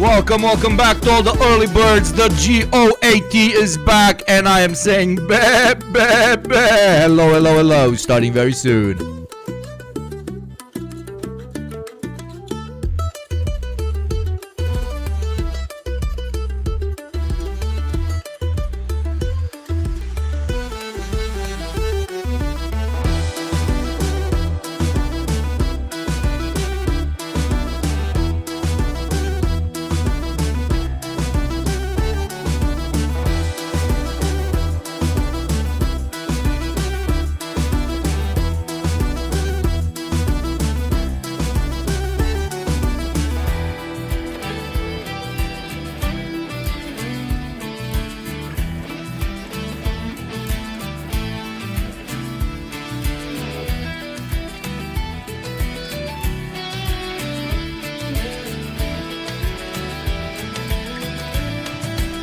Welcome back to all the early birds. The GOAT is back, and I am saying bah, bah, bah. Hello, starting very soon.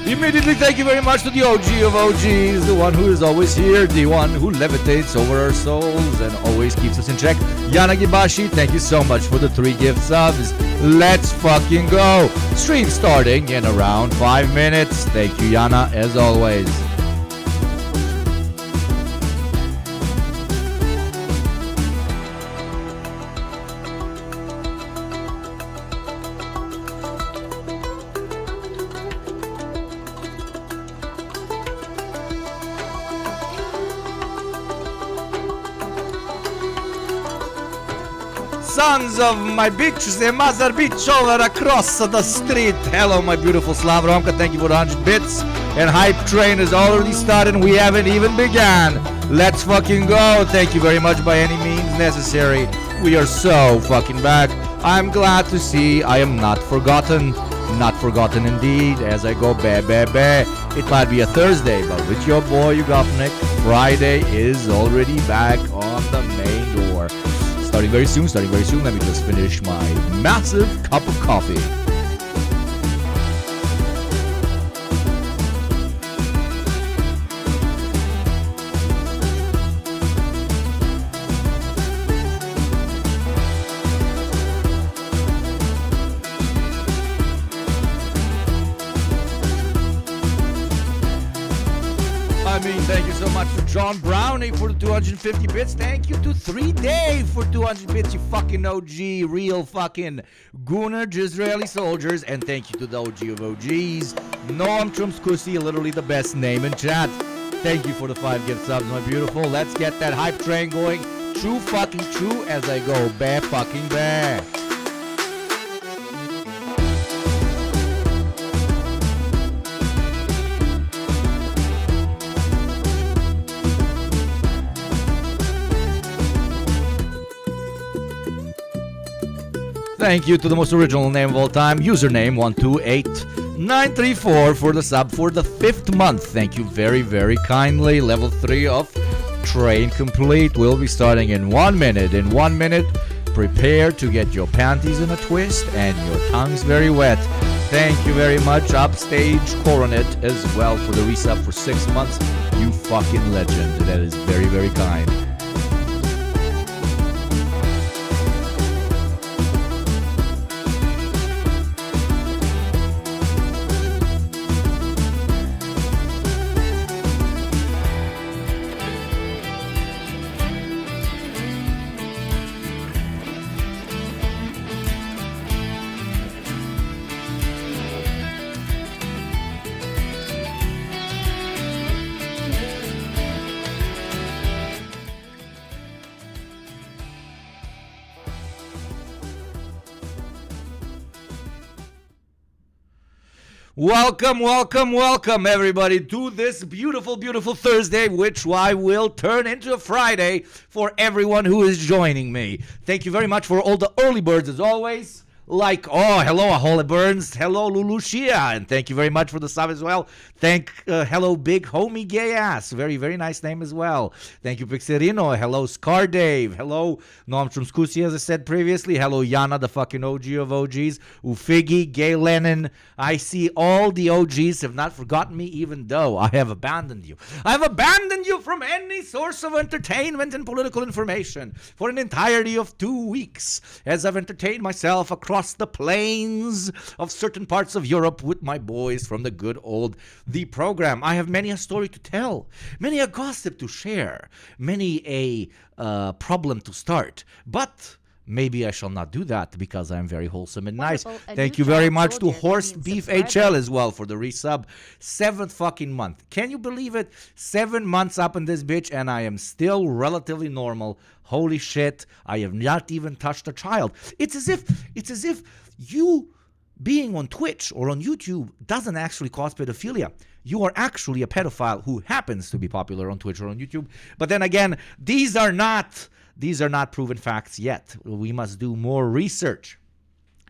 Immediately, thank you very much to the OG of OGs, the one who is always here, the one who levitates over our souls and always keeps us in check. Yana Gibashi, thank you so much for the 3 gift subs. Let's fucking go. Stream starting in around 5 minutes. Thank you, Yana, as always. Sons of my bitches, the mother bitch over across the street. Hello, my beautiful Slav Romka. Thank you for the 100 bits. And hype train is already started. We haven't even began. Let's fucking go. Thank you very much by any means necessary. We are so fucking back. I'm glad to see I am not forgotten. Not forgotten indeed. As I go bah bah bah. It might be a Thursday, but with your boy Yugopnik, Friday is already back on the main door. Starting very soon. Let me just finish my massive cup of coffee. Thank you so much for John Brownie for the 250 bits. Thank you to 3 Dave for 200 bits, you fucking OG, real fucking Gunnar Israeli soldiers. And thank you to the OG of OGs, Noam Chomskusi, literally the best name in chat. Thank you for the 5 gift subs, my beautiful. Let's get that hype train going. True fucking true as I go bah fucking bah. Thank you to the most original name of all time, username 128934 for the sub for the 5th month. Thank you very, very kindly. Level 3 of train complete. We'll be starting in 1 minute. In 1 minute, prepare to get your panties in a twist and your tongues very wet. Thank you very much, Upstage Coronet, as well for the resub for 6 months. You fucking legend. That is very, very kind. Welcome everybody to this beautiful Thursday, which I will turn into a Friday for everyone who is joining me. Thank you very much for all the early birds as always. Hello Aholy Burns, hello Lulu Shia, and thank you very much for the sub as well. Hello Big Homie Gay Ass, very, very nice name as well. Thank you Pixerino, hello Scar Dave, hello Noam Chomskusi as I said previously, hello Yana, the fucking OG of OGs, Ufigi, Gay Lennon. I see all the OGs have not forgotten me even though I have abandoned you. I have abandoned you from any source of entertainment and political information for an entirety of 2 weeks as I've entertained myself across across the plains of certain parts of Europe with my boys from the good old DEPROGRAM. I have many a story to tell, many a gossip to share, many a problem to start. But maybe I shall not do that because I'm very wholesome and nice. Thank you very much to Horse Beef HL as well for the resub. 7th fucking month. Can you believe it? 7 months up in this bitch and I am still relatively normal. Holy shit. I have not even touched a child. It's as if you being on Twitch or on YouTube doesn't actually cause pedophilia. You are actually a pedophile who happens to be popular on Twitch or on YouTube. But then again, these are not proven facts yet. We must do more research.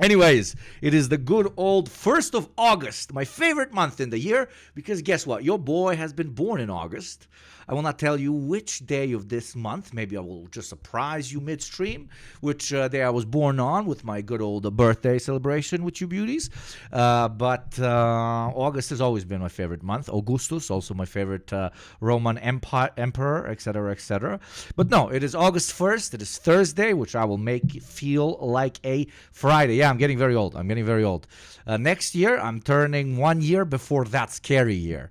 Anyways, it is the good old 1st of August, my favorite month in the year, because guess what? Your boy has been born in August. I will not tell you which day of this month. Maybe I will just surprise you midstream, which day I was born on with my good old birthday celebration with you beauties. But August has always been my favorite month. Augustus, also my favorite Roman emperor, etc., etc. But no, it is August 1st. It is Thursday, which I will make feel like a Friday. Yeah, I'm getting very old. Next year, I'm turning 1 year before that scary year.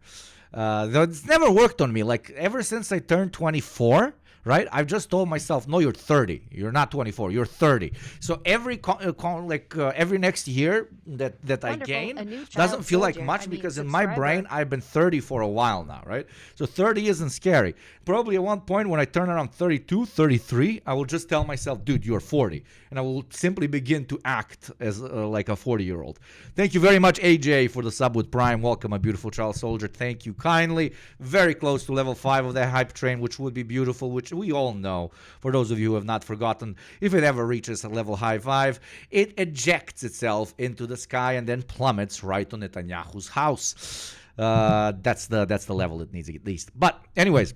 Though it's never worked on me. Like, ever since I turned 24, right? I've just told myself, no, you're 30. You're not 24. You're 30. So every next year that I gain doesn't feel like much because in my brain, I've been 30 for a while now, right? So 30 isn't scary. Probably at one point when I turn around 32, 33, I will just tell myself, dude, you're 40. And I will simply begin to act as like a 40-year-old. Thank you very much, AJ, for the sub with Prime. Welcome, my beautiful child soldier. Thank you kindly. Very close to level 5 of the hype train, which would be beautiful, which we all know. For those of you who have not forgotten, if it ever reaches a level high 5, it ejects itself into the sky and then plummets right on Netanyahu's house. That's the level it needs at least. But anyways,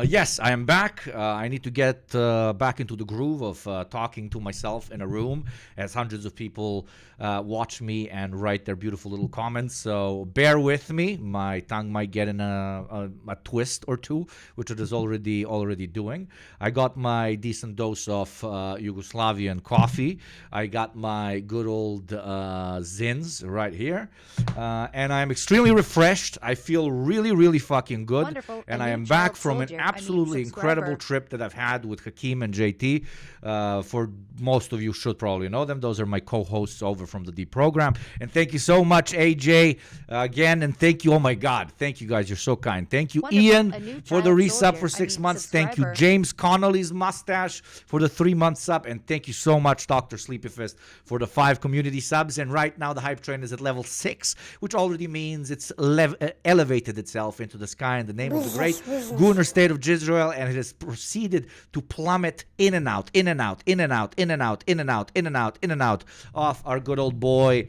yes, I am back. I need to get back into the groove of talking to myself in a room as hundreds of people watch me and write their beautiful little comments. So bear with me. My tongue might get in a twist or two, which it is already doing. I got my decent dose of Yugoslavian coffee. I got my good old Zins right here. And I'm extremely refreshed. I feel really, really fucking good. Wonderful. And I am back from an absolutely incredible trip that I've had with Hakeem and JT. For most of you should probably know them. Those are my co-hosts over from the DEPROGRAM. And thank you so much, AJ, again. And thank you. Oh, my God. Thank you, guys. You're so kind. Thank you, Wonderful. Ian, for the resub for 6 months. Thank you, James Connolly's mustache, for the 3-month sub. And thank you so much, Dr. Sleepyfist, for the 5 community subs. And right now, the hype train is at level 6, which already means it's elevated itself into the sky in the name of the great Gunnar state of Israel, and it has proceeded to plummet in and out, in and out, in and out, in and out, in and out, in and out, in and out of our good old boy,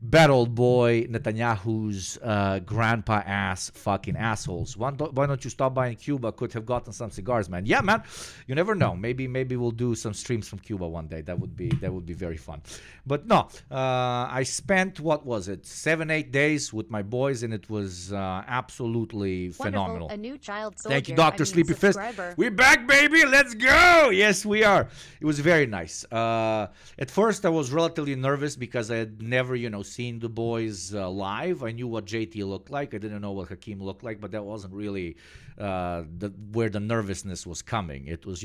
bad old boy Netanyahu's grandpa ass fucking assholes. Why don't you stop by in Cuba? Could have gotten some cigars, man. Yeah, man. You never know. Maybe we'll do some streams from Cuba one day. That would be very fun. But no, I spent, what was it, 7-8 days with my boys, and it was absolutely phenomenal. A new child soldier. Thank you, Dr. Sleepy Fist. We're back, baby. Let's go. Yes, we are. It was very nice. At first, I was relatively nervous because I had never, seen the boys live. I knew what JT looked like. I didn't know what Hakeem looked like, but that wasn't really where the nervousness was coming. It was,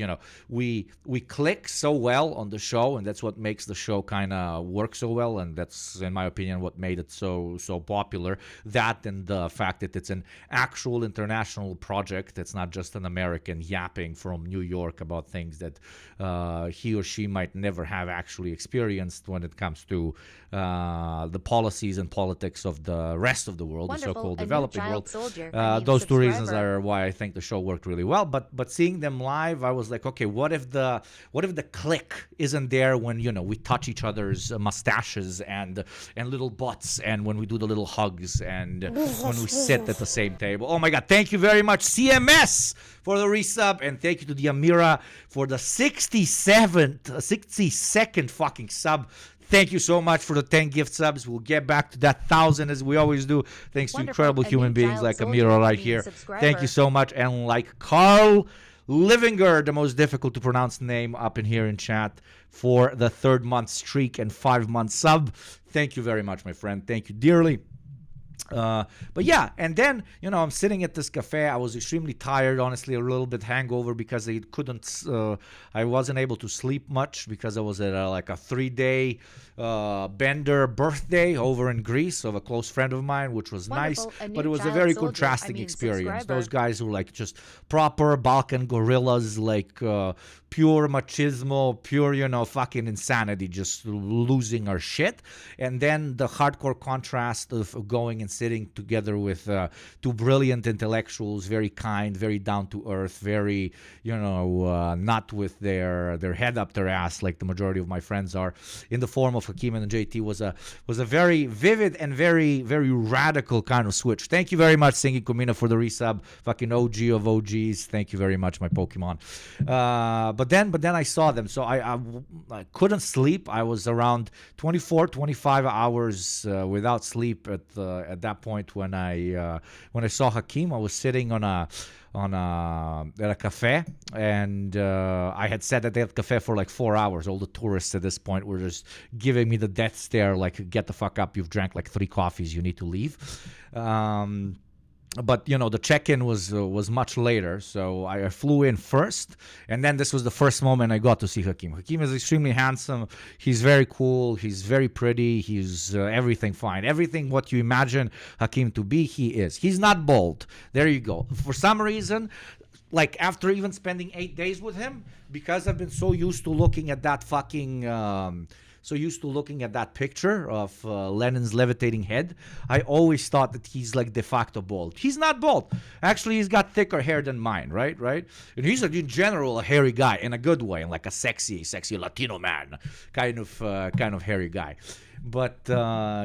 we click so well on the show, and that's what makes the show kind of work so well, and that's, in my opinion, what made it so popular. That and the fact that it's an actual international project. It's not just an American yapping from New York about things that he or she might never have actually experienced when it comes to the policies and politics of the rest of the world, the so-called developing world. Those two reasons are why I think the show worked really well. But seeing them live, I was like, okay, what if the click isn't there when we touch each other's mustaches and little butts, and when we do the little hugs, and when we sit at the same table. Oh my God! Thank you very much, CMS, for the resub, and thank you to the Amira for the 62nd fucking sub. Thank you so much for the 10 gift subs. We'll get back to that 1,000 as we always do. Thanks to incredible human beings like Amira right here. Thank you so much. And like Carl Livinger, the most difficult to pronounce name up in here in chat, for the 3rd month streak and 5-month sub. Thank you very much, my friend. Thank you dearly. But yeah, and then, I'm sitting at this cafe. I was extremely tired, honestly, a little bit hangover because I wasn't able to sleep much because I was at like a 3-day bender birthday over in Greece of a close friend of mine, which was nice, but it was a very contrasting experience. Those guys were like just proper Balkan gorillas, like pure machismo, pure, fucking insanity, just losing our shit. And then the hardcore contrast of going and sitting together with 2 brilliant intellectuals, very kind, very down to earth, very, not with their head up their ass like the majority of my friends are, in the form of Hakim and JT, was a very vivid and very, very radical kind of switch. Thank you very much, Singing Kumina, for the resub. Fucking OG of OGs. Thank you very much, my Pokemon. But then I saw them, so I couldn't sleep. I was around 24, 25 hours without sleep at that point when I saw Hakim. I was sitting at a cafe, and I had sat at that cafe for like 4 hours. All the tourists at this point were just giving me the death stare, like, get the fuck up, you've drank like 3 coffees, you need to leave. But the check-in was much later, so I flew in first, and then this was the first moment I got to see Hakim. Hakim is extremely handsome. He's very cool. He's very pretty. He's everything fine. Everything what you imagine Hakim to be, he is. He's not bald. There you go. For some reason, like after even spending 8 days with him, because I've been so used to looking at that picture of Lenin's levitating head, I always thought that he's like de facto bald. He's not bald. Actually, he's got thicker hair than mine, right? And he's in general a hairy guy in a good way, like a sexy Latino man, kind of hairy guy. But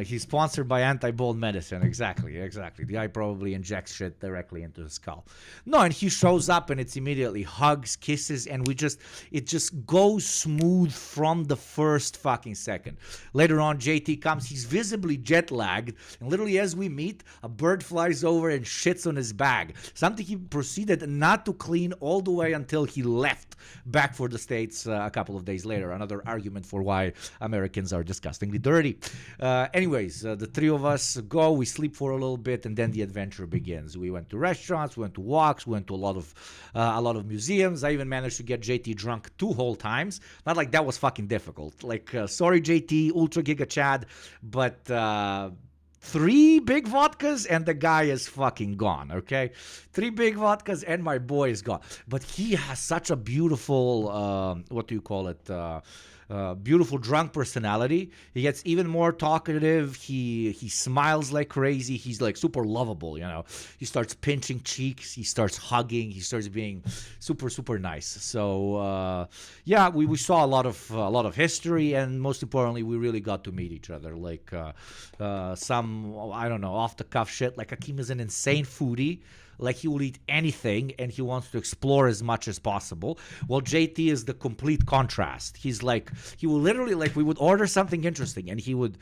he's sponsored by anti-bald medicine. Exactly. The guy probably injects shit directly into the skull. No, and he shows up and it's immediately hugs, kisses, and it just goes smooth from the first fucking second. Later on, JT comes. He's visibly jet lagged, and literally as we meet, a bird flies over and shits on his bag. Something he proceeded not to clean all the way until he left back for the States a couple of days later. Another argument for why Americans are disgustingly dirty. Anyways, the 3 of us go, we sleep for a little bit, and then the adventure begins. We went to restaurants, we went to walks, we went to a lot of museums. I even managed to get JT drunk 2 whole times. Not like that was fucking difficult. Like, sorry JT, Ultra Giga Chad, but 3 big vodkas and the guy is fucking gone, okay? 3 big vodkas and my boy is gone. But he has such a beautiful, beautiful drunk personality. He gets even more talkative. He smiles like crazy. He's like super lovable, He starts pinching cheeks. He starts hugging. He starts being super, super nice. So yeah, we saw a lot of history, and most importantly, we really got to meet each other. Like some, I don't know, off the cuff shit. Like Hakim is an insane foodie. Like he will eat anything and he wants to explore as much as possible. Well, JT is the complete contrast. He's like, he will literally, like, we would order something interesting and he would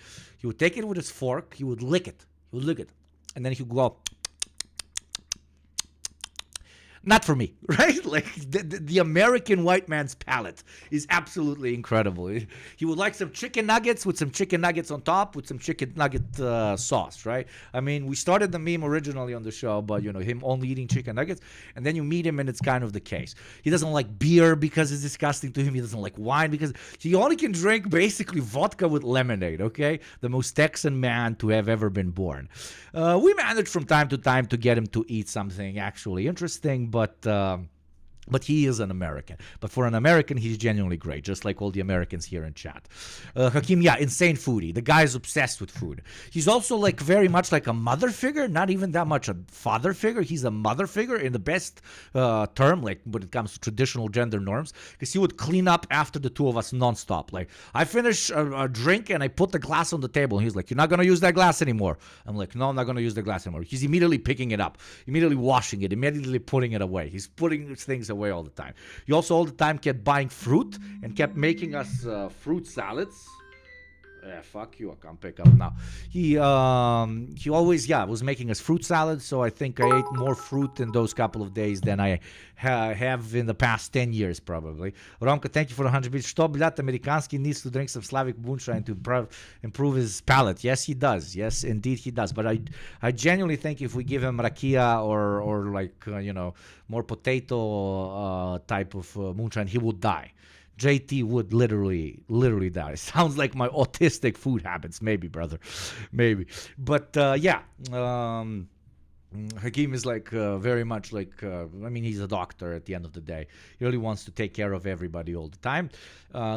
take it with his fork, he would lick it, and then he would go, not for me, right? Like the American white man's palate is absolutely incredible. He would like some chicken nuggets with some chicken nuggets on top with some chicken nugget sauce, right? I mean, we started the meme originally on the show, but him only eating chicken nuggets, and then you meet him and it's kind of the case. He doesn't like beer because it's disgusting to him. He doesn't like wine because he only can drink basically vodka with lemonade, okay? The most Texan man to have ever been born. We managed from time to time to get him to eat something actually interesting, but he is an American. But for an American, he's genuinely great, just like all the Americans here in chat. Hakim, yeah, insane foodie. The guy is obsessed with food. He's also like very much like a mother figure, not even that much a father figure. He's a mother figure in the best term, like when it comes to traditional gender norms, because he would clean up after the 2 of us nonstop. Like, I finish a drink and I put the glass on the table. And he's like, you're not going to use that glass anymore. I'm like, no, I'm not going to use the glass anymore. He's immediately picking it up, immediately washing it, immediately putting it away. He's putting things away all the time. He also all the time kept buying fruit and kept making us fruit salads. fuck you, I can't pick up now. He always, was making us fruit salad, so I think I ate more fruit in those couple of days than I have in the past 10 years, probably. Romka, thank you for the 100 bits. Što bljat Amerikanski needs to drink some Slavic moonshine to improve his palate. Yes, he does. Yes, indeed he does. But I genuinely think if we give him rakia or like, more potato type of moonshine, he would die. JT would literally die. Sounds like my autistic food habits. Maybe, brother. Maybe. But, Hakeem is like very much like, he's a doctor at the end of the day. He really wants to take care of everybody all the time.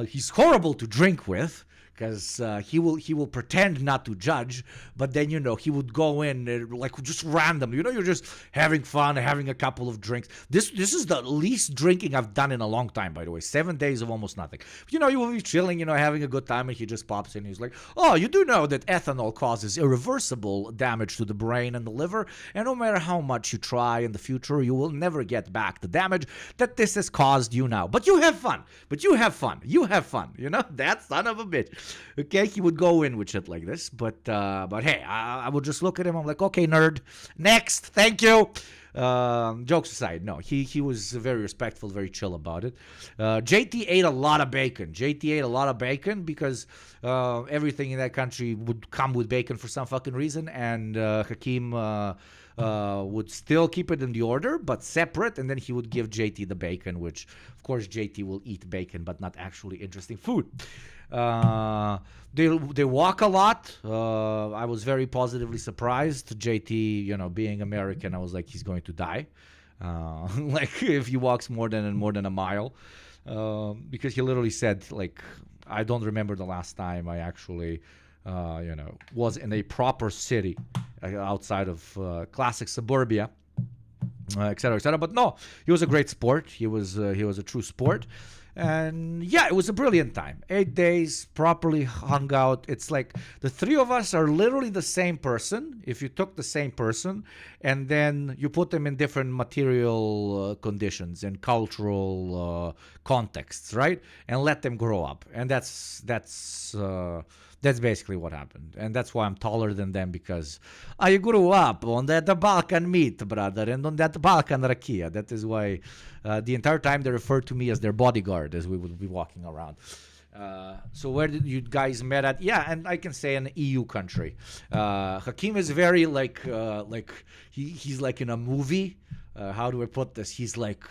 He's horrible to drink with, because he will pretend not to judge, but then, he would go in like just random. You're just having fun, having a couple of drinks. This is the least drinking I've done in a long time, by the way. 7 days of almost nothing. You will be chilling, having a good time, and he just pops in. He's like, oh, you do know that ethanol causes irreversible damage to the brain and the liver, and no matter how much you try in the future, you will never get back the damage that this has caused you now. But you have fun. That son of a bitch. Okay, he would go in with shit like this, but hey, I would just look at him. I'm like, okay, nerd, next, thank you. Jokes aside, no, he was very respectful, very chill about it. JT ate a lot of bacon. Because everything in that country would come with bacon for some fucking reason, and Hakeem would still keep it in the order, but separate, and then he would give JT the bacon, which, of course, JT will eat bacon, but not actually interesting food. They walk a lot. I was very positively surprised. JT, being American, I was like, he's going to die. Like if he walks more than a mile, because he literally said, like, I don't remember the last time I actually, was in a proper city outside of classic suburbia, et cetera, et cetera. But no, he was a great sport. He was a true sport. And yeah, it was a brilliant time. 8 days, properly hung out. It's like the three of us are literally the same person. If you took the same person and then you put them in different material conditions and cultural contexts, right? And let them grow up. And that's basically what happened. And that's why I'm taller than them, because I grew up on that Balkan meat, brother, and on that Balkan rakia. That is why the entire time they referred to me as their bodyguard as we would be walking around. So where did you guys met at? Yeah, and I can say an EU country. Hakeem is very like he's like in a movie. How do I put this? He's like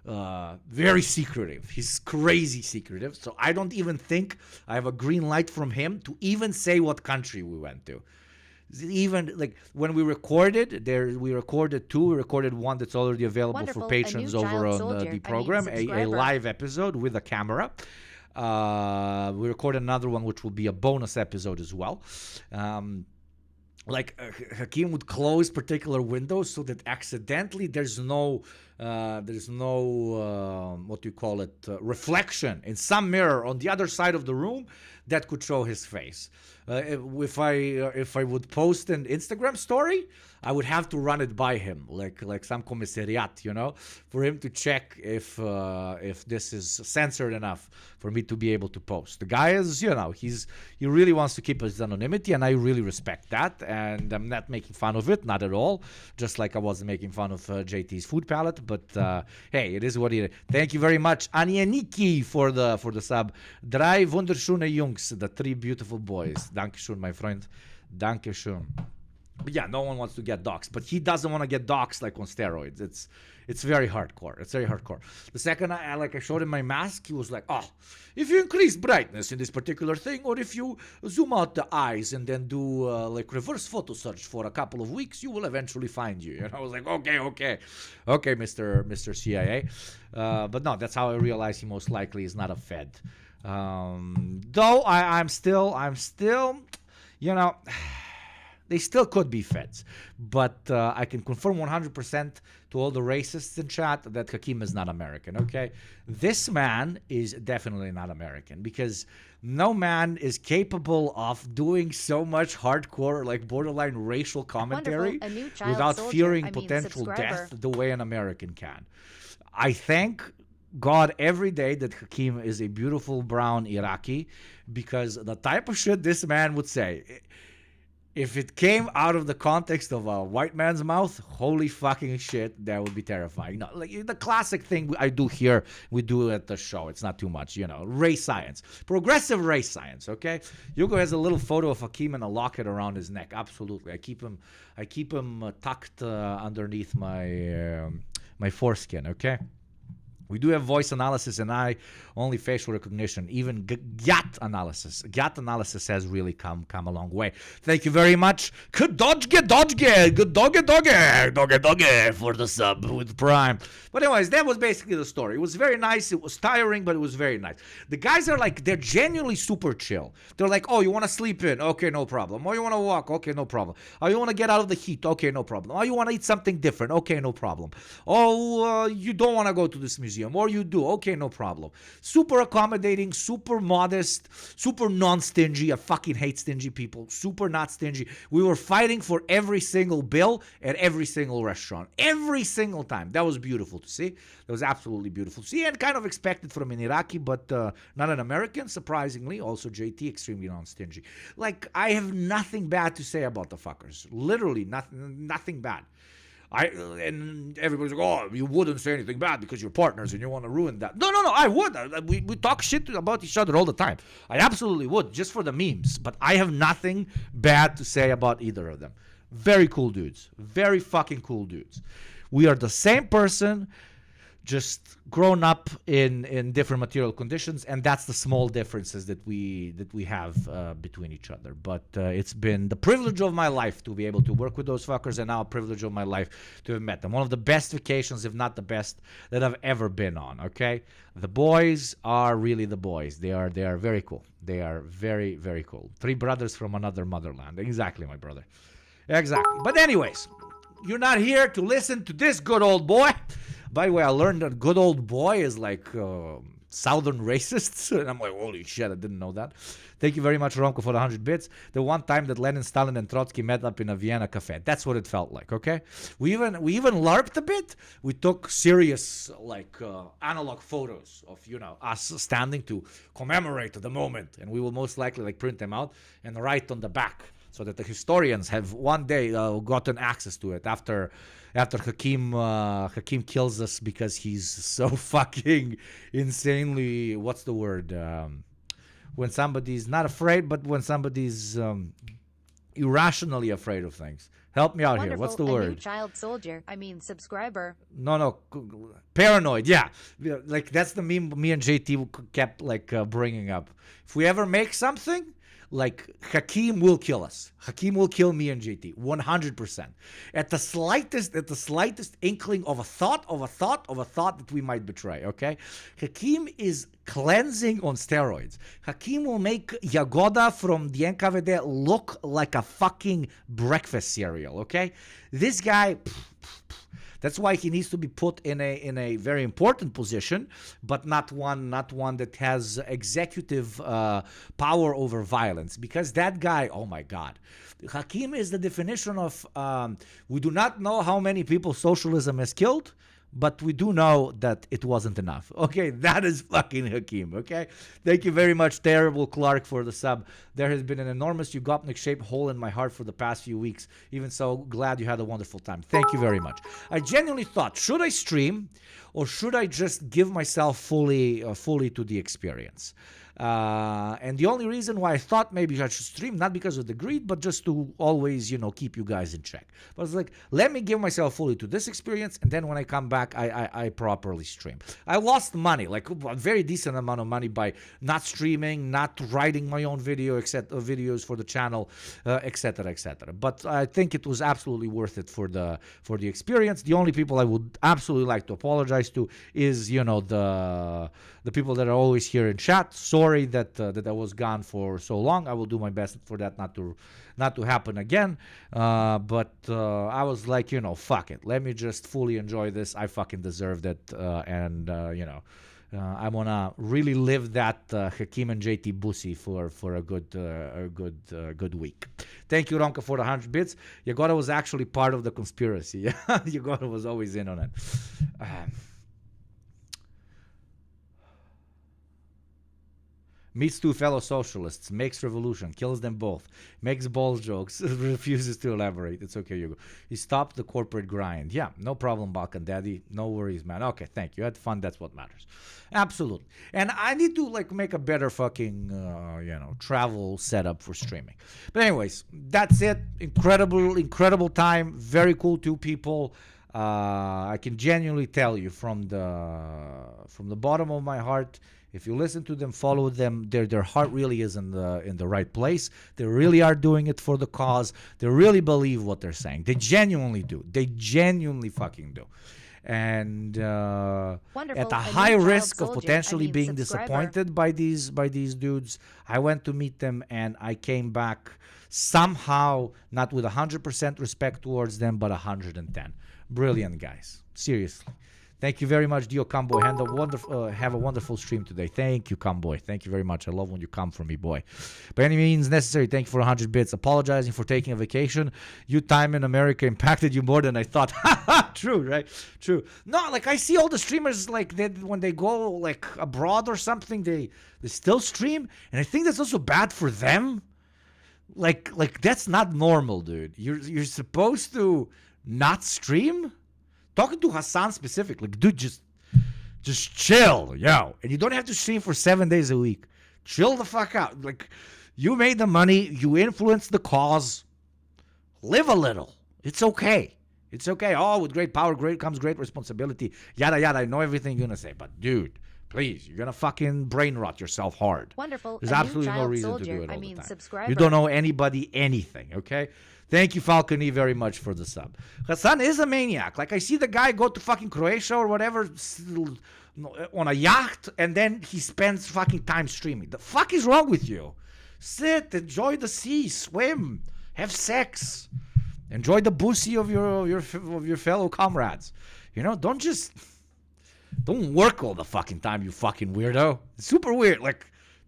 very secretive. He's crazy secretive. So I don't even think I have a green light from him to even say what country we went to. Even like when we recorded there, we recorded two. We recorded one that's already available for patrons over on the program, a live episode with a camera. We recorded another one which will be a bonus episode as well. Hakeem would close particular windows so that accidentally there's no what do you call it, reflection in some mirror on the other side of the room that could show his face. If I would post an Instagram story, I would have to run it by him, like some commissariat, for him to check if this is censored enough for me to be able to post. The guy is, he really wants to keep his anonymity, and I really respect that. And I'm not making fun of it, not at all. Just like I wasn't making fun of JT's food palette, but hey, it is what it is. Thank you very much, Anieniki, for the sub. Drei wunderschöne Jungs, the three beautiful boys. Dankeschön, my friend. Dankeschön. But yeah, no one wants to get doxxed, but he doesn't want to get doxxed like on steroids. It's very hardcore. It's very hardcore. The second I showed him my mask, he was like, "Oh, if you increase brightness in this particular thing, or if you zoom out the eyes and then do reverse photo search for a couple of weeks, you will eventually find you." And I was like, "Okay, Mr. CIA." But no, that's how I realized he most likely is not a Fed. Though I'm still, they still could be Feds, but I can confirm 100% to all the racists in chat that Hakeem is not American, okay? This man is definitely not American, because no man is capable of doing so much hardcore, like borderline racial commentary without fearing potential death the way an American can. I thank God every day that Hakeem is a beautiful brown Iraqi, because the type of shit this man would say, if it came out of the context of a white man's mouth, holy fucking shit, that would be terrifying. No, like the classic thing I do here, we do at the show. It's not too much, race science, progressive race science. Okay, Yugo has a little photo of Hakeem and a locket around his neck. Absolutely, I keep him tucked underneath my foreskin. Okay. We do have voice analysis and only facial recognition, even GAT analysis. GAT analysis has really come a long way. Thank you very much. Good doggy for the sub with Prime. But anyways, that was basically the story. It was very nice. It was tiring, but it was very nice. The guys are like, they're genuinely super chill. They're like, oh, you want to sleep in? Okay, no problem. Oh, you want to walk? Okay, no problem. Oh, you want to get out of the heat? Okay, no problem. Oh, you want to eat something different? Okay, no problem. Oh, you don't want to go to this museum, or you do? Okay, no problem. Super accommodating, super modest, super non-stingy. I fucking hate stingy people. Super not stingy. We were fighting for every single bill at every single restaurant. Every single time. That was beautiful to see. That was absolutely beautiful to see, and kind of expected from an Iraqi, but not an American, surprisingly. Also JT, extremely non-stingy. Like, I have nothing bad to say about the fuckers. Literally, nothing bad. And everybody's like, oh, you wouldn't say anything bad because you're partners and you want to ruin that. No, I would. We talk shit about each other all the time. I absolutely would, just for the memes. But I have nothing bad to say about either of them. Very cool dudes. Very fucking cool dudes. We are the same person, just grown up in different material conditions, and that's the small differences that we have between each other. But it's been the privilege of my life to be able to work with those fuckers, and now a privilege of my life to have met them. One of the best vacations, if not the best, that I've ever been on. Okay, the boys are really the boys. They are very cool. They are very, very cool. 3 brothers from another motherland. Exactly, my brother. Exactly. But anyways, you're not here to listen to this good old boy. By the way, I learned that good old boy is like Southern racists. And I'm like, holy shit, I didn't know that. Thank you very much, Romko, for the 100 bits. The one time that Lenin, Stalin, and Trotsky met up in a Vienna cafe. That's what it felt like, okay? We even LARPed a bit. We took serious, analog photos of, us standing to commemorate the moment. And we will most likely, print them out and write on the back, so that the historians have one day gotten access to it after Hakeem kills us because he's so fucking insanely, what's the word? When somebody's not afraid, but when somebody's irrationally afraid of things. Help me out here. What's the word? New child soldier. Subscriber. No. Paranoid. Yeah. Like, that's the meme me and JT kept bringing up. If we ever make something, Hakeem will kill us. Hakeem will kill me and JT, 100%. At the slightest inkling of a thought that we might betray, okay? Hakeem is cleansing on steroids. Hakeem will make Yagoda from the NKVD look like a fucking breakfast cereal, okay? This guy... That's why he needs to be put in a very important position, but not one that has executive power over violence. Because that guy, oh my God, Hakeem is the definition of we do not know how many people socialism has killed, but we do know that it wasn't enough. Okay, that is fucking Hakeem, okay? Thank you very much, Terrible Clark, for the sub. There has been an enormous Yugopnik-shaped hole in my heart for the past few weeks. Even so, glad you had a wonderful time. Thank you very much. I genuinely thought, should I stream or should I just give myself fully to the experience? And the only reason why I thought maybe I should stream, not because of the greed, but just to always, keep you guys in check. But I was like, let me give myself fully to this experience, and then when I come back, I properly stream. I lost money, a very decent amount of money by not streaming, not writing my own videos for the channel, etc., etc. But I think it was absolutely worth it for the experience. The only people I would absolutely like to apologize to is, the people that are always here in chat. Sorry that I was gone for so long. I will do my best for that not to happen again. But I was like, fuck it. Let me just fully enjoy this. I fucking deserved it. I want to really live that Hakeem and JT bussy for a good week. Thank you, Ronka, for the 100 bits. Yagoda was actually part of the conspiracy. Yagoda was always in on it. Meets two fellow socialists, makes revolution, kills them both, makes ball jokes, refuses to elaborate. It's okay, Hugo. He stopped the corporate grind. Yeah, no problem, Balkan Daddy. No worries, man. Okay, thank you. Had fun. That's what matters. Absolutely. And I need to make a better fucking travel setup for streaming. But anyways, that's it. Incredible time. Very cool two people. I can genuinely tell you from the bottom of my heart, if you listen to them, follow them, their heart really is in the right place. They really are doing it for the cause. They really believe what they're saying. They genuinely do. They genuinely fucking do. And at a high risk of potentially being disappointed by these dudes, I went to meet them and I came back somehow not with 100% respect towards them, but 110. Brilliant guys. Seriously. Thank you very much, Dio Comboy. Have a wonderful stream today. Thank you, Comboy. Thank you very much. I love when you come for me, boy. By any means necessary, thank you for 100 bits. Apologizing for taking a vacation. Your time in America impacted you more than I thought. True, right? True. No, I see all the streamers, when they go, abroad or something, they still stream. And I think that's also bad for them. That's not normal, dude. You're supposed to not stream? Talking to Hassan specifically, dude, just chill, yo. And you don't have to stream for 7 days a week. Chill the fuck out. You made the money. You influenced the cause. Live a little. It's okay. It's okay. Oh, with great power comes great responsibility. Yada, yada. I know everything you're going to say. But, dude, please, you're going to fucking brain rot yourself hard. Wonderful. There's absolutely no reason to do it all the time. Subscriber. You don't know anybody anything, okay? Thank you, Falcony, very much for the sub. Hassan is a maniac. I see the guy go to fucking Croatia or whatever on a yacht, and then he spends fucking time streaming. The fuck is wrong with you? Sit, enjoy the sea, swim, have sex, enjoy the pussy of your fellow comrades. Don't work all the fucking time, you fucking weirdo. It's super weird.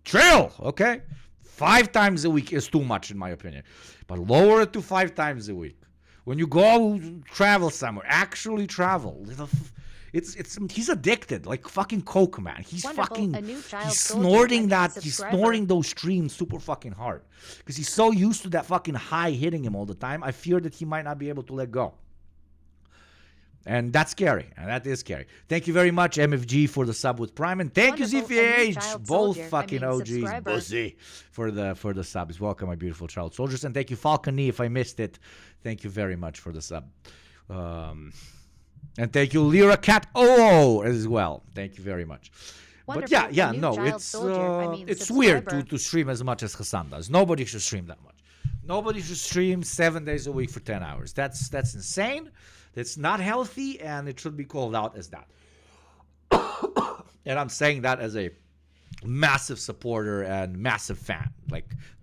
Chill, okay? 5 times a week is too much, in my opinion. But lower it to 5 times a week. When you go travel somewhere, actually travel. He's addicted, like fucking coke, man. He's snorting he's snorting those streams super fucking hard. Because he's so used to that fucking high hitting him all the time. I fear that he might not be able to let go. And that's scary. And that is scary. Thank you very much, MFG, for the sub with Prime. And thank you, ZPH, both fucking OGs, bussy, for the subs. Welcome, my beautiful child soldiers. And thank you, Falcony, if I missed it. Thank you very much for the sub. And thank you, Lyra Cat as well. Thank you very much. Wonderful. But it's weird to stream as much as Hassan does. Nobody should stream that much. Nobody should stream 7 days a week for 10 hours. That's insane. It's not healthy, and it should be called out as that. And I'm saying that as a massive supporter and massive fan.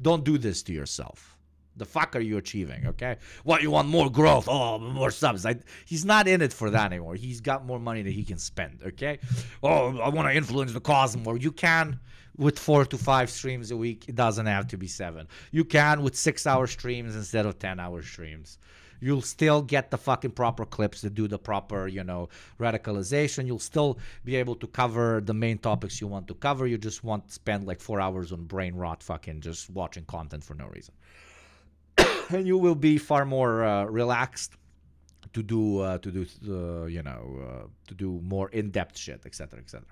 Don't do this to yourself. The fuck are you achieving, okay? What, you want more growth? Oh, more subs. He's not in it for that anymore. He's got more money that he can spend, okay? Oh, I want to influence the cause more. You can with 4 to 5 streams a week. It doesn't have to be 7. You can with 6-hour streams instead of 10-hour streams. You'll still get the fucking proper clips to do the proper, radicalization. You'll still be able to cover the main topics you want to cover. You just won't spend 4 hours on brain rot fucking just watching content for no reason. And you will be far more relaxed to do more in-depth shit, etc., etc.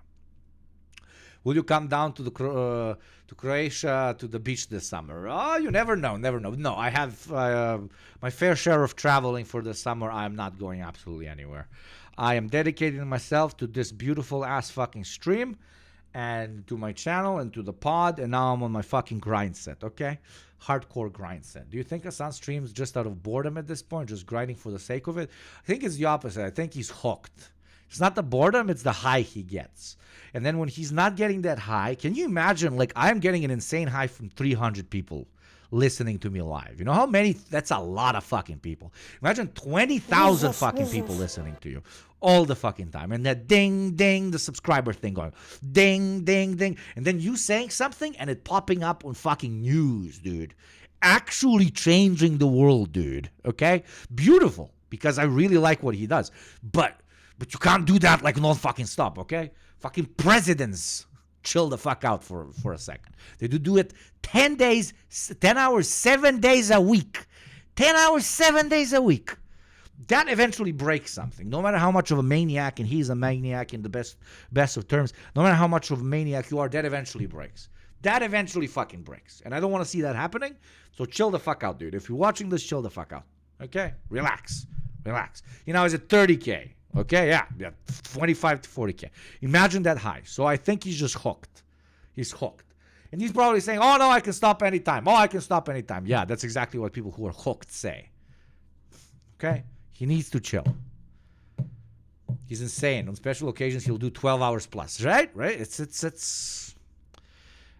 Will you come down to Croatia, to the beach this summer? Oh, you never know, No, I have my fair share of traveling for the summer. I am not going absolutely anywhere. I am dedicating myself to this beautiful ass fucking stream and to my channel and to the pod, and now I'm on my fucking grind set, okay? Hardcore grind set. Do you think Hassan streams just out of boredom at this point, just grinding for the sake of it? I think it's the opposite. I think he's hooked. It's not the boredom, it's the high he gets. And then when he's not getting that high, can you imagine, I'm getting an insane high from 300 people listening to me live. You know how many? That's a lot of fucking people. Imagine 20,000 fucking people listening to you all the fucking time. And that ding, ding, the subscriber thing going. Ding, ding, ding. And then you saying something and it popping up on fucking news, dude. Actually changing the world, dude. Okay? Beautiful. Because I really like what he does. But you can't do that non-fucking stop, okay? Fucking presidents chill the fuck out for a second. They do it 10 days, 10 hours, 7 days a week. 10 hours, 7 days a week. That eventually breaks something. No matter how much of a maniac, and he's a maniac in the best of terms, no matter how much of a maniac you are, that eventually breaks. That eventually fucking breaks. And I don't want to see that happening. So chill the fuck out, dude. If you're watching this, chill the fuck out. Okay? Relax. You know, he's at 30K. Okay? Yeah. 25 to 40K. Imagine that high. So I think he's just hooked. He's hooked. And he's probably saying, oh, no, I can stop anytime. Oh, I can stop anytime. Yeah, that's exactly what people who are hooked say. Okay? He needs to chill. He's insane. On special occasions, he'll do 12 hours plus. Right?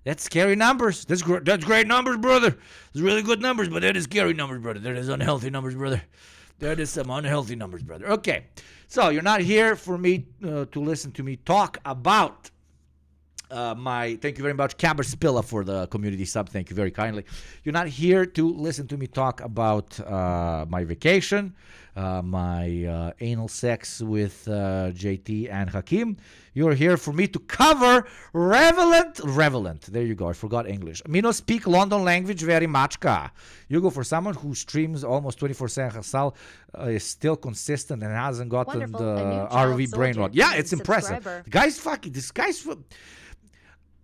That's scary numbers. That's great numbers, brother. It's really good numbers, but that is scary numbers, brother. That is unhealthy numbers, brother. That is some unhealthy numbers, brother. Okay. So you're not here for me to listen to me talk about thank you very much, Caberspilla, for the community sub. Thank you very kindly. You're not here to listen to me talk about my vacation, my anal sex with JT and Hakim. You're here for me to cover relevant. There you go. I forgot English. Me no speak London language very much, ka. You go for someone who streams almost 24/7. Hassal is still consistent and hasn't gotten Wonderful. the RV brain rot. Yeah, it's impressive. The guy's fucking. This guy's.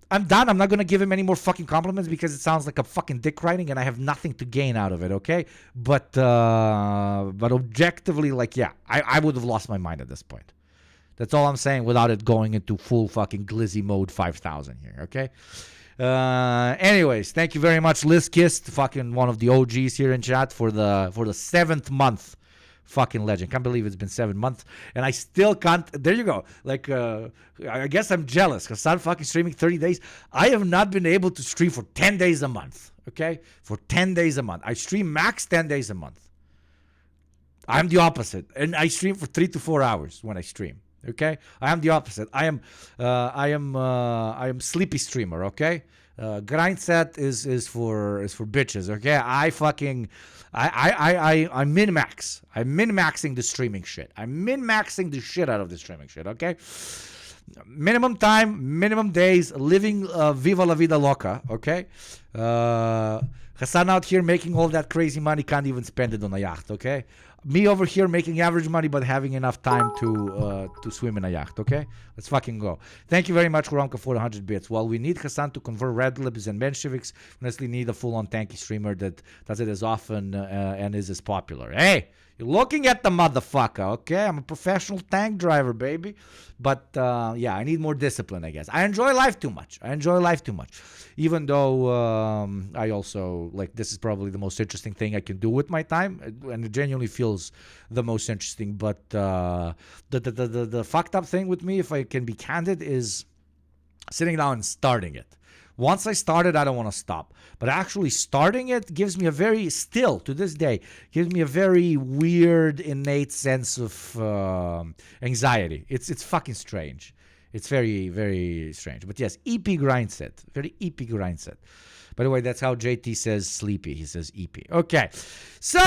I'm done. I'm not going to give him any more fucking compliments because it sounds like a fucking dick riding and I have nothing to gain out of it, okay? But objectively, like, yeah, I would have lost my mind at this point. That's all I'm saying without it going into full fucking glizzy mode 5000 here, okay? Anyways, thank you very much, Liz Kist, fucking one of the OGs here in chat for the 7th month. Fucking legend. Can't believe it's been 7 months and I still can't. There you go. Like, I guess I'm jealous because I'm fucking streaming 30 days. I have not been able to stream for 10 days a month. Okay? For 10 days a month. I stream max 10 days a month. I'm the opposite. And I stream for 3 to 4 hours when I stream. Okay? I am the opposite. I am sleepy streamer. Okay? Grind set is for bitches. Okay? I'm min-max. I'm min-maxing the streaming shit. I'm min-maxing the shit out of the streaming shit, okay? Minimum time, minimum days, living viva la vida loca, okay? Hassan out here making all that crazy money, can't even spend it on a yacht, okay? Me over here making average money but having enough time to swim in a yacht, okay? Let's fucking go. Thank you very much, Kuramka, for 100 bits. While we need Hassan to convert red libs and Mensheviks, we honestly need a full-on tanky streamer that does it as often and is as popular. Hey, you're looking at the motherfucker, okay? I'm a professional tank driver, baby. But, yeah, I need more discipline, I guess. I enjoy life too much. Even though I also, like, this is probably the most interesting thing I can do with my time. And it genuinely feels the most interesting. But the fucked up thing with me, if I can be candid, is sitting down and starting it. Once I started, I don't want to stop. But actually starting it gives me still to this day, gives me a very weird, innate sense of anxiety. It's fucking strange. It's very, very strange. But yes, EP grind set. Very EP grind set. By the way, that's how JT says sleepy. He says EP. Okay. So,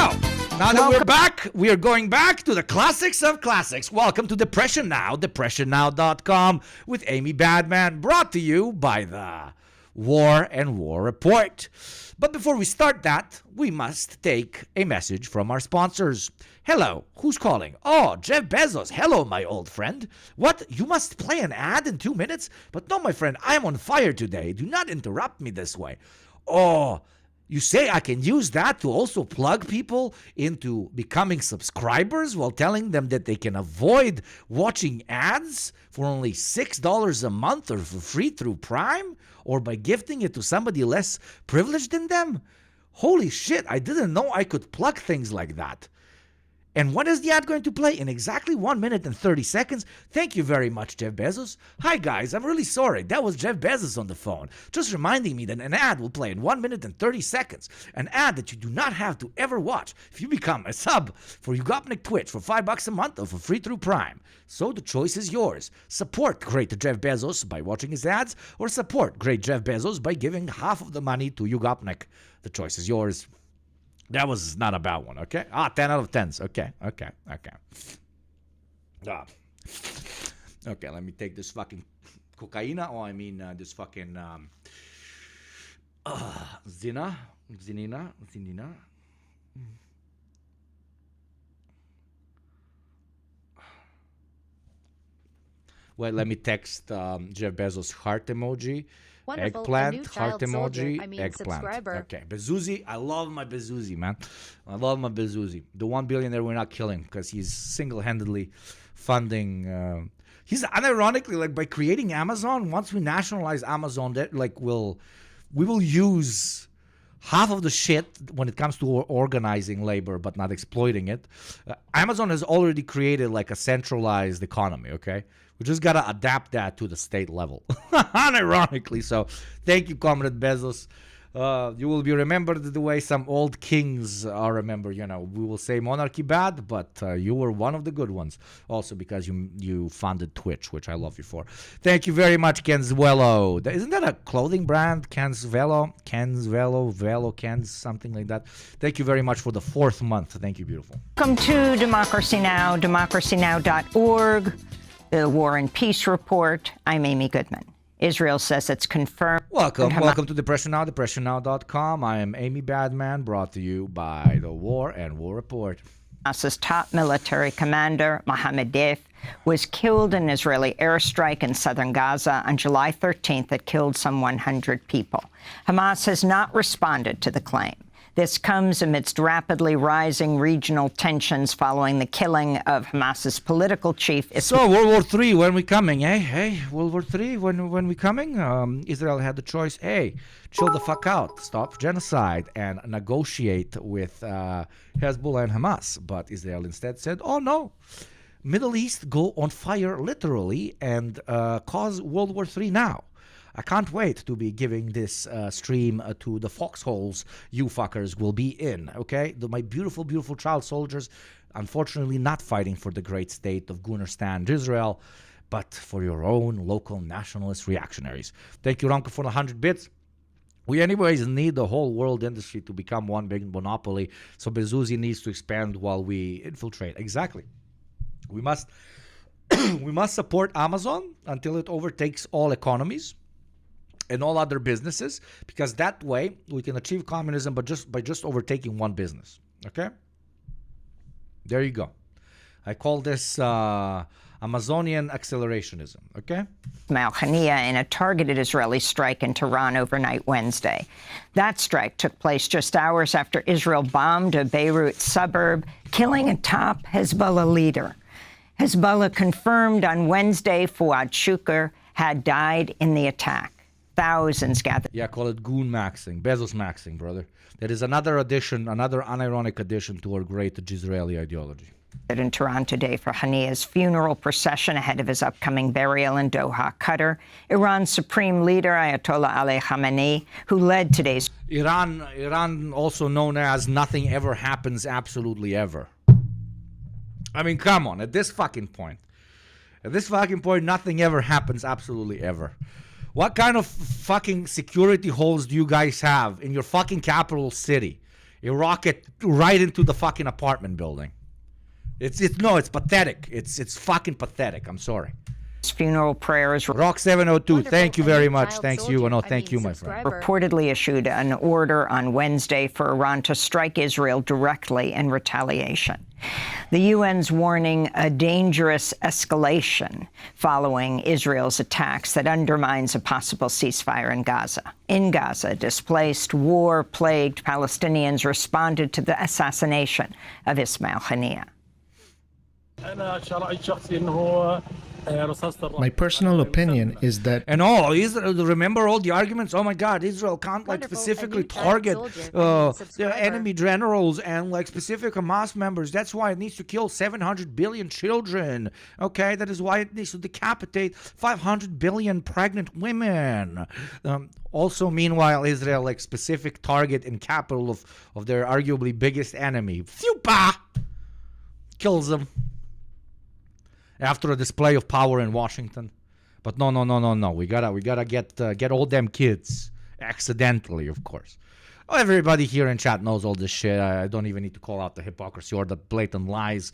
now that we're back, we are going back to the classics of classics. Welcome to Depression Now, depressionnow.com with Amy Badman, brought to you by the War and War Report. But before we start that, we must take a message from our sponsors. Hello, who's calling? Oh, Jeff Bezos. Hello, my old friend. What? You must play an ad in 2 minutes? But no, my friend, I am on fire today. Do not interrupt me this way. Oh, you say I can use that to also plug people into becoming subscribers while telling them that they can avoid watching ads for only $6 a month or for free through Prime? Or by gifting it to somebody less privileged than them? Holy shit, I didn't know I could plug things like that. And when is the ad going to play? In exactly 1 minute and 30 seconds. Thank you very much, Jeff Bezos. Hi, guys. I'm really sorry. That was Jeff Bezos on the phone. Just reminding me that an ad will play in 1 minute and 30 seconds. An ad that you do not have to ever watch if you become a sub for YugopnikTwitch for $5 a month or for free through Prime. So the choice is yours. Support great Jeff Bezos by watching his ads, or support great Jeff Bezos by giving half of the money to Yugopnik. The choice is yours. That was not a bad one, okay? 10 out of 10s. Okay. Okay, let me take this fucking cocaine. Oh, I mean this fucking zinina. Well, let me text Jeff Bezos heart emoji. Wonderful. Eggplant, A new heart child soldier. emoji, I mean eggplant. subscriber. Okay, Bezuzzi, I love my Bezuzzi, man. I love my Bezuzzi. The one billionaire we're not killing because he's single-handedly funding. He's unironically, like, by creating Amazon. Once we nationalize Amazon, that like we will use half of the shit when it comes to organizing labor, but not exploiting it. Amazon has already created like a centralized economy. Okay. We just got to adapt that to the state level, unironically. So thank you, Comrade Bezos. You will be remembered the way some old kings are remembered. You know, we will say monarchy bad, but you were one of the good ones. Also because you funded Twitch, which I love you for. Thank you very much, Kensvelo. Isn't that a clothing brand? Kensvelo, Velo, Kens, something like that. Thank you very much for the 4th month. Thank you, beautiful. Welcome to Democracy Now!, democracynow.org. The War and Peace Report. I'm Amy Goodman. Israel says it's confirmed. Welcome to Depression Now, depressionnow.com. I am Amy Badman, brought to you by the War and War Report. Hamas's top military commander, Mohammed Deif, was killed in an Israeli airstrike in southern Gaza on July 13th that killed some 100 people. Hamas has not responded to the claim. This comes amidst rapidly rising regional tensions following the killing of Hamas's political chief. So World War III, when we coming, eh? Hey, World War III, when we coming? Israel had the choice, hey, chill the fuck out, stop genocide, and negotiate with Hezbollah and Hamas. But Israel instead said, oh no, Middle East go on fire literally and cause World War III now. I can't wait to be giving this stream to the foxholes you fuckers will be in, okay? My beautiful, beautiful child soldiers, unfortunately not fighting for the great state of Gunistan, Israel, but for your own local nationalist reactionaries. Thank you, Ramka, for the 100 bits. We anyways need the whole world industry to become one big monopoly, so Bezuzzi needs to expand while we infiltrate. Exactly. We must support Amazon until it overtakes all economies and all other businesses, because that way we can achieve communism, but by just overtaking one business. Okay? There you go. I call this Amazonian accelerationism. Okay? Ismail Haniyeh in a targeted Israeli strike in Tehran overnight Wednesday. That strike took place just hours after Israel bombed a Beirut suburb, killing a top Hezbollah leader. Hezbollah confirmed on Wednesday Fouad Shukr had died in the attack. Thousands gathered. Yeah, call it goon maxing, Bezos maxing, brother. That is another addition, another unironic addition to our great Jisraeli ideology. In Tehran today for Haniyeh's funeral procession ahead of his upcoming burial in Doha, Qatar. Iran's supreme leader, Ayatollah Ali Khamenei, who led today's... Iran, also known as nothing ever happens absolutely ever. I mean, come on, at this fucking point, nothing ever happens absolutely ever. What kind of fucking security holes do you guys have in your fucking capital city? A rocket right into the fucking apartment building. It's pathetic. It's fucking pathetic. I'm sorry. Funeral prayers. Rock 702. Wonderful. Thank you very much. Child Thanks soldier. you. No, I thank mean you, my friend. subscriber. Reportedly issued an order on Wednesday for Iran to strike Israel directly in retaliation. The UN's warning a dangerous escalation following Israel's attacks that undermines a possible ceasefire in Gaza. In Gaza, displaced, war-plagued Palestinians responded to the assassination of Ismail Haniyeh. My personal opinion is that And all Israel, remember all the arguments? Oh my God, Israel can't like Wonderful. specifically A new child target soldier. I mean, subscriber. enemy generals and like specific Hamas members. That's why it needs to kill 700 billion children. Okay, that is why it needs to decapitate 500 billion pregnant women. Also, meanwhile, Israel like specific target and capital of their arguably biggest enemy. Phew-pa! Kills them. After a display of power in Washington. But no. We gotta get all them kids. Accidentally, of course. Oh, everybody here in chat knows all this shit. I don't even need to call out the hypocrisy or the blatant lies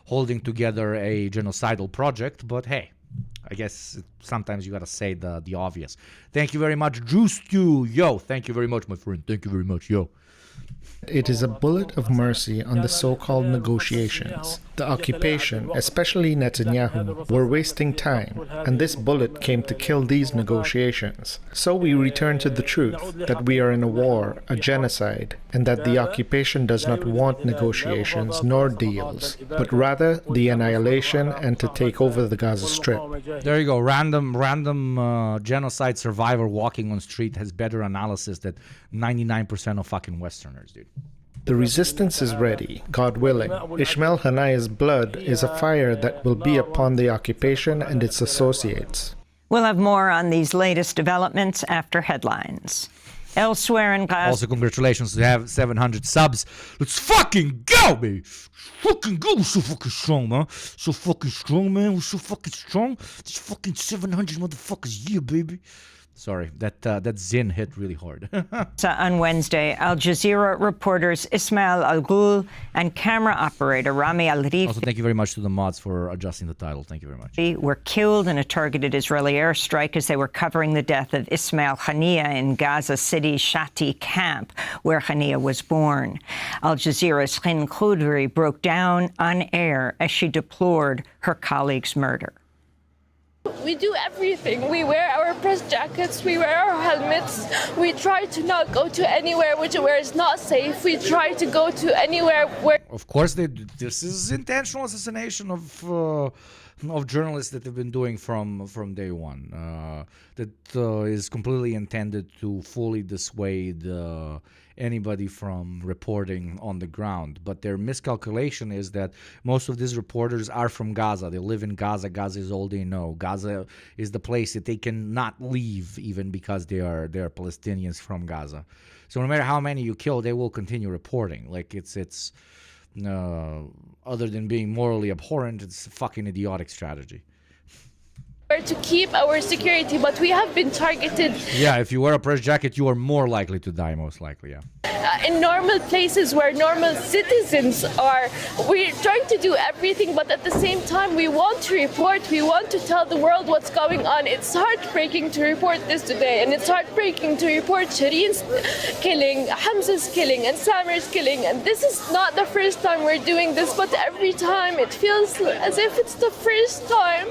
holding together a genocidal project. But hey, I guess sometimes you gotta say the obvious. Thank you very much, Juice Stew. Yo, thank you very much, my friend. Thank you very much, yo. it is a bullet of mercy on the so-called negotiations. The occupation, especially Netanyahu, were wasting time, and this bullet came to kill these negotiations. So we return to the truth, that we are in a war, a genocide, and that the occupation does not want negotiations nor deals, but rather the annihilation and to take over the Gaza Strip. There you go. Random genocide survivor walking on street has better analysis than 99% of fucking Westerners, dude. The resistance is ready, God willing. Ishmael Hanaya's blood is a fire that will be upon the occupation and its associates. We'll have more on these latest developments after headlines. Elsewhere in Gaza. Also, congratulations to have 700 subs. Let's fucking go, baby. Fucking go. We're so fucking strong, man. So fucking strong, man. We're so fucking strong. There's fucking 700 motherfuckers here, baby. Sorry, that zin hit really hard. On Wednesday, Al Jazeera reporters Ismail Al-Ghul and camera operator Rami Al-Rifi Also, thank you very much to the mods for adjusting the title. Thank you very much. were killed in a targeted Israeli airstrike as they were covering the death of Ismail Haniya in Gaza City's Shati camp, where Haniya was born. Al Jazeera's Khin Khoudry broke down on air as she deplored her colleague's murder. We do everything. We wear our press jackets, we wear our helmets. We try to not go to anywhere where it's not safe. We try to go to anywhere where... Of course, this is intentional assassination of journalists that they've been doing from day one. That is completely intended to fully dissuade anybody from reporting on the ground. But their miscalculation is that most of these reporters are from Gaza. They live in Gaza. Gaza is all they know. Gaza is the place that they cannot leave, even because they are Palestinians from Gaza. So no matter how many you kill, they will continue reporting. Like it's other than being morally abhorrent, it's a fucking idiotic strategy. to keep our security, but we have been targeted. Yeah, if you wear a press jacket, you are more likely to die, most likely, yeah. In normal places where normal citizens are, we're trying to do everything, but at the same time, we want to report, we want to tell the world what's going on. It's heartbreaking to report this today, and it's heartbreaking to report Shireen's killing, Hamza's killing, and Samir's killing. And this is not the first time we're doing this, but every time it feels as if it's the first time.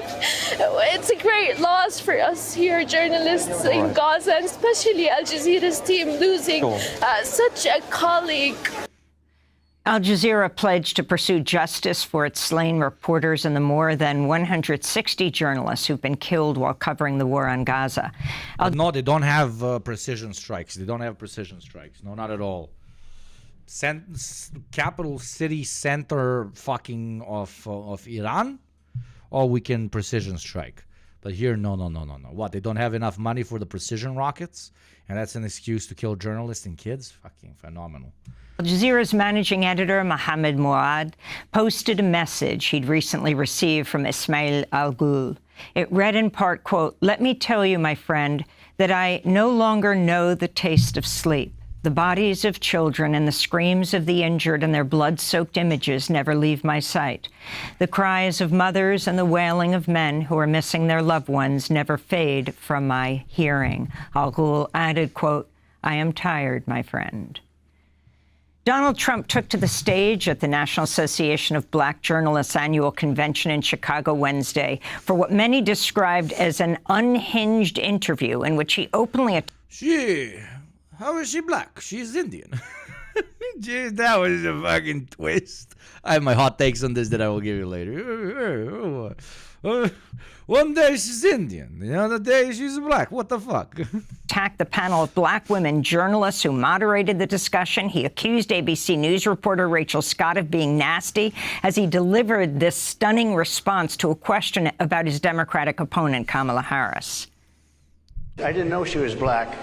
It's a great loss for us here, journalists in Gaza, and especially Al Jazeera's team losing such a colleague. Al Jazeera pledged to pursue justice for its slain reporters and the more than 160 journalists who've been killed while covering the war on Gaza. No, they don't have precision strikes. They don't have precision strikes. No, not at all. Capital city center fucking of Iran, or we can precision strike. But here, no. What, they don't have enough money for the precision rockets? And that's an excuse to kill journalists and kids? Fucking phenomenal. Al Jazeera's managing editor, Mohammed Mouad, posted a message he'd recently received from Ismail Al-Ghul. It read in part, quote, "Let me tell you, my friend, that I no longer know the taste of sleep. The bodies of children and the screams of the injured and their blood-soaked images never leave my sight. The cries of mothers and the wailing of men who are missing their loved ones never fade from my hearing." Al-Ghul added, quote, "I am tired, my friend." Donald Trump took to the stage at the National Association of Black Journalists annual convention in Chicago Wednesday for what many described as an unhinged interview in which he openly... How is she black? She's Indian. Jeez, that was a fucking twist. I have my hot takes on this that I will give you later. One day she's Indian, the other day she's black. What the fuck? Attacked the panel of black women journalists who moderated the discussion. He accused ABC News reporter Rachel Scott of being nasty as he delivered this stunning response to a question about his Democratic opponent, Kamala Harris. I didn't know she was black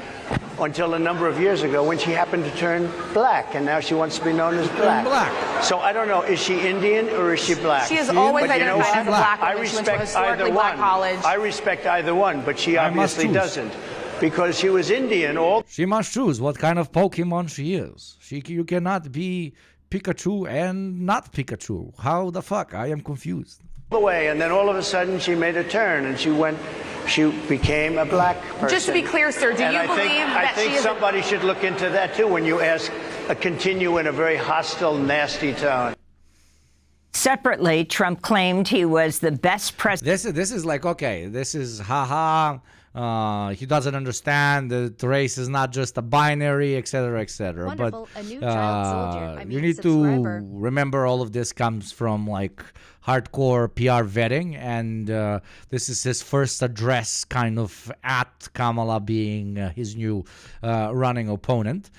until a number of years ago when she happened to turn black, and now she wants to be known as black. So I don't know, is she Indian or is she black? She has always identified as a black woman. I respect either one. I respect either one, but she obviously doesn't, because she was Indian all... She must choose what kind of Pokemon she is. You cannot be Pikachu and not Pikachu. How the fuck? I am confused. Away, and then all of a sudden she made a turn and she became a black person. Just to be clear, sir, do you believe that I think she is somebody should look into that too when you continue in a very hostile, nasty tone. Separately, Trump claimed he was the best president. This is like, okay, this is haha. He doesn't understand that race is not just a binary, etc., etc. But Wonderful. A new child soldier. you need subscriber. to remember all of this comes from like hardcore PR vetting, and this is his first address, kind of at Kamala being his new running opponent.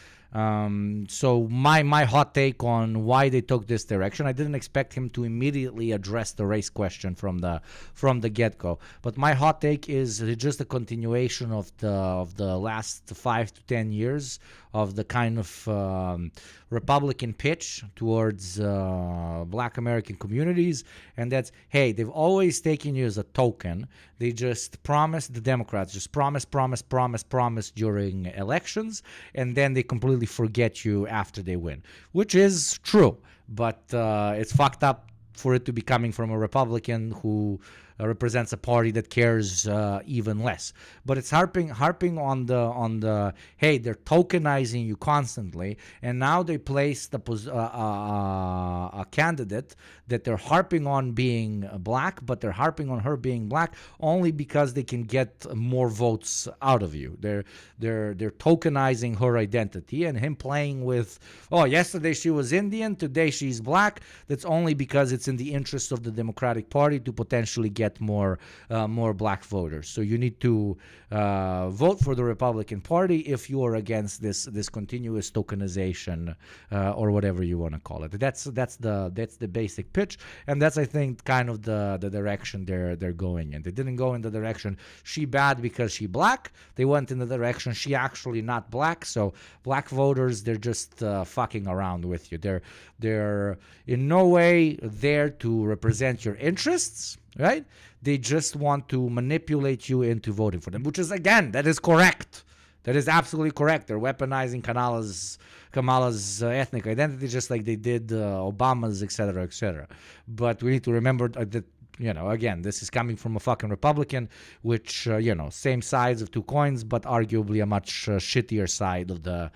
So my hot take on why they took this direction, I didn't expect him to immediately address the race question from the get-go. But my hot take is just a continuation of the last 5 to 10 years of the kind of Republican pitch towards Black American communities, and that's, hey, they've always taken you as a token. They just promised, the Democrats just promise during elections, and then they completely forget you after they win, which is true, but it's fucked up for it to be coming from a Republican who represents a party that cares even less. But it's harping on the hey, they're tokenizing you constantly, and now they place a candidate that they're harping on being black, but they're harping on her being black only because they can get more votes out of you. They're tokenizing her identity, and him playing with, oh, yesterday she was Indian, today she's black. That's only because it's in the interest of the Democratic Party to potentially get more black voters. So you need to vote for the Republican Party if you are against this continuous tokenization or whatever you want to call it. That's the basic pitch, and that's, I think, kind of the direction they're going in. They didn't go in the direction she bad because she black. They went in the direction she actually not black. So black voters, they're just fucking around with you. They're in no way there to represent your interests, right? They just want to manipulate you into voting for them, which is, again, that is correct. That is absolutely correct. They're weaponizing Kamala's ethnic identity just like they did Obama's, et cetera, et cetera. But we need to remember that, again, this is coming from a fucking Republican, which, same sides of two coins, but arguably a much shittier side of the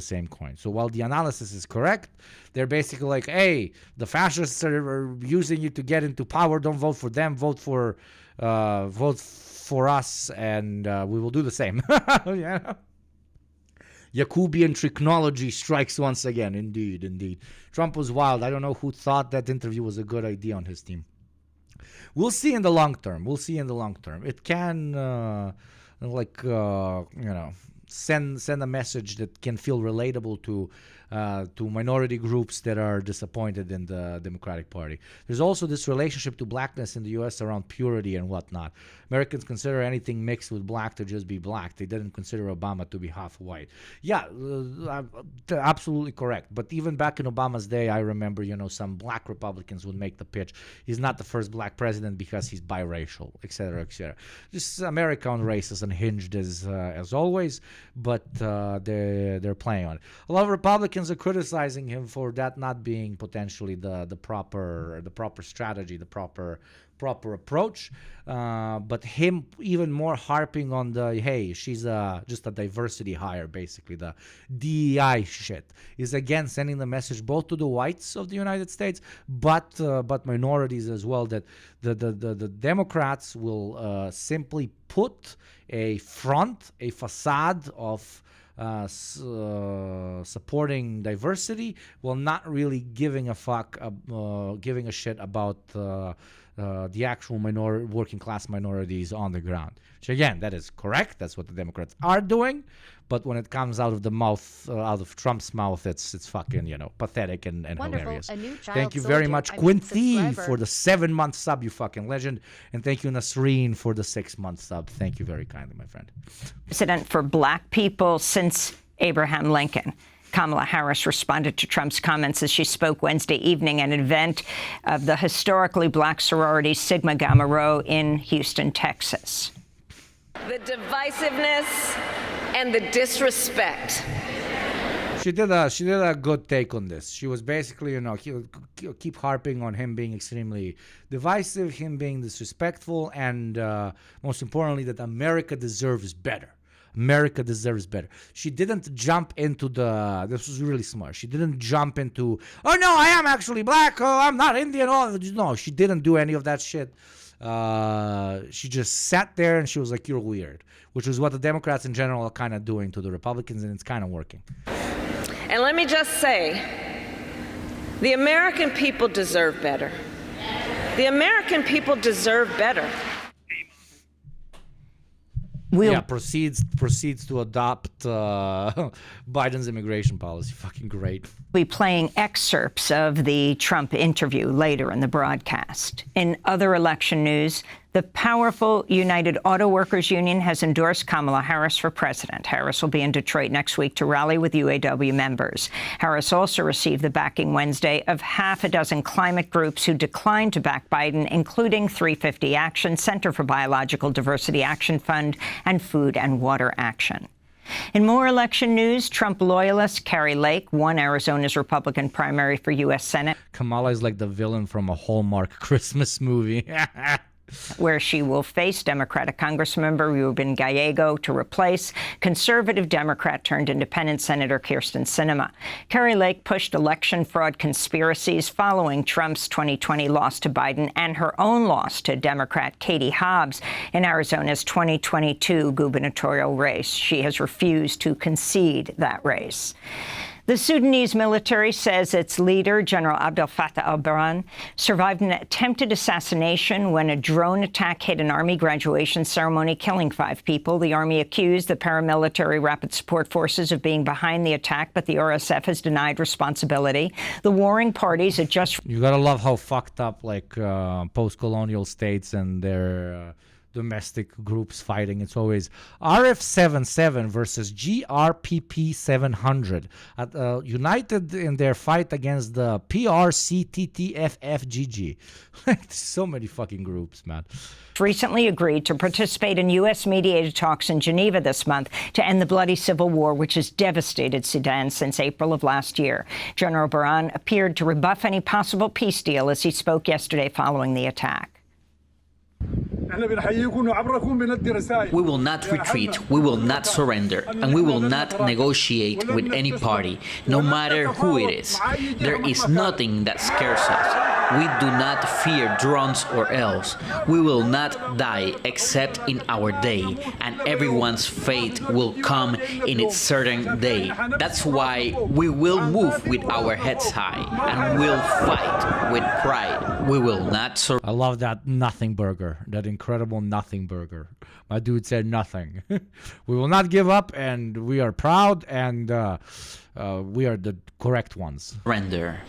same coin. So while the analysis is correct, they're basically like, hey, the fascists are using you to get into power. Don't vote for them. Vote for us, and we will do the same. Yakubian technology strikes once again. Indeed. Trump was wild. I don't know who thought that interview was a good idea on his team. We'll see in the long term. It can, send a message that can feel relatable to minority groups that are disappointed in the Democratic Party. There's also this relationship to blackness in the U.S. around purity and whatnot. Americans consider anything mixed with black to just be black. They didn't consider Obama to be half white. Yeah, absolutely correct. But even back in Obama's day, I remember, some black Republicans would make the pitch, he's not the first black president because he's biracial, et cetera, et cetera. Just America on race is unhinged as always, but they're playing on it. A lot of Republicans are criticizing him for that not being potentially the proper strategy, the proper approach, but him even more harping on the, hey, she's just a diversity hire, basically the DEI shit, is again sending the message both to the whites of the United States, but minorities as well, that the Democrats will simply put a facade of supporting diversity, while not really giving a shit about the actual working class minorities on the ground. Which, again, that is correct. That's what the Democrats are doing. But when it comes out of the mouth, out of Trump's mouth, it's fucking, pathetic and hilarious. A new child Thank you very much, Quinty, for the 7-month sub, you fucking legend. And thank you, Nasreen, for the 6-month sub. Thank you very kindly, my friend. President for black people since Abraham Lincoln. Kamala Harris responded to Trump's comments as she spoke Wednesday evening at an event of the historically black sorority Sigma Gamma Rho in Houston, Texas. The divisiveness and the disrespect She did a good take on this. She was basically, keep harping on him being extremely divisive, him being disrespectful, and most importantly, that America deserves better. America deserves better. She didn't jump into this was really smart. She didn't jump into, oh no, I am actually black, oh, I'm not Indian. Oh, no, she didn't do any of that shit. She just sat there and she was like, you're weird, which is what the Democrats in general are kind of doing to the Republicans, and it's kind of working. And let me just say, the American people deserve better. The American people deserve better. Proceeds to adopt Biden's immigration policy. Fucking great. We'll be playing excerpts of the Trump interview later in the broadcast. In other election news, the powerful United Auto Workers Union has endorsed Kamala Harris for president. Harris will be in Detroit next week to rally with UAW members. Harris also received the backing Wednesday of half a dozen climate groups who declined to back Biden, including 350 Action, Center for Biological Diversity Action Fund, and Food and Water Action. In more election news, Trump loyalist Kari Lake won Arizona's Republican primary for U.S. Senate. Kamala is like the villain from a Hallmark Christmas movie. Where she will face Democratic Congressmember Ruben Gallego to replace conservative Democrat turned independent Senator Kyrsten Sinema. Kari Lake pushed election fraud conspiracies following Trump's 2020 loss to Biden and her own loss to Democrat Katie Hobbs in Arizona's 2022 gubernatorial race. She has refused to concede that race. The Sudanese military says its leader, General Abdel Fattah al-Burhan, survived an attempted assassination when a drone attack hit an army graduation ceremony, killing 5 people. The army accused the paramilitary Rapid Support Forces of being behind the attack, but the RSF has denied responsibility. The warring parties had just... You gotta love how fucked up, post-colonial states and their... domestic groups fighting. It's always RF-77 versus GRPP 700 united in their fight against the PRCTTFFGG. So many fucking groups, man. Recently agreed to participate in U.S.-mediated talks in Geneva this month to end the bloody civil war which has devastated Sudan since April of last year. General Burhan appeared to rebuff any possible peace deal as he spoke yesterday following the attack. We will not retreat, we will not surrender, and we will not negotiate with any party, no matter who it is. There is nothing that scares us. We do not fear drones or else. We will not die except in our day, and everyone's fate will come in its certain day. That's why we will move with our heads high, and we'll fight with pride. We will not surrender. I love that nothing burger, that incredible nothing burger. My dude said nothing. We will not give up, and we are proud, and we are the correct ones. Surrender.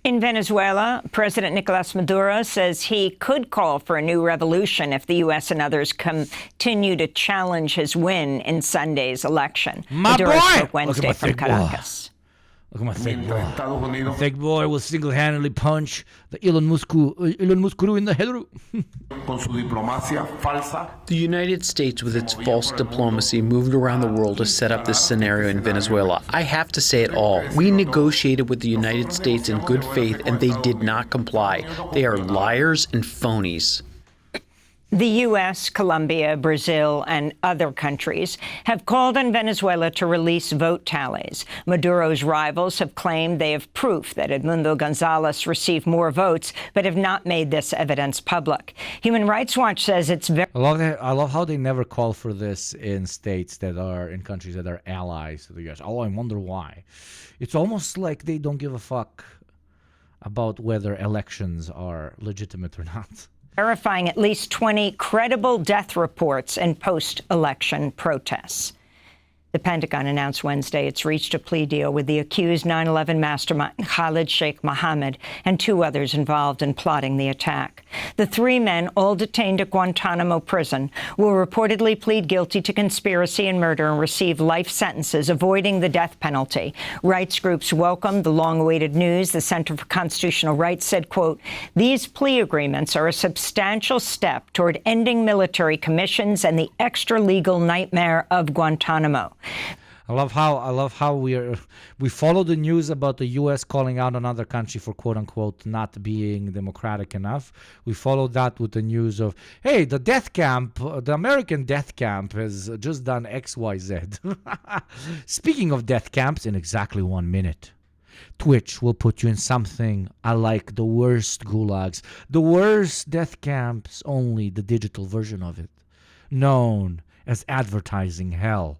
In Venezuela, President Nicolas Maduro says he could call for a new revolution if the U.S. and others continue to challenge his win in Sunday's election. Maduro spoke Wednesday from Caracas. Look at my thick boy. The thick boy will single-handedly punch the Elon Musk in the head. The United States, with its false diplomacy, moved around the world to set up this scenario in Venezuela. I have to say it all. We negotiated with the United States in good faith, and they did not comply. They are liars and phonies. The U.S., Colombia, Brazil, and other countries have called on Venezuela to release vote tallies. Maduro's rivals have claimed they have proof that Edmundo Gonzalez received more votes, but have not made this evidence public. Human Rights Watch says it's very... I love how they never call for this in states that are, in countries that are allies to the U.S. Oh, I wonder why. It's almost like they don't give a fuck about whether elections are legitimate or not. Verifying at least 20 credible death reports in post-election protests. The Pentagon announced Wednesday it's reached a plea deal with the accused 9/11 mastermind Khalid Sheikh Mohammed and 2 others involved in plotting the attack. The 3 men, all detained at Guantanamo prison, will reportedly plead guilty to conspiracy and murder and receive life sentences, avoiding the death penalty. Rights groups welcomed the long-awaited news. The Center for Constitutional Rights said, quote, "These plea agreements are a substantial step toward ending military commissions and the extra-legal nightmare of Guantanamo." I love how we follow the news about the U.S. calling out another country for quote unquote not being democratic enough. We follow that with the news of, hey, the death camp, the American death camp has just done XYZ. Speaking of death camps, in exactly 1 minute, Twitch will put you in something I like the worst gulags, the worst death camps, only the digital version of it, known as advertising hell.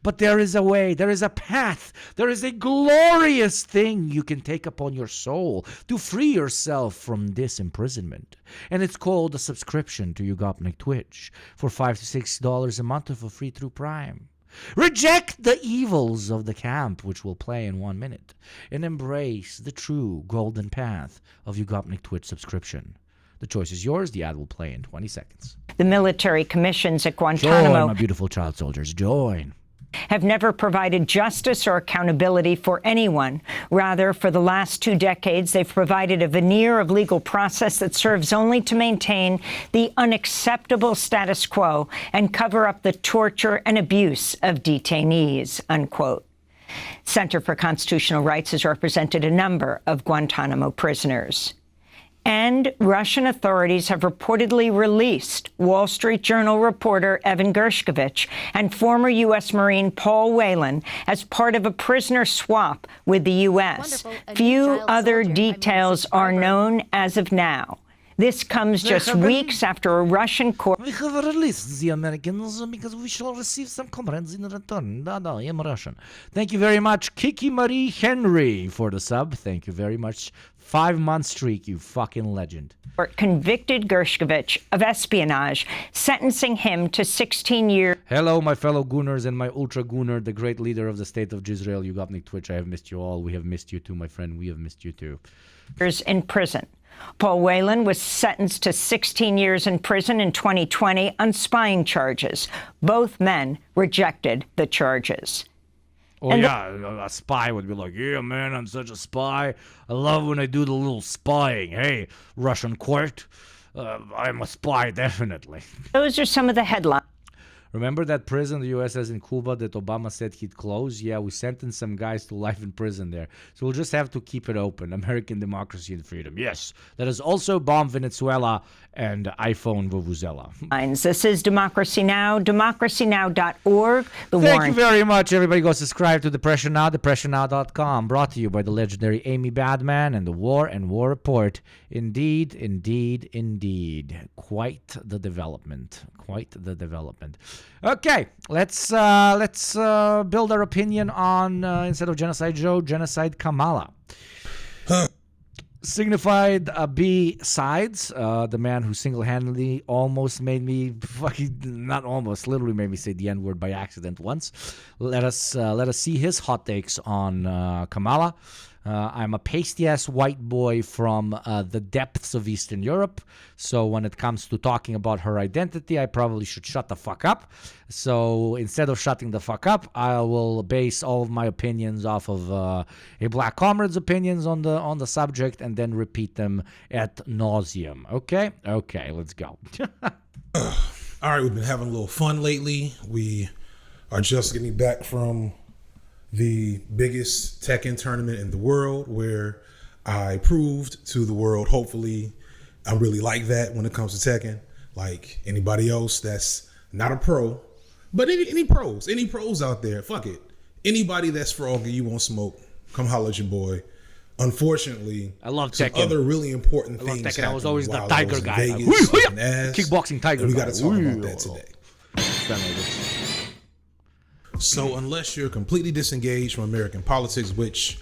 But there is a way, there is a path, there is a glorious thing you can take upon your soul to free yourself from this imprisonment. And it's called a subscription to YugopnikTwitch for $5 to $6 a month for free through Prime. Reject the evils of the camp, which will play in 1 minute, and embrace the true golden path of YugopnikTwitch subscription. The choice is yours. The ad will play in 20 seconds. The military commissions at Guantanamo, Join, my beautiful child soldiers. Join. Have never provided justice or accountability for anyone. Rather, for the last 2 decades, they've provided a veneer of legal process that serves only to maintain the unacceptable status quo and cover up the torture and abuse of detainees, unquote. Center for Constitutional Rights has represented a number of Guantanamo prisoners. And Russian authorities have reportedly released Wall Street Journal reporter Evan Gershkovich and former U.S. Marine Paul Whelan as part of a prisoner swap with the U.S. Few other details are known as of now. This comes just weeks after a Russian court... We have released the Americans because we shall receive some comrades in return. I am Russian. Thank you very much, Kiki Marie Henry, for the sub. Thank you very much. 5-month streak, you fucking legend. Convicted Gershkovich of espionage, sentencing him to 16 years. Hello, my fellow Gooners and my Ultra Gooner, the great leader of the state of Israel, YugopnikTwitch. I have missed you all. We have missed you too, my friend. We have missed you too. In prison. Paul Whelan was sentenced to 16 years in prison in 2020 on spying charges. Both men rejected the charges. Oh, and yeah, a spy would be like, yeah, man, I'm such a spy. I love when I do the little spying. Hey, Russian court, I'm a spy, definitely. Those are some of the headlines. Remember that prison the U.S. has in Cuba that Obama said he'd close? Yeah, we sentenced some guys to life in prison there. So we'll just have to keep it open. American democracy and freedom. Yes, let us also bomb Venezuela and iPhone Vuvuzela. This is Democracy Now!, democracynow.org. Thank you very much. Everybody go subscribe to Depression Now!, depressionnow.com. Brought to you by the legendary Amy Badman and the War and War Report. Indeed, indeed, indeed. Quite the development. Quite the development. Okay, let's build our opinion on, instead of Genocide Joe, Genocide Kamala. Signified B sides, the man who single-handedly almost made me literally made me say the N-word by accident once. Let us see his hot takes on Kamala. I'm a pasty-ass white boy from the depths of Eastern Europe, so when it comes to talking about her identity, I probably should shut the fuck up. So instead of shutting the fuck up, I will base all of my opinions off of a black comrade's opinions on the subject and then repeat them ad nauseum. Okay? Okay, let's go. All right, we've been having a little fun lately. We are just getting back from the biggest Tekken tournament in the world, where I proved to the world, hopefully, I really like that when it comes to Tekken. Like anybody else that's not a pro, but any pros out there, fuck it. Anybody that's froggy, you want smoke, come holler at your boy. Unfortunately, I love some Tekken. Other really important things Tekken. I was always the while tiger I was in guy. Vegas, Kickboxing tiger and we guy. got to talk about that today. So unless you're completely disengaged from American politics, which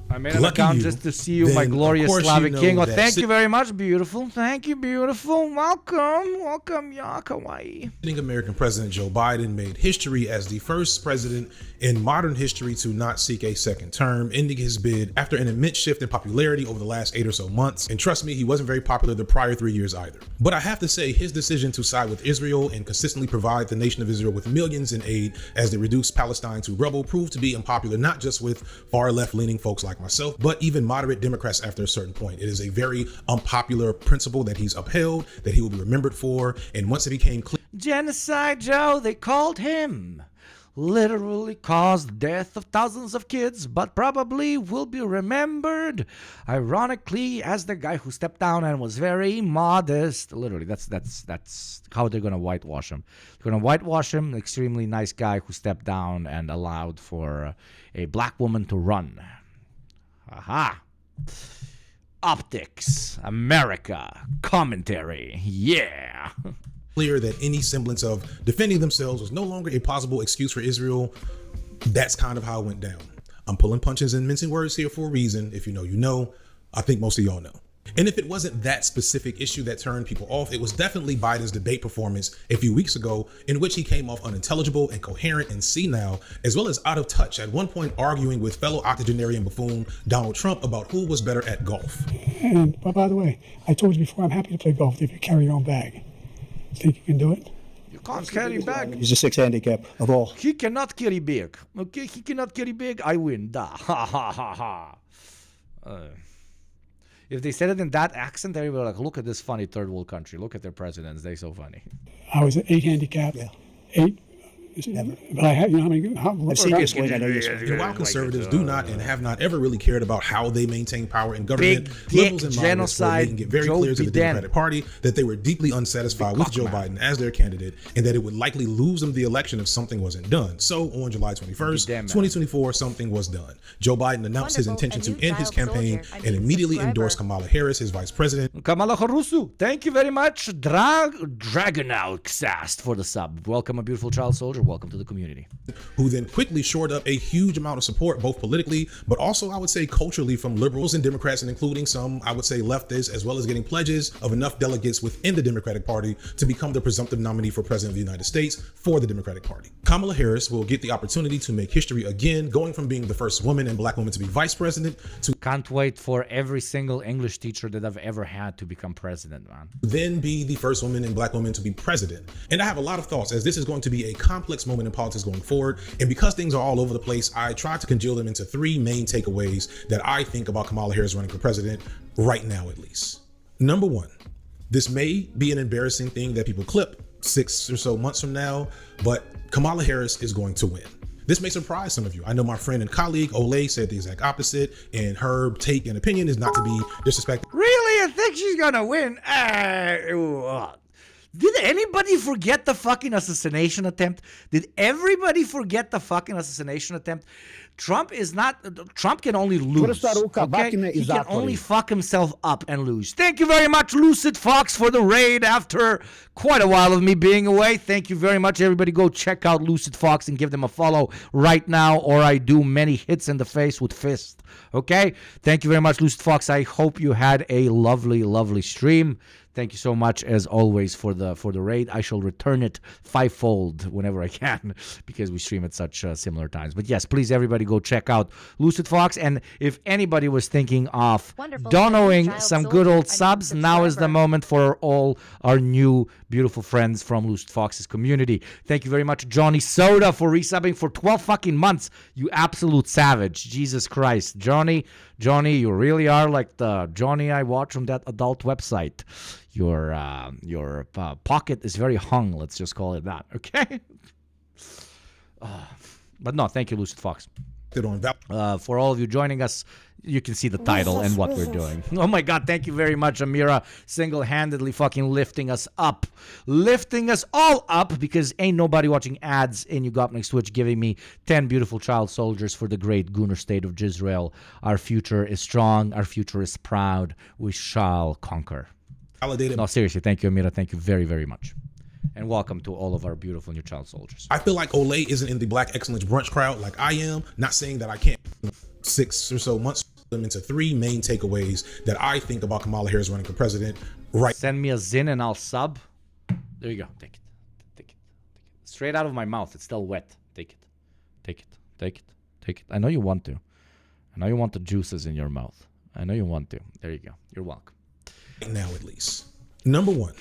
I made an account just to see you, my glorious Slavic king. Oh, thank you very much, beautiful. Thank you, beautiful. Welcome, ya, kawaii. Sitting American President Joe Biden made history as the first president in modern history to not seek a second term, ending his bid after an immense shift in popularity over the last 8 or so months. And trust me, he wasn't very popular the prior 3 years either. But I have to say, his decision to side with Israel and consistently provide the nation of Israel with millions in aid as they reduced Palestine to rubble proved to be unpopular, not just with far left-leaning folks like myself, but even moderate Democrats after a certain point. It is a very unpopular principle that he's upheld, that he will be remembered for, and once it became clear. Genocide Joe, they called him. literally caused the death of thousands of kids, but probably will be remembered, ironically, as the guy who stepped down and was very modest. Literally, that's how they're going to whitewash him. They're going to whitewash him, an extremely nice guy who stepped down and allowed for a black woman to run. Aha. Optics, America, commentary, yeah. Clear that any semblance of defending themselves was no longer a possible excuse for Israel. That's kind of how it went down. I'm pulling punches and mincing words here for a reason. If you know, you know. I think most of y'all know. And if it wasn't that specific issue that turned people off, it was definitely Biden's debate performance a few weeks ago, in which he came off unintelligible, incoherent, and senile, as well as out of touch, at one point arguing with fellow octogenarian buffoon Donald Trump about who was better at golf. And by the way, I told you before, I'm happy to play golf if you carry your own bag. Think you can do it? You can't carry bag. He's a 6 handicap of all. He cannot carry big. Okay, he cannot carry big. I win. Da. Ha ha ha ha. If they said it in that accent, they were like, look at this funny third world country. Look at their presidents. They're so funny. I was an 8 handicap. Yeah. 8. But I had, you know, I've seen this way. And while conservatives do not and have not ever really cared about how they maintain power in government, liberals and moderates were making it very clear to the Democratic Party that they were deeply unsatisfied with Joe Biden as their candidate, and that it would likely lose them the election if something wasn't done. So on July 21st, 2024, something was done. Joe Biden announced his intention to end his campaign and immediately endorsed Kamala Harris, his vice president. Kamala Harusu, thank you very much. Dragonaut for the sub. Welcome, a beautiful child soldier. Welcome to the community. Who then quickly shored up a huge amount of support, both politically, but also, I would say, culturally, from liberals and Democrats, and including some, I would say, leftists, as well as getting pledges of enough delegates within the Democratic Party to become the presumptive nominee for president of the United States for the Democratic Party. Kamala Harris will get the opportunity to make history again, going from being the first woman and black woman to be vice president to can't wait for every single English teacher that I've ever had to become president, man. Then be the first woman and black woman to be president. And I have a lot of thoughts, as this is going to be a complex moment in politics going forward. And because things are all over the place, I tried to congeal them into 3 main takeaways that I think about Kamala Harris running for president right now, at least. Number 1, this may be an embarrassing thing that people clip 6 or so months from now, but Kamala Harris is going to win. This may surprise some of you. I know my friend and colleague Olay said the exact opposite, and her take and opinion is not to be disrespected. Really? I think she's gonna win. Did anybody forget the fucking assassination attempt? Did everybody forget the fucking assassination attempt? Trump can only lose. Okay? He can only fuck himself up and lose. Thank you very much, Lucid Fox, for the raid after quite a while of me being away. Thank you very much, everybody. Go check out Lucid Fox and give them a follow right now, or I do many hits in the face with fist. Okay? Thank you very much, Lucid Fox. I hope you had a lovely, lovely stream. Thank you so much, as always, for the raid. I shall return it 5-fold whenever I can, because we stream at such similar times. But yes, please, everybody, go check out Lucid Fox. And if anybody was thinking of donoing some good old subs, now is the moment for all our new beautiful friends from Lucid Fox's community. Thank you very much, Johnny Soda, for resubbing for 12 fucking months. You absolute savage. Jesus Christ. Johnny, you really are like the Johnny I watch from that adult website. Your pocket is very hung. Let's just call it that. Okay. But no, thank you, Lucid Fox. For all of you joining us, you can see the title and what we're doing. Oh my God, thank you very much, Amira. Single-handedly fucking lifting us up. Lifting us all up, because ain't nobody watching ads in YugopnikTwitch giving me 10 beautiful child soldiers for the great Gunner state of Jisrael. Our future is strong. Our future is proud. We shall conquer. No, seriously, thank you, Amira. Thank you very, very much. And welcome to all of our beautiful new child soldiers. I feel like Olay isn't in the Black Excellence Brunch crowd like I am. Not saying that I can't. 6 or so months them into 3 main takeaways that I think about Kamala Harris running for president. Right. Send me a zin and I'll sub. There you go. Take it. Straight out of my mouth. It's still wet. Take it. I know you want to. I know you want the juices in your mouth. I know you want to. There you go. You're welcome. Now, at least. Number 1,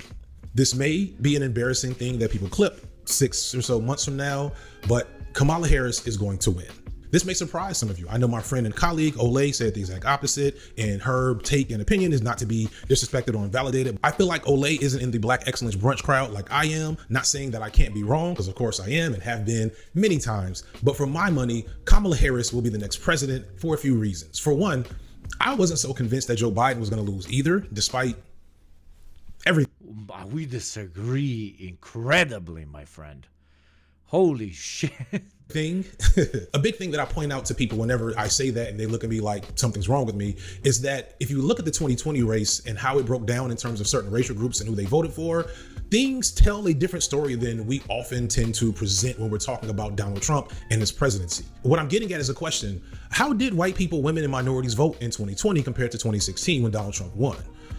this may be an embarrassing thing that people clip 6 or so months from now, but Kamala Harris is going to win. This may surprise some of you. I know my friend and colleague Olay said the exact opposite, and her take and opinion is not to be disrespected or invalidated. I feel like Olay isn't in the Black Excellence Brunch crowd like I am. Not saying that I can't be wrong, because of course I am and have been many times. But for my money, Kamala Harris will be the next president for a few reasons. For one, I wasn't so convinced that Joe Biden was going to lose either, despite everything. We disagree incredibly, my friend. Holy shit. A big thing that I point out to people whenever I say that and they look at me like something's wrong with me is that if you look at the 2020 race and how it broke down in terms of certain racial groups and who they voted for, things tell a different story than we often tend to present when we're talking about Donald Trump and his presidency. What I'm getting at is a question: how did white people, women, and minorities vote in 2020 compared to 2016 when Donald Trump won?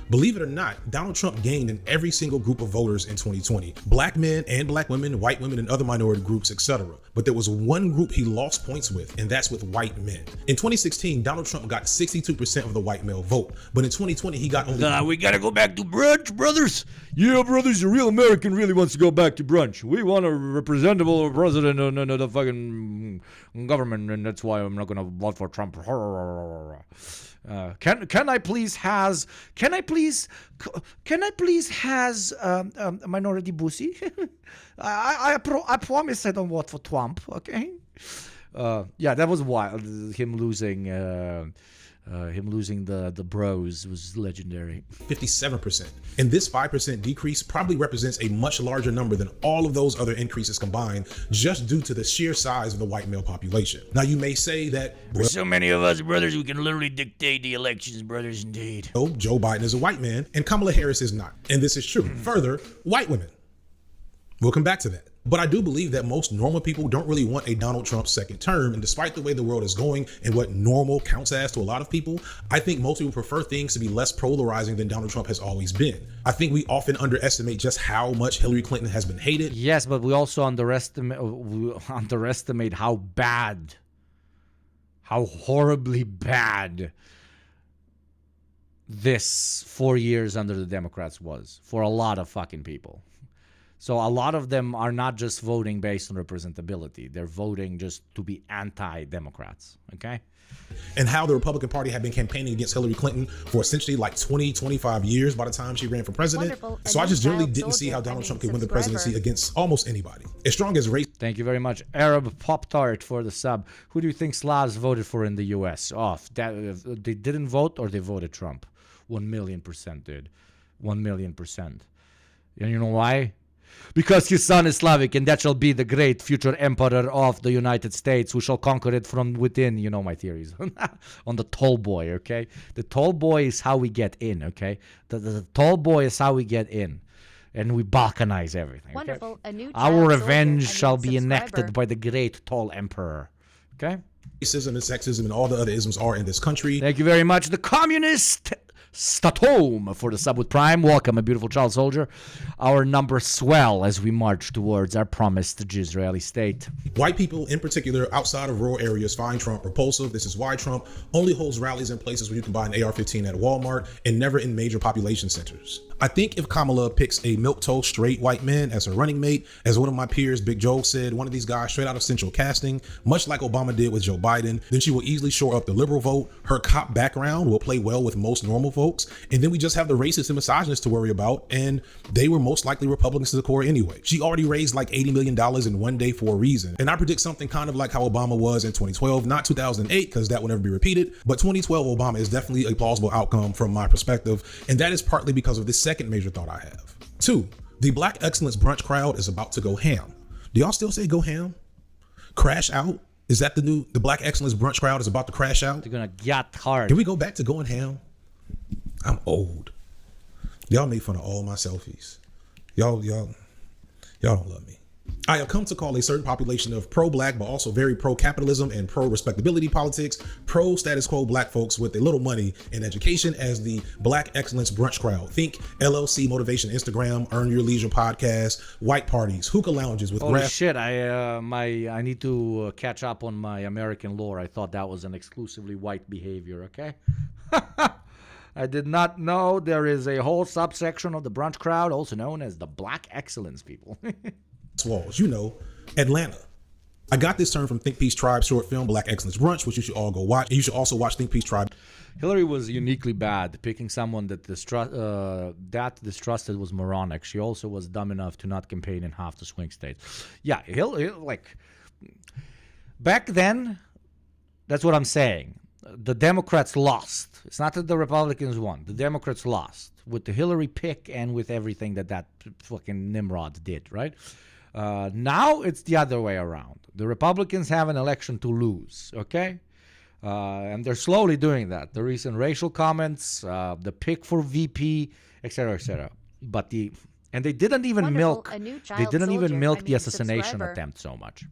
Believe it or not, Donald Trump gained in every single group of voters in 2020. Black men and black women, white women and other minority groups, etc. But there was one group he lost points with, and that's with white men. In 2016, Donald Trump got 62% of the white male vote. But in 2020, he got only... we gotta go back to brunch, brothers. Yeah, brothers, a real American really wants to go back to brunch. We want a representable president of the fucking government, and that's why I'm not gonna vote for Trump. Can I please has a minority pussy? I promise I don't vote for Trump. Okay. Yeah, that was wild. Him losing the bros was legendary. 57%. And this 5% decrease probably represents a much larger number than all of those other increases combined, just due to the sheer size of the white male population. Now, you may say that there's so many of us, brothers, we can literally dictate the elections, brothers, indeed. Oh, Joe Biden is a white man and Kamala Harris is not. And this is true. Further, white women. We'll come back to that. But I do believe that most normal people don't really want a Donald Trump second term. And despite the way the world is going and what normal counts as to a lot of people, I think most people prefer things to be less polarizing than Donald Trump has always been. I think we often underestimate just how much Hillary Clinton has been hated. Yes, but we also underestimate how bad, how horribly bad this 4 years under the Democrats was for a lot of fucking people. So a lot of them are not just voting based on representability. They're voting just to be anti-Democrats, okay? And how the Republican Party had been campaigning against Hillary Clinton for essentially like 20, 25 years by the time she ran for president. So I just generally didn't see how Donald Trump could win the presidency against almost anybody. As strong as race. Thank you very much. Arab Pop-Tart for the sub. Who do you think Slavs voted for in the U.S.? They didn't vote or they voted Trump? 1,000,000%, dude. 1,000,000%. And you know why? Because his son is Slavic, and that shall be the great future emperor of the United States, who shall conquer it from within. You know my theories on the tall boy, okay? The tall boy is how we get in, okay? The tall boy is how we get in, and we balkanize everything. Okay? Wonderful. A new Our revenge shall be enacted by the great tall emperor, okay? Racism and sexism and all the other isms are in this country. Thank you very much. The communist Statom for the sub with Prime. Welcome, a beautiful child soldier. Our numbers swell as we march towards our promised Israeli state. White people, in particular, outside of rural areas, find Trump repulsive. This is why Trump only holds rallies in places where you can buy an AR-15 at Walmart and never in major population centers. I think if Kamala picks a milquetoast straight white man as her running mate, as one of my peers, Big Joe, said, one of these guys straight out of central casting, much like Obama did with Joe Biden, then she will easily shore up the liberal vote. Her cop background will play well with most normal folks. And then we just have the racists and misogynists to worry about. And they were most likely Republicans to the core anyway. She already raised like $80 million in one day for a reason. And I predict something kind of like how Obama was in 2012, not 2008, because that will never be repeated. But 2012 Obama is definitely a plausible outcome from my perspective. And that is partly because of this second major thought I have. 2, the Black Excellence Brunch crowd is about to go ham. Do y'all still say go ham? Crash out? Is that the Black Excellence Brunch crowd is about to crash out? They're gonna get hard. Can we go back to going ham? I'm old. Y'all made fun of all my selfies. Y'all don't love me. I have come to call a certain population of pro-black, but also very pro-capitalism and pro-respectability politics, pro-status quo black folks with a little money and education as the Black Excellence Brunch crowd. Think LLC Motivation Instagram, Earn Your Leisure podcast, white parties, hookah lounges with Holy shit, I need to catch up on my American lore. I thought that was an exclusively white behavior, okay? I did not know there is a whole subsection of the brunch crowd, also known as the Black Excellence people. walls, you know, Atlanta. I got this term from Think Peace Tribe's short film, Black Excellence Brunch, which you should all go watch. And you should also watch Think Peace Tribe. Hillary was uniquely bad. Picking someone that distrusted was moronic. She also was dumb enough to not campaign in half the swing states. Yeah, back then, that's what I'm saying. The Democrats lost. It's not that the Republicans won. The Democrats lost with the Hillary pick and with everything that fucking Nimrod did, right? Now it's the other way around. The Republicans have an election to lose, okay? And they're slowly doing that. The recent racial comments, the pick for VP, etc., etc. They didn't even milk the assassination attempt so much.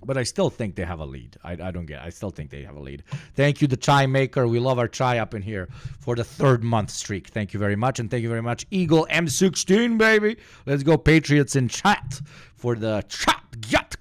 But I still think they have a lead. I still think they have a lead. Thank you, the chai maker. We love our chai up in here for the 3rd month streak. Thank you very much. And thank you very much, Eagle M16, baby. Let's go, Patriots in chat for the chat. Yut.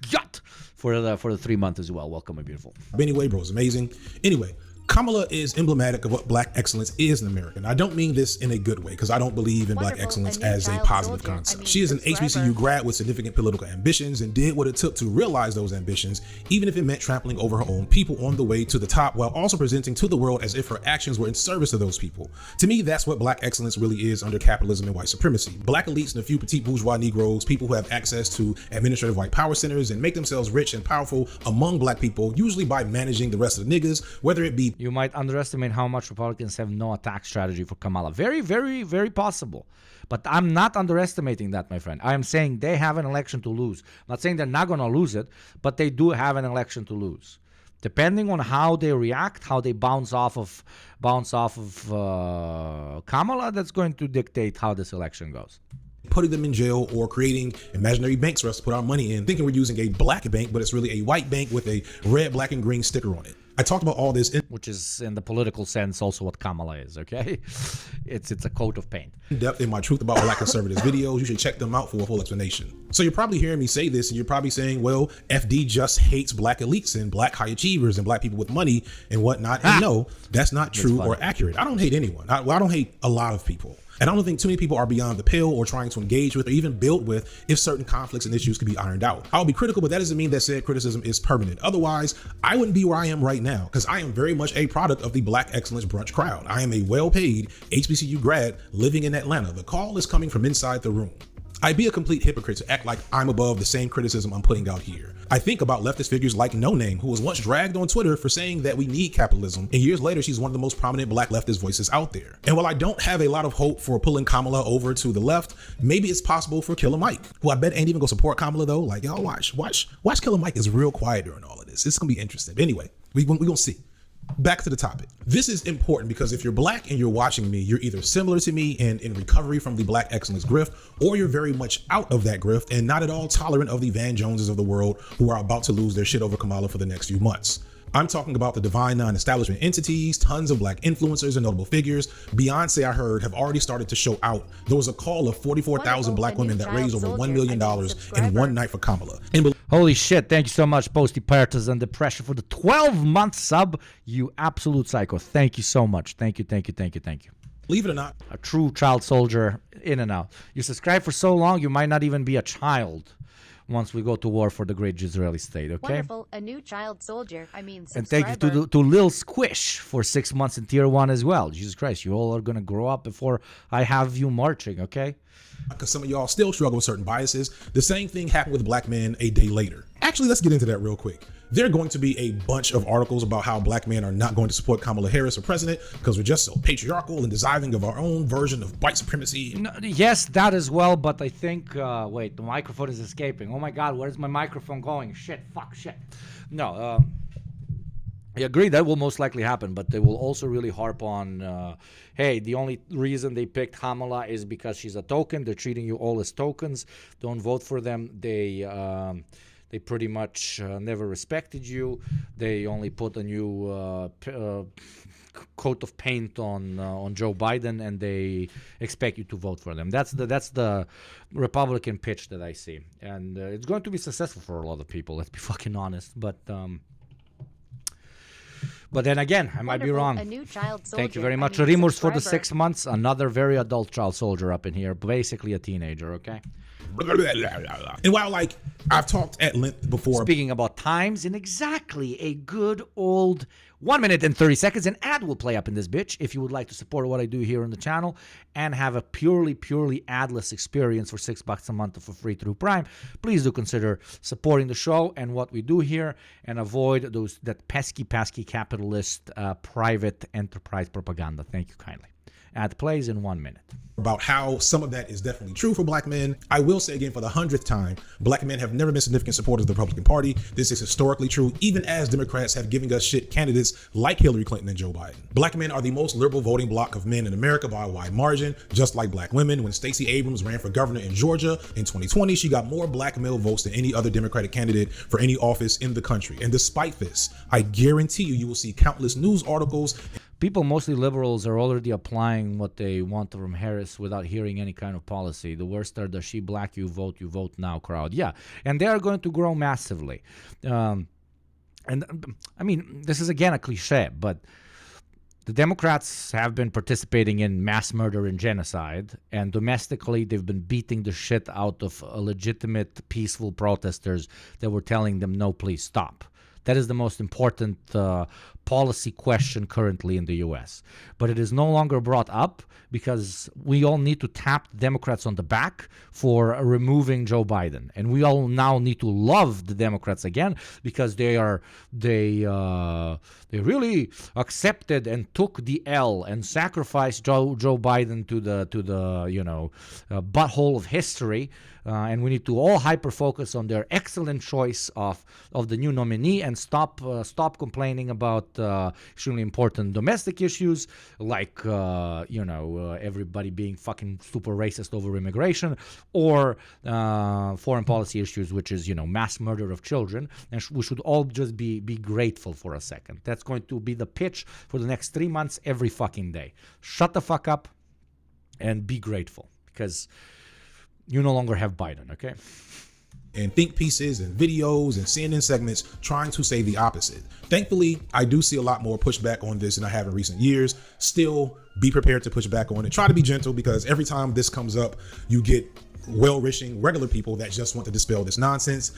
For the 3 month as well. Welcome, my beautiful. Anyway, bro, it's amazing. Anyway, Kamala is emblematic of what Black excellence is in America. And I don't mean this in a good way, because I don't believe in Black excellence as a positive concept. She is an HBCU grad with significant political ambitions and did what it took to realize those ambitions, even if it meant trampling over her own people on the way to the top, while also presenting to the world as if her actions were in service of those people. To me, that's what Black excellence really is under capitalism and white supremacy. Black elites and a few petite bourgeois Negroes, people who have access to administrative white power centers and make themselves rich and powerful among Black people, usually by managing the rest of the niggas, whether it be... You might underestimate how much Republicans have no attack strategy for Kamala. Very, very, very possible. But I'm not underestimating that, my friend. I am saying they have an election to lose. I'm not saying they're not going to lose it, but they do have an election to lose. Depending on how they react, how they bounce off of Kamala, that's going to dictate how this election goes. Putting them in jail or creating imaginary banks for us to put our money in, thinking we're using a black bank, but it's really a white bank with a red, black, and green sticker on it. I talked about all this, which is in the political sense also what Kamala is, okay? It's a coat of paint. In depth in my Truth About Black Conservatives videos. You should check them out for a full explanation. So you're probably hearing me say this, and you're probably saying, well, FD just hates black elites and black high achievers and black people with money and whatnot. And no, that's not true or accurate. I don't hate anyone. I don't hate a lot of people. And I don't think too many people are beyond the pale or trying to engage with or even build with if certain conflicts and issues can be ironed out. I'll be critical, but that doesn't mean that said criticism is permanent. Otherwise, I wouldn't be where I am right now, because I am very much a product of the Black Excellence Brunch crowd. I am a well-paid HBCU grad living in Atlanta. The call is coming from inside the room. I'd be a complete hypocrite to act like I'm above the same criticism I'm putting out here. I think about leftist figures like No Name, who was once dragged on Twitter for saying that we need capitalism, and years later she's one of the most prominent black leftist voices out there. And while I don't have a lot of hope for pulling Kamala over to the left, maybe it's possible for Killer Mike, who I bet ain't even gonna support Kamala though. Like, y'all watch Killer Mike is real quiet during all of this. It's gonna be interesting. But anyway, we gonna see. Back to the topic. This is important because if you're black and you're watching me, you're either similar to me and in recovery from the Black excellence grift, or you're very much out of that grift and not at all tolerant of the Van Joneses of the world who are about to lose their shit over Kamala for the next few months. I'm talking about the divine non-establishment entities, tons of black influencers and notable figures. Beyonce, I heard, have already started to show out. There was a call of 44,000 black women that raised over $1 million in one night for Kamala. Holy shit, thank you so much, Posty Partas and Depression, for the 12-month sub. You absolute psycho. Thank you so much. Thank you. Believe it or not, a true child soldier in and out. You subscribe for so long, you might not even be a child once we go to war for the great Israeli state, okay? Wonderful, a new child soldier. And thank you to Lil Squish for 6 months in tier 1 as well. Jesus Christ, you all are going to grow up before I have you marching, okay? Because some of y'all still struggle with certain biases. The same thing happened with black men a day later. Actually, let's get into that real quick. There are going to be a bunch of articles about how black men are not going to support Kamala Harris for president because we're just so patriarchal and deserving of our own version of white supremacy. No, yes, that as well, but I think, wait, the microphone is escaping. Oh my God, where's my microphone going? Shit. No, I agree that will most likely happen, but they will also really harp on, hey, the only reason they picked Kamala is because she's a token. They're treating you all as tokens. Don't vote for them. They pretty much never respected you. They only put a new coat of paint on Joe Biden, and they expect you to vote for them. That's the Republican pitch that I see, and it's going to be successful for a lot of people. Let's be fucking honest, but then again, I might be wrong. A new child soldier. Thank you very much, Remurs, for the 6 months. Another very adult child soldier up in here, basically a teenager. Okay. And while like I've talked at length before. Speaking about times, in exactly a good old 1 minute and 30 seconds, an ad will play up in this bitch if you would like to support what I do here on the channel and have a purely adless experience for $6 a month for free through Prime. Please do consider supporting the show and what we do here and avoid that pesky capitalist private enterprise propaganda. Thank you kindly. Ad plays in 1 minute. About how some of that is definitely true for black men. I will say again for the 100th time, black men have never been significant supporters of the Republican Party. This is historically true, even as Democrats have given us shit candidates like Hillary Clinton and Joe Biden. Black men are the most liberal voting bloc of men in America by a wide margin, just like black women. When Stacey Abrams ran for governor in Georgia in 2020, she got more black male votes than any other Democratic candidate for any office in the country. And despite this, I guarantee you will see countless news articles. People, mostly liberals, are already applying what they want from Harris without hearing any kind of policy. The worst are the "she black, you vote now" crowd. Yeah, and they are going to grow massively. And I mean, this is again a cliche, but the Democrats have been participating in mass murder and genocide, and domestically they've been beating the shit out of legitimate, peaceful protesters that were telling them, no, please stop. That is the most important policy question currently in the U.S. But it is no longer brought up because we all need to tap the Democrats on the back for removing Joe Biden. And we all now need to love the Democrats again because they really accepted and took the L and sacrificed Joe Biden to the butthole of history. And we need to all hyper-focus on their excellent choice of the new nominee and stop complaining about extremely important domestic issues like, everybody being fucking super racist over immigration or foreign policy issues, which is, mass murder of children. And we should all just be grateful for a second. That's going to be the pitch for the next 3 months every fucking day. Shut the fuck up and be grateful because you no longer have Biden, okay? And think pieces and videos and CNN segments trying to say the opposite. Thankfully, I do see a lot more pushback on this than I have in recent years. Still, be prepared to push back on it. Try to be gentle because every time this comes up, you get well-wishing regular people that just want to dispel this nonsense.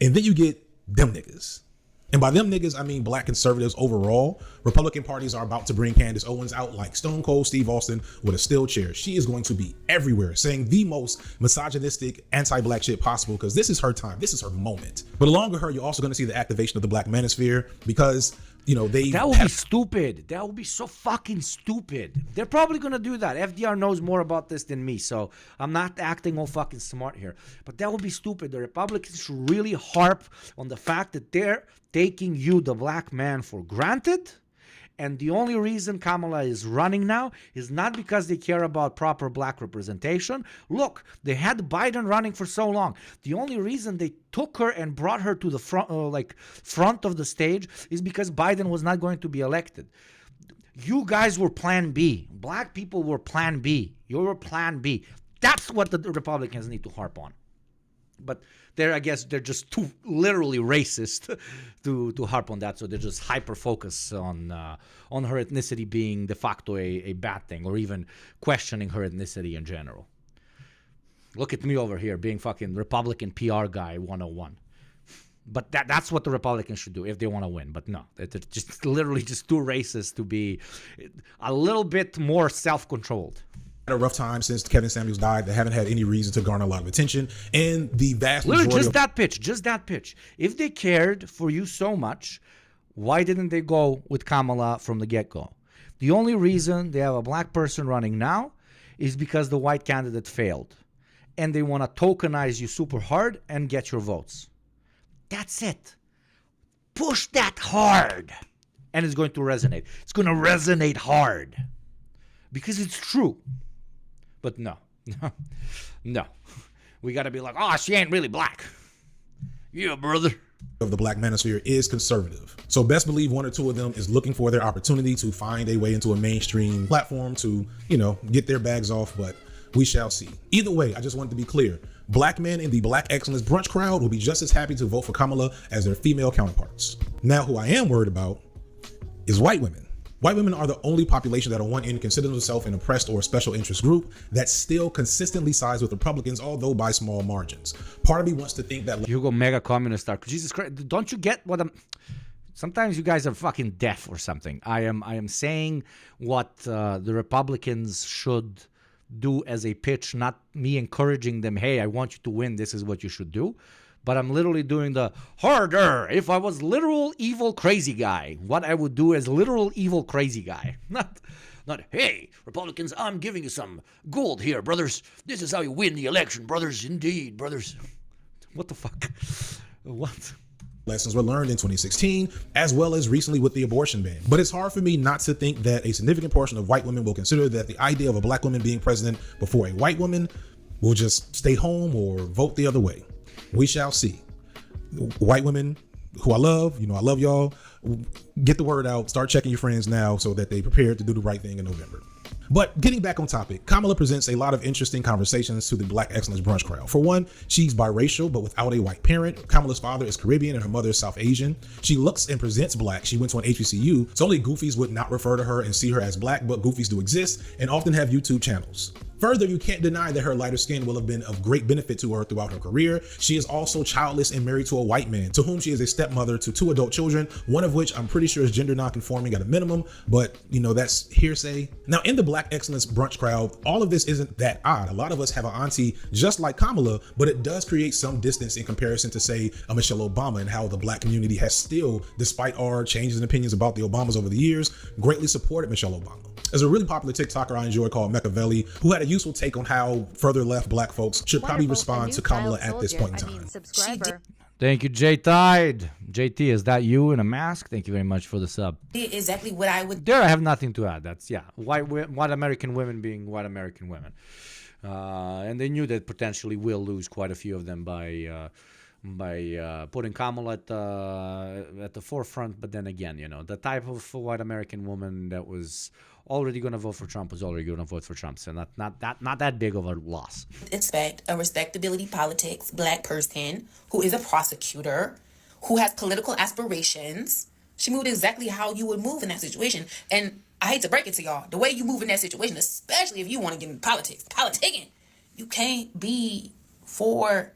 And then you get them niggas. And by them niggas, I mean black conservatives overall. Republican parties are about to bring Candace Owens out like Stone Cold Steve Austin with a steel chair. She is going to be everywhere saying the most misogynistic, anti-black shit possible because this is her time. This is her moment. But along with her, you're also going to see the activation of the black manosphere because, that would be stupid. That would be so fucking stupid. They're probably going to do that. FDR knows more about this than me, so I'm not acting all fucking smart here. But that would be stupid. The Republicans should really harp on the fact that they're taking you, the black man, for granted. And the only reason Kamala is running now is not because they care about proper black representation. Look, they had Biden running for so long. The only reason they took her and brought her to the front of the stage is because Biden was not going to be elected. You guys were plan B. Black people were plan B. You were plan B. That's what the Republicans need to harp on. But I guess they're just too literally racist to harp on that. So they're just hyper-focused on her ethnicity being de facto a bad thing or even questioning her ethnicity in general. Look at me over here being fucking Republican PR guy 101. But that's what the Republicans should do if they want to win. But no, it's just literally just too racist to be a little bit more self-controlled. A rough time since Kevin Samuels died. They haven't had any reason to garner a lot of attention, and the vast majority just that pitch. If they cared for you so much, why didn't they go with Kamala from the get-go? The only reason they have a black person running now is because the white candidate failed, and they want to tokenize you super hard and get your votes. That's it. Push that hard, and it's going to resonate. It's going to resonate hard because it's true. But no. We got to be like, oh, she ain't really black. Yeah, brother. Of the black manosphere is conservative. So best believe one or two of them is looking for their opportunity to find a way into a mainstream platform to, get their bags off, but we shall see. Either way, I just wanted to be clear. Black men in the Black Excellence Brunch crowd will be just as happy to vote for Kamala as their female counterparts. Now, who I am worried about is white women. White women are the only population that on one end consider themselves an oppressed or a special interest group that still consistently sides with Republicans, although by small margins. Part of me wants to think that Hugo, mega communist are. Jesus Christ, don't you get what I'm... Sometimes you guys are fucking deaf or something. I am saying what the Republicans should do as a pitch, not me encouraging them, hey, I want you to win, this is what you should do. But I'm literally doing the harder. If I was literal evil crazy guy, what I would do as literal evil crazy guy. Not, hey, Republicans, I'm giving you some gold here, brothers. This is how you win the election, brothers. Indeed, brothers. What the fuck? What? Lessons were learned in 2016, as well as recently with the abortion ban. But it's hard for me not to think that a significant portion of white women will consider that the idea of a black woman being president before a white woman will just stay home or vote the other way. We shall see. White women who I love y'all, get the word out, start checking your friends now so that they prepare to do the right thing in November. But getting back on topic, Kamala presents a lot of interesting conversations to the Black Excellence Brunch crowd. For one, she's biracial, but without a white parent. Kamala's father is Caribbean and her mother is South Asian. She looks and presents black. She went to an HBCU, so only goofies would not refer to her and see her as black, but goofies do exist and often have YouTube channels. Further, you can't deny that her lighter skin will have been of great benefit to her throughout her career. She is also childless and married to a white man, to whom she is a stepmother to 2 adult children, one of which I'm pretty sure is gender non-conforming at a minimum, but that's hearsay. Now, in the Black Excellence Brunch crowd, all of this isn't that odd. A lot of us have an auntie just like Kamala, but it does create some distance in comparison to, say, a Michelle Obama, and how the black community has still, despite our changes in opinions about the Obamas over the years, greatly supported Michelle Obama. There's a really popular TikToker I enjoy called Machiavelli, who had a useful take on how further left black folks should probably respond to Kamala at this point in time. Thank you, J-Tide. JT, is that you in a mask? Thank you very much for the sub. Exactly what I would. There, I have nothing to add. That's, white American women being white American women. And they knew that potentially we'll lose quite a few of them by putting Kamala at the forefront. But then again, the type of white American woman that was already going to vote for Trump was already going to vote for Trump. So not that big of a loss. Expect a respectability politics black person who is a prosecutor, who has political aspirations. She moved exactly how you would move in that situation. And I hate to break it to y'all, the way you move in that situation, especially if you want to get into politics, politicking, you can't be for.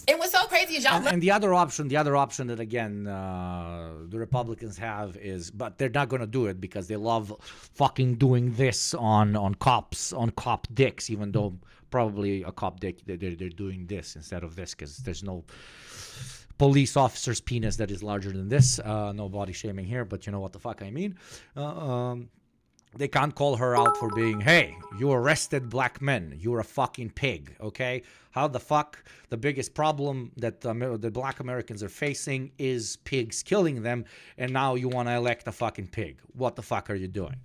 And what's so crazy is y'all. And the other option that again the Republicans have is, but they're not going to do it because they love fucking doing this on cop dicks, even though probably a cop dick they're doing this instead of this because there's no police officer's penis that is larger than this. No body shaming here, but you know what the fuck I mean. They can't call her out for being, hey, you arrested black men. You're a fucking pig, okay? How the fuck the biggest problem that the black Americans are facing is pigs killing them, and now you want to elect a fucking pig. What the fuck are you doing?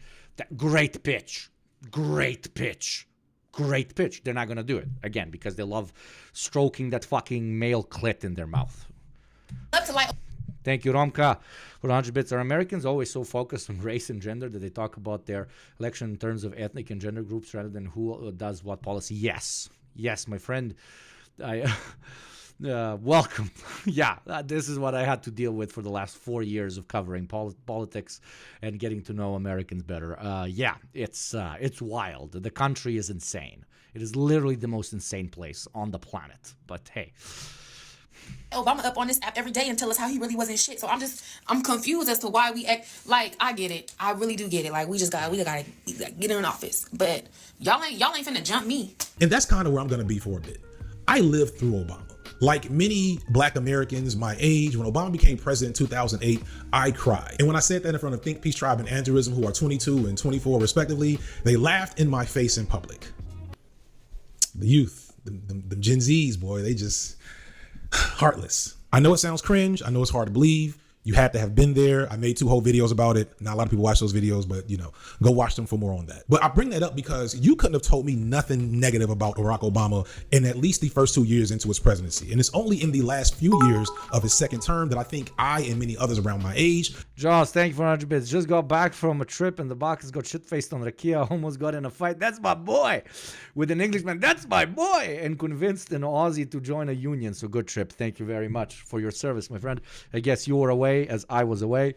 Great pitch. They're not going to do it, again, because they love stroking that fucking male clit in their mouth. Thank you, Romka, for 100 bits. Are Americans always so focused on race and gender that they talk about their election in terms of ethnic and gender groups rather than who does what policy? Yes, my friend. Welcome. This is what I had to deal with for the last 4 years of covering politics and getting to know Americans better. It's wild. The country is insane. It is literally the most insane place on the planet. But hey. Obama up on this app every day and tell us how he really wasn't shit. So I'm confused as to why we act like. I get it. I really do get it. Like we gotta get in office. But y'all ain't finna jump me. And that's kind of where I'm gonna be for a bit. I lived through Obama. Like many black Americans my age, when Obama became president in 2008, I cried. And when I said that in front of Think, Peace, Tribe, and Aneurysm, who are 22 and 24 respectively, they laughed in my face in public. The youth, the Gen Zs, boy, they just heartless. I know it sounds cringe. I know it's hard to believe. You had to have been there. I made 2 whole videos about it. Not a lot of people watch those videos, but go watch them for more on that. But I bring that up because you couldn't have told me nothing negative about Barack Obama in at least the first 2 years into his presidency. And it's only in the last few years of his second term that I think I and many others around my age. Jaws, thank you for 100 bits. Just got back from a trip and the Balkans got shit-faced on Rakia. Almost got in a fight. That's my boy. With an Englishman. That's my boy. And convinced an Aussie to join a union. So good trip. Thank you very much for your service, my friend. I guess you were away away as I was away.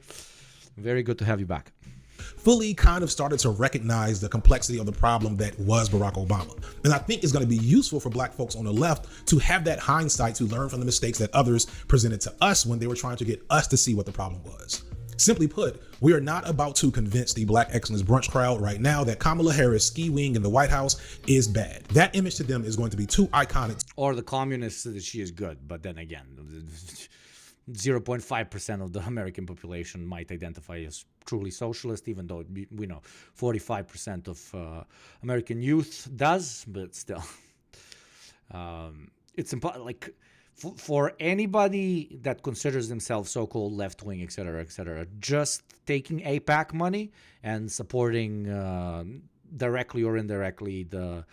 Very good to have you back. Fully kind of started to recognize the complexity of the problem that was Barack Obama. And I think it's going to be useful for black folks on the left to have that hindsight to learn from the mistakes that others presented to us when they were trying to get us to see what the problem was. Simply put, we are not about to convince the Black Excellence Brunch crowd right now that Kamala Harris ski-wing in the White House is bad. That image to them is going to be too iconic. Or the communists that she is good, but then again, 0.5% of the American population might identify as truly socialist, even though we know 45% of American youth does, but still. It's important, like, for anybody that considers themselves so-called left-wing, etc., just taking AIPAC money and supporting directly or indirectly the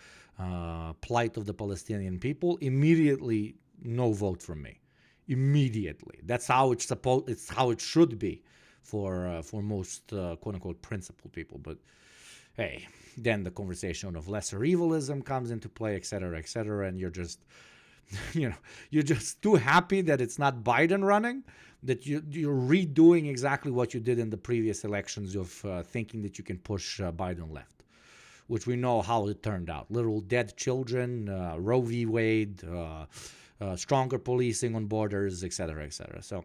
plight of the Palestinian people, immediately no vote from me. Immediately. That's how it's how it should be for most quote-unquote principled people. But hey, then the conversation of lesser evilism comes into play, etc., and you're just you're just too happy that it's not Biden running, that you're redoing exactly what you did in the previous elections of thinking that you can push Biden left, which we know how it turned out. Literal dead children, Roe v. Wade, stronger policing on borders, etc., So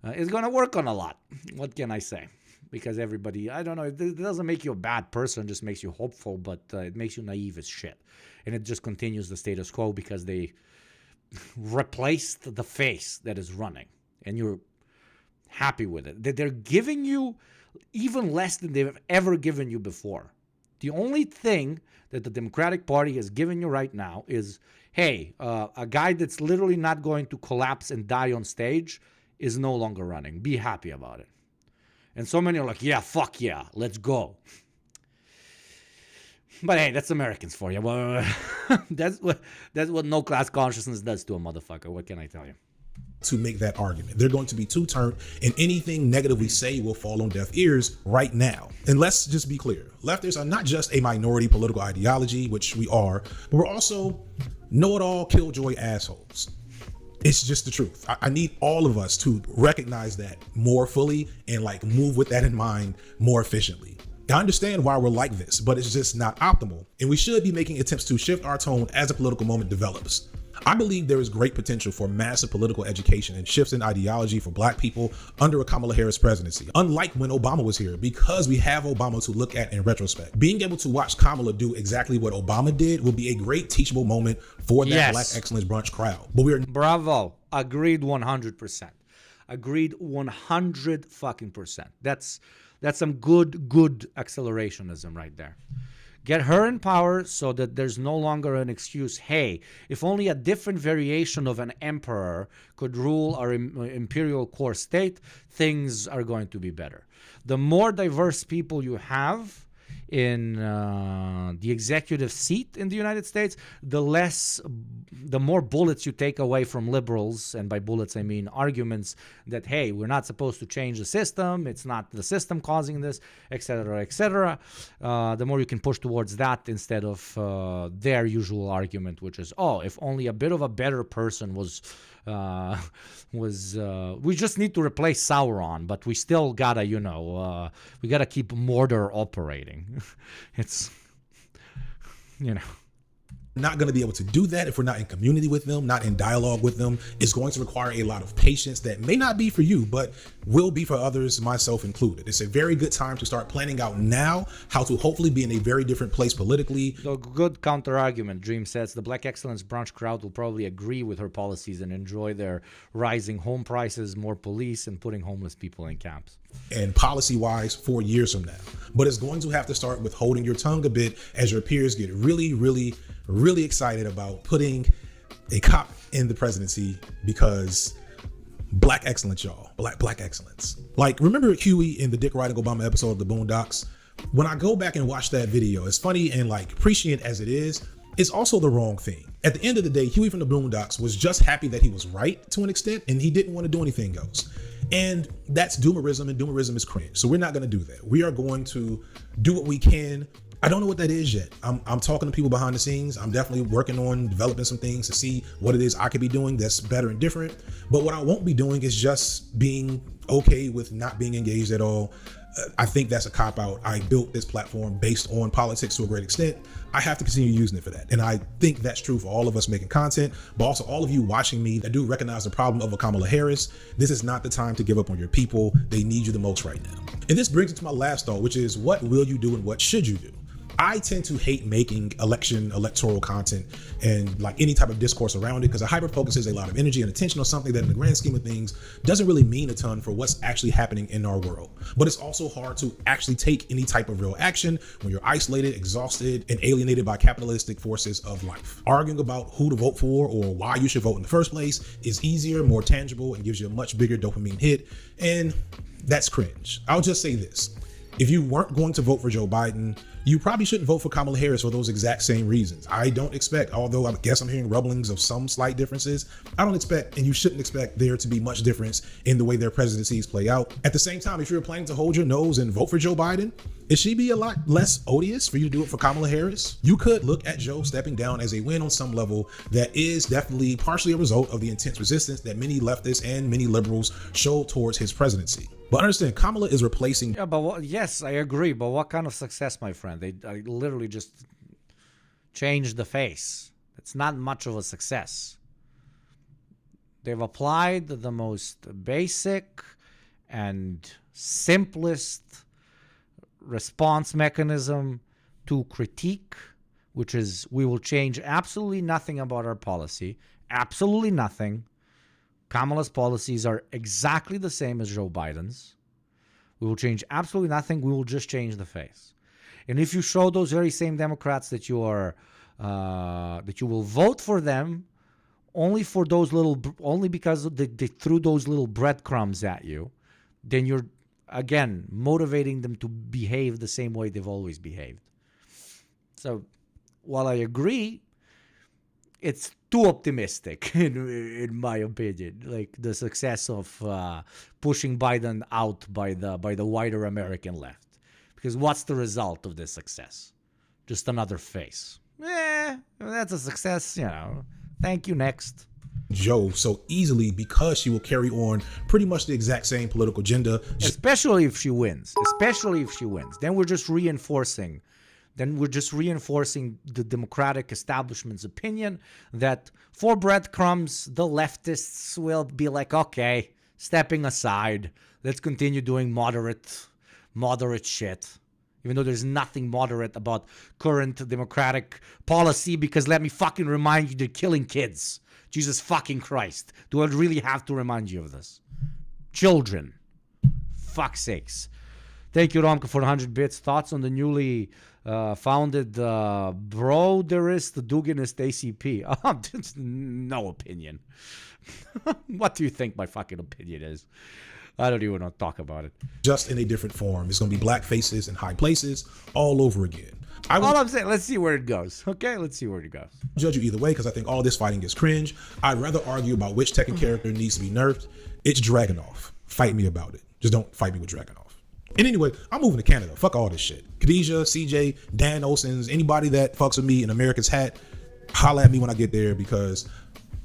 it's going to work on a lot. What can I say? Because everybody, I don't know, it doesn't make you a bad person, it just makes you hopeful, but it makes you naive as shit. And it just continues the status quo because they replaced the face that is running. And you're happy with it. They're giving you even less than they've ever given you before. The only thing that the Democratic Party has given you right now is, hey, a guy that's literally not going to collapse and die on stage is no longer running. Be happy about it. And so many are like, yeah, fuck yeah, let's go. But hey, that's Americans for you. Well, that's what no class consciousness does to a motherfucker. What can I tell you? To make that argument, they're going to be too turned, and anything negative we say will fall on deaf ears right now. And let's just be clear: leftists are not just a minority political ideology, which we are, but we're also know-it-all, killjoy assholes. It's just the truth. I need all of us to recognize that more fully and like move with that in mind more efficiently. I understand why we're like this, but it's just not optimal. And we should be making attempts to shift our tone as the political moment develops. I believe there is great potential for massive political education and shifts in ideology for black people under a Kamala Harris presidency, unlike when Obama was here, because we have Obama to look at in retrospect. Being able to watch Kamala do exactly what Obama did will be a great teachable moment for that Black Excellence Brunch crowd. But we're bravo. Agreed 100%. Agreed 100 fucking %. That's some good accelerationism right there. Get her in power so that there's no longer an excuse. Hey, if only a different variation of an emperor could rule our imperial core state, things are going to be better. The more diverse people you have in the executive seat in the United States, the more bullets you take away from liberals, and by bullets I mean arguments that, hey, we're not supposed to change the system, it's not the system causing this, etc., the more you can push towards that instead of their usual argument, which is, oh, if only a bit of a better person was we just need to replace Sauron, but we still gotta, we gotta keep Mordor operating. It's, not going to be able to do that if we're not in community with them, not in dialogue with them. It's going to require a lot of patience that may not be for you, but will be for others, myself included. It's a very good time to start planning out now how to hopefully be in a very different place politically. So good counter argument. Dream says the Black Excellence Brunch crowd will probably agree with her policies and enjoy their rising home prices, more police, and putting homeless people in camps. And policy-wise 4 years from now. But it's going to have to start with holding your tongue a bit as your peers get really excited about putting a cop in the presidency because Black excellence, y'all. Black excellence. Like, remember Huey in the Dick Riding Obama episode of the Boondocks? When I go back and watch that video, it's funny and like prescient as it is, it's also the wrong thing. At the end of the day, Huey from the Boondocks was just happy that he was right to an extent, and he didn't want to do anything else. And that's doomerism, and doomerism is cringe. So we're not going to do that. We are going to do what we can. I don't know what that is yet. I'm talking to people behind the scenes. I'm definitely working on developing some things to see what it is I could be doing that's better and different. But what I won't be doing is just being okay with not being engaged at all. I think that's a cop-out. I built this platform based on politics to a great extent. I have to continue using it for that. And I think that's true for all of us making content, but also all of you watching me that do recognize the problem of a Kamala Harris. This is not the time to give up on your people. They need you the most right now. And this brings me to my last thought, which is what will you do and what should you do? I tend to hate making electoral content and like any type of discourse around it because it hyper focuses a lot of energy and attention on something that in the grand scheme of things doesn't really mean a ton for what's actually happening in our world. But it's also hard to actually take any type of real action when you're isolated, exhausted, and alienated by capitalistic forces of life. Arguing about who to vote for or why you should vote in the first place is easier, more tangible, and gives you a much bigger dopamine hit. And that's cringe. I'll just say this. If you weren't going to vote for Joe Biden, you probably shouldn't vote for Kamala Harris for those exact same reasons. I don't expect, although I guess I'm hearing rumblings of some slight differences, I don't expect, and you shouldn't expect there to be much difference in the way their presidencies play out. At the same time, if you're planning to hold your nose and vote for Joe Biden, it should be a lot less odious for you to do it for Kamala Harris. You could look at Joe stepping down as a win on some level that is definitely partially a result of the intense resistance that many leftists and many liberals showed towards his presidency. But understand, Kamala is replacing... Yeah, but yes, I agree. But what kind of success, my friend? They literally just changed the face. It's not much of a success. They've applied the most basic and simplest response mechanism to critique, which is we will change absolutely nothing about our policy. Absolutely nothing. Kamala's policies are exactly the same as Joe Biden's. We will change absolutely nothing. We will just change the face. And if you show those very same Democrats that you are, that you will vote for them only because they threw those little breadcrumbs at you, then you're again motivating them to behave the same way they've always behaved. So, while I agree, it's too optimistic in my opinion. Like the success of pushing Biden out by the wider American left, because what's the result of this success? Just another face. That's a success, you know. Thank you. Next. Joe so easily because she will carry on pretty much the exact same political agenda. Especially if she wins. Then we're just reinforcing the Democratic establishment's opinion that for breadcrumbs, the leftists will be like, okay, stepping aside, let's continue doing moderate shit. Even though there's nothing moderate about current Democratic policy, because let me fucking remind you, they're killing kids. Jesus fucking Christ. Do I really have to remind you of this? Children. Fuck's sakes. Thank you, Romka, for 100 bits. Thoughts on the newly founded Broderist Duginist ACP? No opinion. What do you think my fucking opinion is? I don't even want to talk about it. Just in a different form. It's going to be black faces in high places all over again. All I'm saying, let's see where it goes. Okay, let's see where it goes. Judge you either way because I think all this fighting is cringe. I'd rather argue about which Tekken character needs to be nerfed. It's Dragunov. Fight me about it. Just don't fight me with Dragunov. And anyway, I'm moving to Canada. Fuck all this shit. Khadijah, CJ, Dan Olsen's, anybody that fucks with me in America's hat, holla at me when I get there because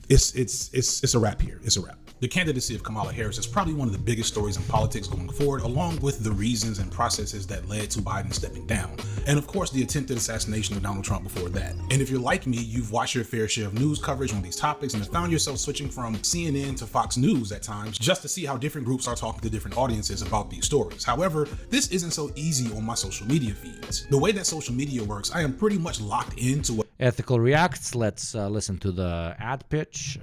it's a wrap here. It's a wrap. The candidacy of Kamala Harris is probably one of the biggest stories in politics going forward, along with the reasons and processes that led to Biden stepping down. And of course, the attempted assassination of Donald Trump before that. And if you're like me, you've watched your fair share of news coverage on these topics and have found yourself switching from CNN to Fox News at times just to see how different groups are talking to different audiences about these stories. However, this isn't so easy on my social media feeds. The way that social media works, I am pretty much locked into what Ethical reacts. Let's listen to the ad pitch,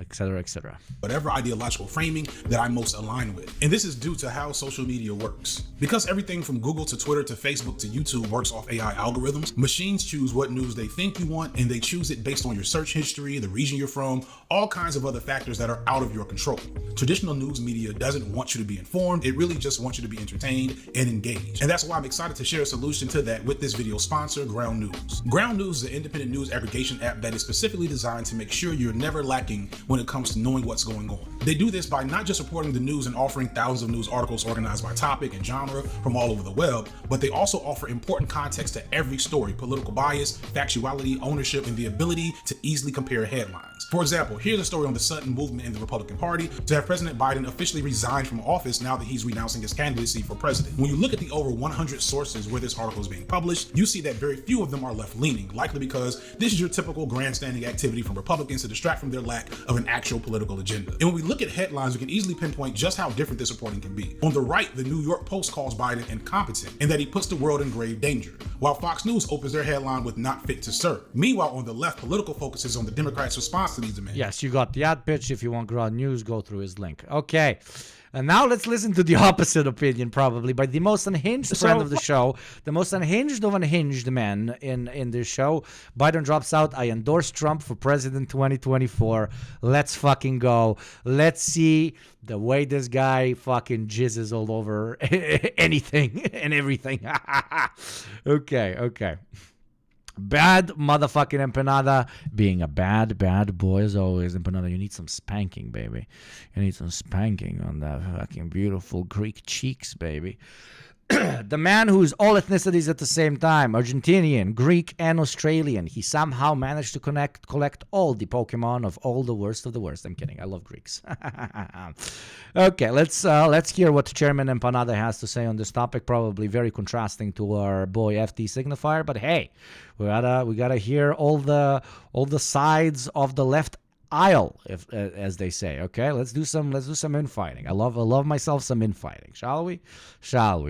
etc., etc. Whatever ideological framing that I'm most aligned with. And this is due to how social media works. Because everything from Google to Twitter to Facebook to YouTube works off AI algorithms, machines choose what news they think you want, and they choose it based on your search history, the region you're from, all kinds of other factors that are out of your control. Traditional news media doesn't want you to be informed. It really just wants you to be entertained and engaged. And that's why I'm excited to share a solution to that with this video sponsor, Ground News. Ground News is an independent news aggregation app that is specifically designed to make sure you're never lacking when it comes to knowing what's going going on. They do this by not just reporting the news and offering thousands of news articles organized by topic and genre from all over the web, but they also offer important context to every story, political bias, factuality, ownership, and the ability to easily compare headlines. For example, here's a story on the sudden movement in the Republican Party to have President Biden officially resign from office now that he's renouncing his candidacy for president. When you look at the over 100 sources where this article is being published, you see that very few of them are left-leaning, likely because this is your typical grandstanding activity from Republicans to distract from their lack of an actual political agenda. And when we look at headlines, we can easily pinpoint just how different this reporting can be. On the right, the New York Post calls Biden incompetent and that he puts the world in grave danger, while Fox News opens their headline with "not fit to serve." Meanwhile, on the left, political focuses on the Democrats' response to these demands. Yes, you got the ad pitch. If you want ground news, go through his link. Okay. And now let's listen to the opposite opinion, probably, by the most unhinged friend of the show, the most unhinged of unhinged men in this show. Biden drops out. I endorse Trump for president 2024. Let's fucking go. Let's see the way this guy fucking jizzes all over anything and everything. Okay. Bad motherfucking empanada, being a bad boy as always. Empanada, you need some spanking, baby. You need some spanking on that fucking beautiful Greek cheeks, baby. The man who's all ethnicities at the same time, Argentinian, Greek, and Australian. He somehow managed to collect all the Pokemon of all the worst of the worst. I'm kidding. I love Greeks. Okay, let's hear what Chairman Empanada has to say on this topic. Probably very contrasting to our boy FT Signifier, but hey, we gotta hear all the sides of the left aisle, as they say. Okay, let's do some infighting. I love myself some infighting. Shall we?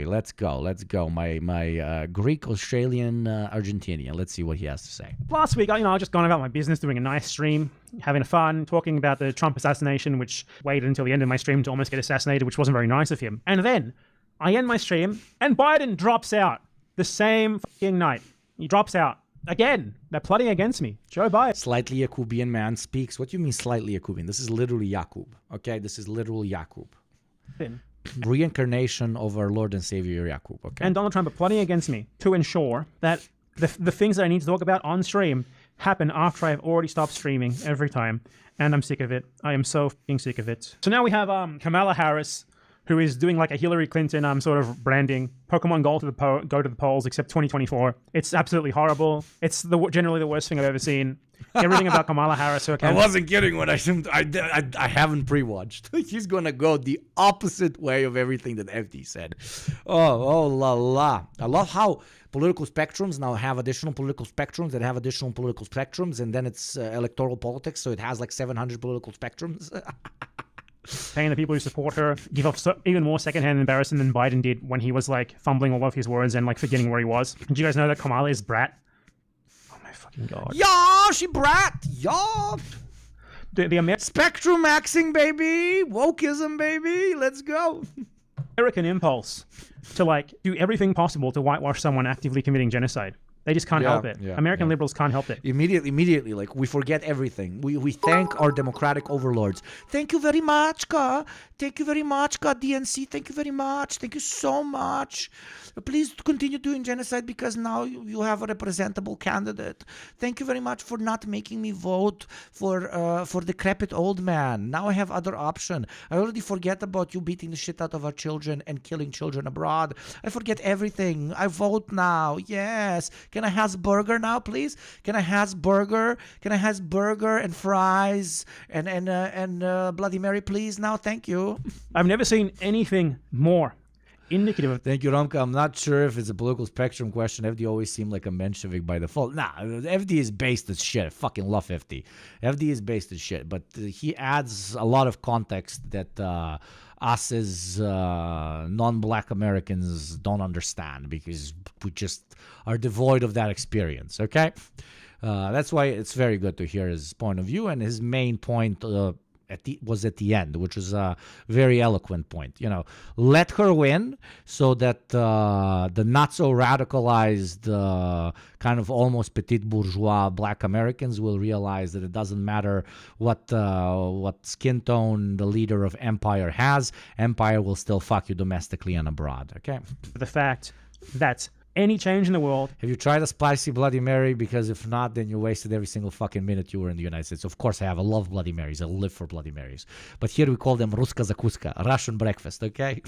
Let's go. My Greek, Australian, Argentinian. Let's see what he has to say. Last week, I just gone about my business, doing a nice stream, having fun, talking about the Trump assassination, which waited until the end of my stream to almost get assassinated, which wasn't very nice of him. And then I end my stream, and Biden drops out the same fucking night. He drops out. Again, they're plotting against me. Joe Biden. Slightly Yakubian man speaks. What do you mean slightly Yakubian? This is literally Yakub. Okay, this is literal Yakub. Reincarnation of our Lord and Savior Yakub. Okay. And Donald Trump are plotting against me to ensure that the things that I need to talk about on stream happen after I've already stopped streaming every time. And I'm sick of it. I am so fucking sick of it. So now we have Kamala Harris, who is doing like a Hillary Clinton sort of branding. Pokemon go to the polls, except 2024. It's absolutely horrible. It's generally the worst thing I've ever seen. Everything about Kamala Harris. Okay. I wasn't kidding when I haven't pre-watched. He's gonna go the opposite way of everything that FD said. Oh la la. I love how political spectrums now have additional political spectrums that have additional political spectrums, and then it's electoral politics, so it has like 700 political spectrums. Paying the people who support her give off even more secondhand embarrassment than Biden did when he was like fumbling all of his words and like forgetting where he was. Did you guys know that Kamala is brat? Oh my fucking god. Yeah, she brat. Yeah. The spectrum maxing, baby. Wokeism, baby. Let's go. American impulse to like do everything possible to whitewash someone actively committing genocide. They just can't help it. American liberals can't help it. Immediately, like we forget everything. We thank our democratic overlords. Thank you very much, Ka. Thank you very much, Ka. DNC. Thank you very much. Thank you so much. Please continue doing genocide because now you have a representable candidate. Thank you very much for not making me vote for decrepit old man. Now I have other option. I already forget about you beating the shit out of our children and killing children abroad. I forget everything. I vote now. Yes. Can I have burger now, please? Can I have burger? Can I have burger and fries and Bloody Mary, please? Now, thank you. I've never seen anything more indicative of. Thank you, Ramka. I'm not sure if it's a political spectrum question. FD always seemed like a Menshevik by default. Nah, FD is based as shit. I fucking love FD. FD is based as shit, but he adds a lot of context that us as non-black Americans don't understand because we just are devoid of that experience, okay? That's why it's very good to hear his point of view, and his main point was at the end, which was a very eloquent point. You know, let her win so that the not so radicalized kind of almost petite bourgeois black Americans will realize that it doesn't matter what skin tone the leader of empire has. Empire will still fuck you domestically and abroad. Okay. The fact that any change in the world. Have you tried a spicy Bloody Mary? Because if not, then you wasted every single fucking minute you were in the United States. Of course I have. I love Bloody Marys. I live for Bloody Marys. But here we call them Ruska Zakuska, Russian breakfast, okay?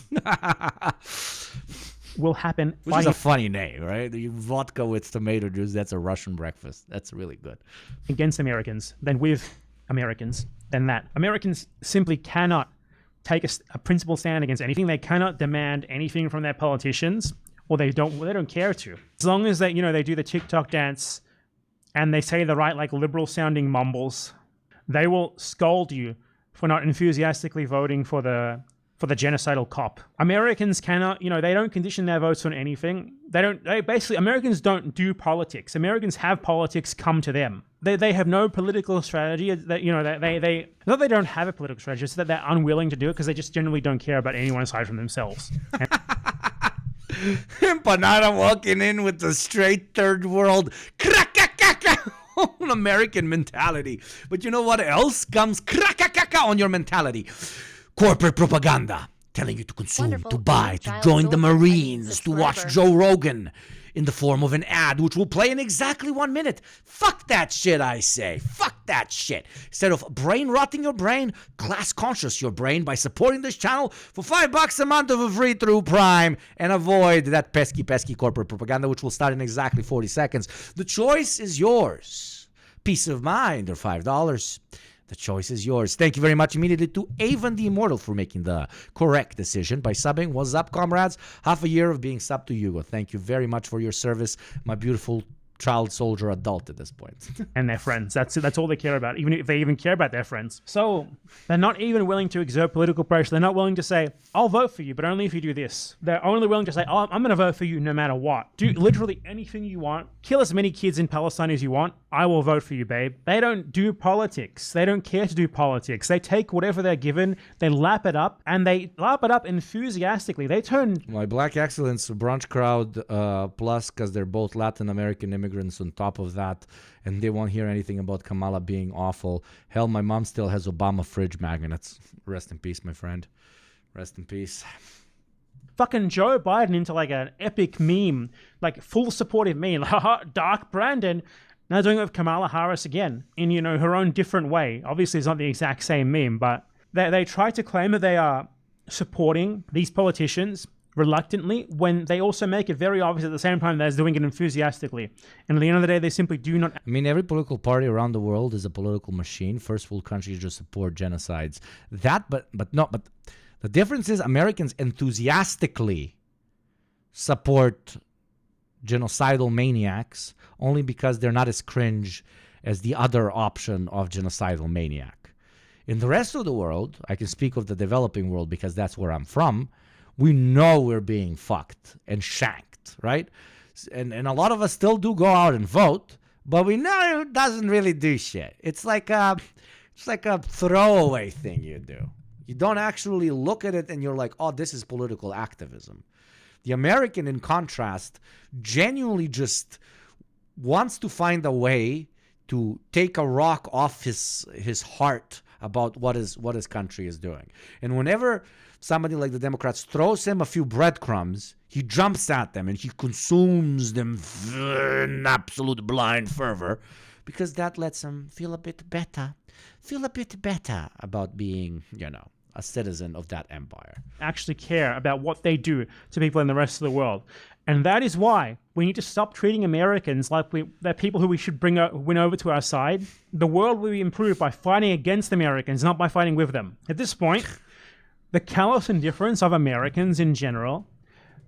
Will happen. Which is a funny name, right? Vodka with tomato juice, that's a Russian breakfast. That's really good. Against Americans, then with Americans, then that. Americans simply cannot take a principled stand against anything. They cannot demand anything from their politicians, or they don't care to. As long as they do the TikTok dance and they say the right, like, liberal sounding mumbles, they will scold you for not enthusiastically voting for the genocidal cop. Americans cannot, they don't condition their votes on anything. Americans don't do politics. Americans have politics come to them. They have no political strategy. Not that they don't have a political strategy, it's that they're unwilling to do it because they just generally don't care about anyone aside from themselves. Empanada walking in with the straight third world American mentality. But you know what else comes on your mentality? Corporate propaganda telling you to consume, to buy, to join the Marines, to watch Joe Rogan in the form of an ad which will play in exactly 1 minute. Fuck that shit, I say. Fuck that shit. Instead of brain rotting your brain, class conscious your brain by supporting this channel for $5 a month of a free through Prime and avoid that pesky corporate propaganda which will start in exactly 40 seconds. The choice is yours. Peace of mind or $5. The choice is yours. Thank you very much immediately to Avon the Immortal for making the correct decision by subbing. What's up, comrades? Half a year of being subbed to Yugo. Thank you very much for your service, my beautiful child soldier adult at this point. And their friends. That's all they care about, even if they even care about their friends. So they're not even willing to exert political pressure. They're not willing to say, I'll vote for you, but only if you do this. They're only willing to say, oh, I'm going to vote for you no matter what. Do literally anything you want. Kill as many kids in Palestine as you want. I will vote for you, babe. They don't do politics. They don't care to do politics. They take whatever they're given, they lap it up, and they lap it up enthusiastically. They turn... My Black Excellence brunch crowd, plus, because they're both Latin American immigrants on top of that, and they won't hear anything about Kamala being awful. Hell, my mom still has Obama fridge magnets. Rest in peace, my friend. Rest in peace. Fucking Joe Biden into like an epic meme, like full supportive meme, haha, Dark Brandon. Now doing it with Kamala Harris again in, her own different way. Obviously, it's not the exact same meme, but they try to claim that they are supporting these politicians reluctantly when they also make it very obvious at the same time that they're doing it enthusiastically. And at the end of the day, they simply do not... I mean, every political party around the world is a political machine. First world countries just support genocides. But the difference is Americans enthusiastically support genocidal maniacs only because they're not as cringe as the other option of genocidal maniac. In the rest of the world, I can speak of the developing world because that's where I'm from, we know we're being fucked and shanked, right? And a lot of us still do go out and vote, but we know it doesn't really do shit. It's like a throwaway thing you do. You don't actually look at it and you're like, oh, this is political activism. The American, in contrast, genuinely just wants to find a way to take a rock off his heart about what his country is doing. And whenever somebody like the Democrats throws him a few breadcrumbs, he jumps at them and he consumes them in absolute blind fervor because that lets him feel a bit better about being, a citizen of that empire. Actually care about what they do to people in the rest of the world. And that is why we need to stop treating Americans like they're people who we should win over to our side. The world will be improved by fighting against Americans, not by fighting with them. At this point, the callous indifference of Americans in general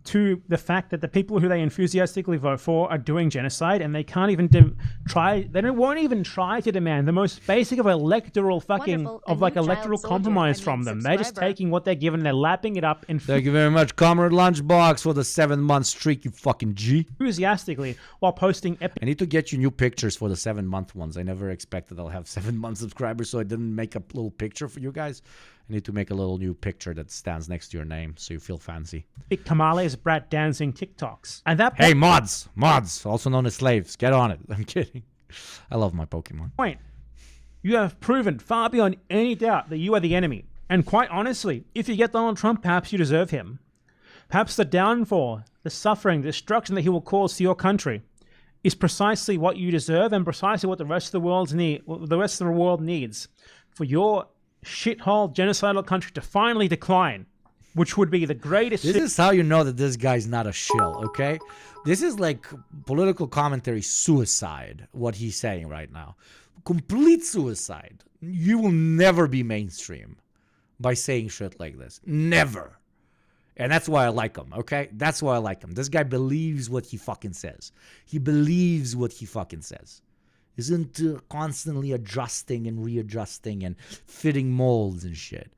to the fact that the people who they enthusiastically vote for are doing genocide, and they can't even won't even try to demand the most basic of electoral electoral compromise from them. They're just taking what they're given, they're lapping it up. Thank you very much, Comrade Lunchbox, for the 7-month streak, you fucking G. Enthusiastically, while posting I need to get you new pictures for the 7-month ones. I never expected I'll have 7-month subscribers, so I didn't make a little picture for you guys. I need to make a little new picture that stands next to your name so you feel fancy. Kamala's brat dancing TikToks. At that point, hey, mods, also known as slaves, get on it. I'm kidding. I love my Pokemon. Point. You have proven far beyond any doubt that you are the enemy. And quite honestly, if you get Donald Trump, perhaps you deserve him. Perhaps the downfall the suffering, the destruction that he will cause to your country is precisely what you deserve and precisely what the rest of the world needs for your shithole genocidal country to finally decline, which would be the greatest. This is how you know that this guy's not a shill, okay? This is like political commentary suicide, what he's saying right now. Complete suicide. You will never be mainstream by saying shit like this. Never. And that's why I like him, okay? That's why I like him. This guy believes what he fucking says. He believes what he fucking says. Isn't constantly adjusting and readjusting and fitting molds and shit.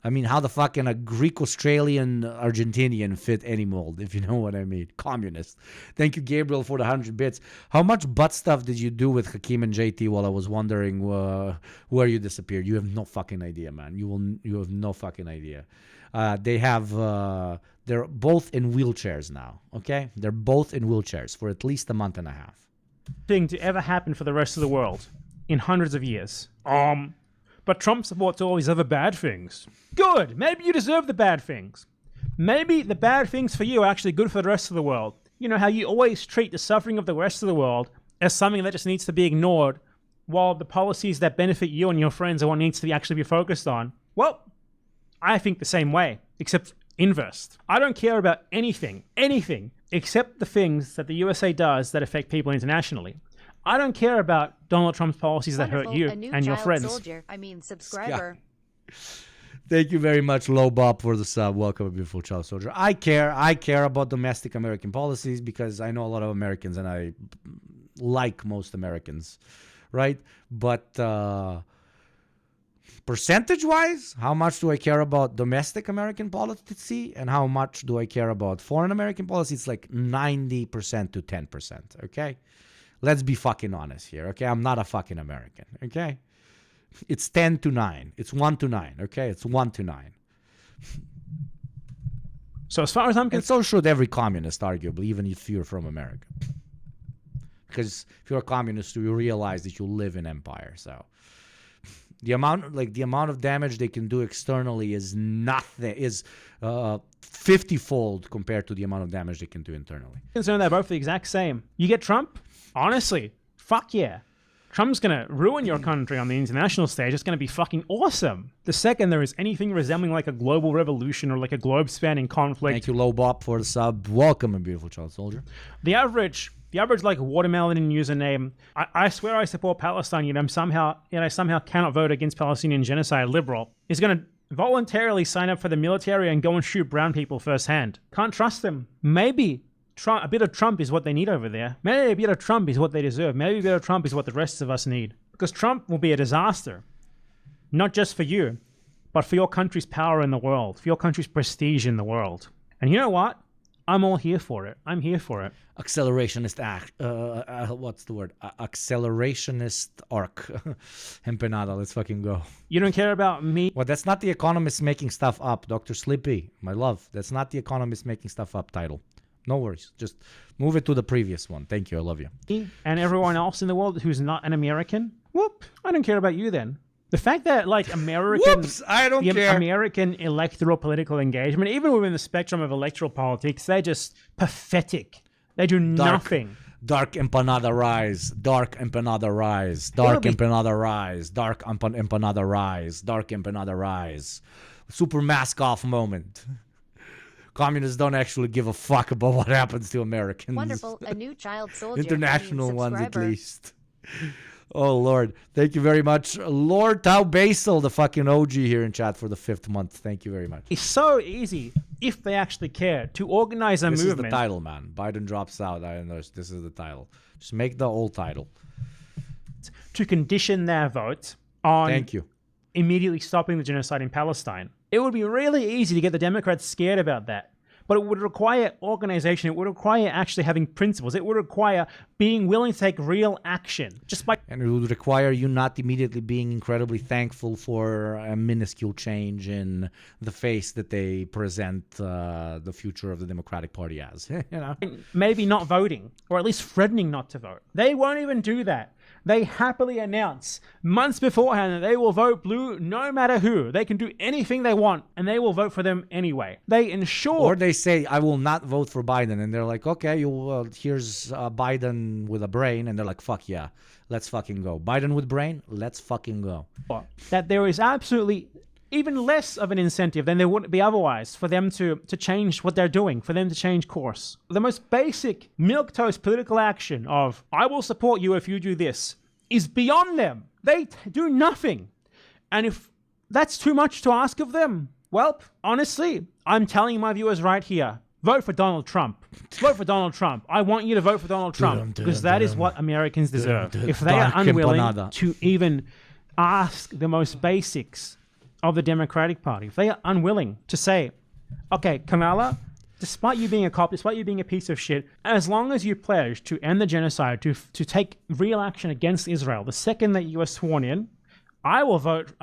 I mean, how the fuck can a Greek-Australian Argentinian fit any mold, if you know what I mean? Communist. Thank you, Gabriel, for the 100 bits. How much butt stuff did you do with Hakeem and JT while I was wondering where you disappeared? You have no fucking idea, man. You have no fucking idea. They're both in wheelchairs now, okay? They're both in wheelchairs for at least a month and a half. Thing to ever happen for the rest of the world in hundreds of years. But Trump supports all these other bad things. Good. Maybe you deserve the bad things. Maybe the bad things for you are actually good for the rest of the world. You know how you always treat the suffering of the rest of the world as something that just needs to be ignored, while the policies that benefit you and your friends are what needs to actually be focused on. Well, I think the same way, except inverse. I don't care about anything, except the things that the USA does that affect people internationally. I don't care about Donald Trump's policies that hurt you and your friends. Subscriber. Thank you very much, Low Bob, for the sub. Welcome, beautiful child soldier. I care about domestic American policies because I know a lot of Americans and I like most Americans, right? But percentage-wise, how much do I care about domestic American policy and how much do I care about foreign American policy? It's like 90% to 10%, okay? Let's be fucking honest here, okay? I'm not a fucking American, okay? It's 10 to 9. It's 1 to 9, okay? It's 1 to 9. So as far as I'm concerned... And so should every communist, arguably, even if you're from America. Because if you're a communist, you realize that you live in empire, so... The amount of damage they can do externally is nothing, is 50-fold compared to the amount of damage they can do internally. Concerned they're both the exact same. You get Trump? Honestly, fuck yeah. Trump's going to ruin your country on the international stage. It's going to be fucking awesome. The second there is anything resembling like a global revolution or like a globe-spanning conflict. Thank you, Low Bop, for the sub. Welcome, a beautiful child soldier. The average like watermelon username, I swear I support Palestine, yet I somehow cannot vote against Palestinian genocide liberal, is going to voluntarily sign up for the military and go and shoot brown people firsthand. Can't trust them. Maybe a bit of Trump is what they need over there. Maybe a bit of Trump is what they deserve. Maybe a bit of Trump is what the rest of us need. Because Trump will be a disaster. Not just for you, but for your country's power in the world, for your country's prestige in the world. And you know what? I'm all here for it. I'm here for it. Accelerationist what's the word? Accelerationist arc. Empanada, let's fucking go. You don't care about me? Well, that's not The Economist making stuff up, Dr. Slippy, my love. That's not The Economist making stuff up title. No worries. Just move it to the previous one. Thank you. I love you. And everyone else in the world who's not an American? Whoop. I don't care about you then. The fact that, like, American electoral political engagement, even within the spectrum of electoral politics, they're just pathetic. They do nothing. Dark empanada rise. Dark empanada rise. Dark empanada rise. Dark empanada rise. Dark empanada rise. Super mask off moment. Communists don't actually give a fuck about what happens to Americans. Wonderful. A new child soldier. International ones, at least. Oh, Lord. Thank you very much. Lord Tau Basil, the fucking OG here in chat for the 5th month. Thank you very much. It's so easy, if they actually care, to organize a movement. This is the title, man. Biden drops out. I know this is the title. Just make the old title. To condition their vote on immediately stopping the genocide in Palestine. It would be really easy to get the Democrats scared about that. But it would require organization. It would require actually having principles. It would require being willing to take real action. And it would require you not immediately being incredibly thankful for a minuscule change in the face that they present the future of the Democratic Party as. You know? Maybe not voting, or at least threatening not to vote. They won't even do that. They happily announce months beforehand that they will vote blue no matter who. They can do anything they want, and they will vote for them anyway. They ensure... Or they say, I will not vote for Biden. And they're like, okay, here's Biden with a brain. And they're like, fuck yeah, let's fucking go. Biden with brain, let's fucking go. That there is absolutely even less of an incentive than there would be otherwise for them to change what they're doing, for them to change course. The most basic milquetoast political action of, I will support you if you do this, is beyond them. They do nothing. And if that's too much to ask of them, well, honestly, I'm telling my viewers right here, vote for Donald Trump. Vote for Donald Trump. I want you to vote for Donald Trump because that is what Americans deserve. If they are unwilling to even ask the most basics of the Democratic Party, if they are unwilling to say, okay, Kamala, despite you being a cop, despite you being a piece of shit, as long as you pledge to end the genocide, to take real action against Israel, the second that you are sworn in, I'll vote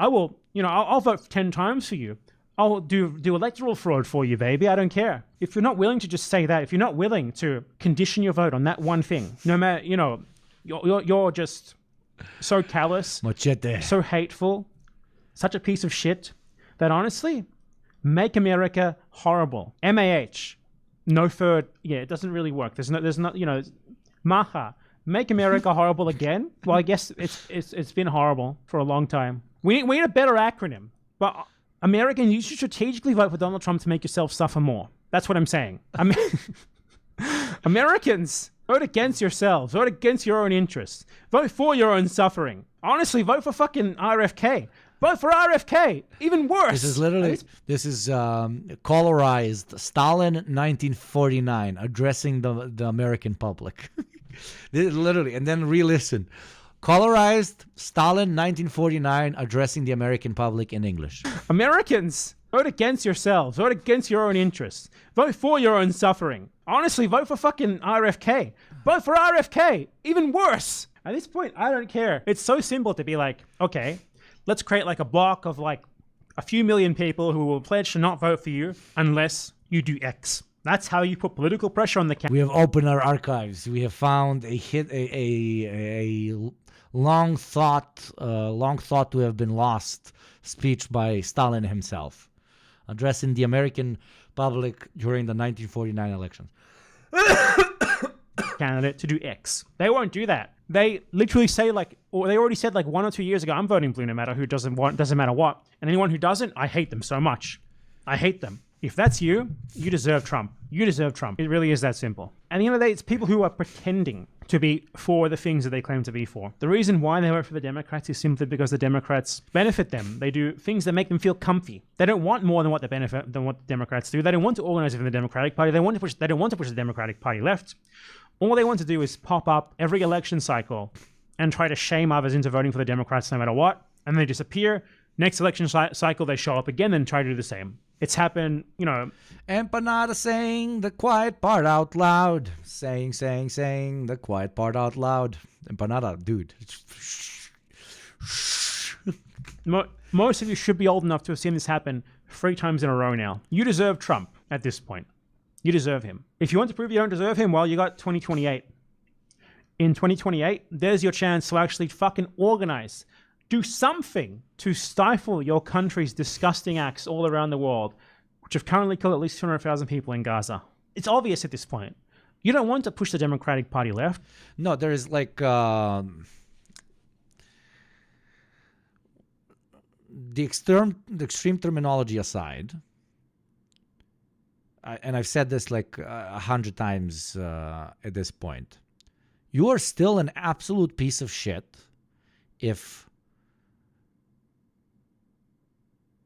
10 times for you. I'll do electoral fraud for you, baby. I don't care. If you're not willing to just say that, if you're not willing to condition your vote on that one thing, no matter, you're just so callous, so hateful, such a piece of shit, that honestly, make America horrible. MAH. No third. Yeah, it doesn't really work. There's not, Maha. Make America horrible again? Well, I guess it's been horrible for a long time. We need a better acronym. But Americans, you should strategically vote for Donald Trump to make yourself suffer more. That's what I'm saying. Americans, vote against yourselves. Vote against your own interests. Vote for your own suffering. Honestly, vote for fucking RFK. Vote for RFK. Even worse. This is literally, colorized Stalin 1949 addressing the American public. Literally, and then re-listen. Colorized Stalin 1949 addressing the American public in English. Americans, vote against yourselves. Vote against your own interests. Vote for your own suffering. Honestly, vote for fucking RFK. Vote for RFK. Even worse. At this point, I don't care. It's so simple to be like, okay, let's create like a block of like a few million people who will pledge to not vote for you unless you do X. That's how you put political pressure on the We have opened our archives. We have found a long thought to have been lost speech by Stalin himself, addressing the American public during the 1949 elections. Candidate to do X. They won't do that. They literally say or they already said 1 or 2 years ago, I'm voting blue no matter who doesn't matter what. And anyone who doesn't, I hate them so much. I hate them. If that's you, you deserve Trump. You deserve Trump. It really is that simple. At the end of the day, it's people who are pretending to be for the things that they claim to be for. The reason why they vote for the Democrats is simply because the Democrats benefit them. They do things that make them feel comfy. They don't want more than what the Democrats do. They don't want to organize within the Democratic Party. They don't want to push the Democratic Party left. All they want to do is pop up every election cycle and try to shame others into voting for the Democrats no matter what, and they disappear. Next election cycle, they show up again and try to do the same. It's happened, Empanada saying the quiet part out loud. Saying the quiet part out loud. Empanada, dude. Most of you should be old enough to have seen this happen 3 times in a row now. You deserve Trump at this point. You deserve him. If you want to prove you don't deserve him, well, you got 2028. In 2028, there's your chance to actually fucking organize. Do something to stifle your country's disgusting acts all around the world, which have currently killed at least 200,000 people in Gaza. It's obvious at this point. You don't want to push the Democratic Party left. No, there is the extreme terminology aside, and I've said this 100 times at this point, you are still an absolute piece of shit if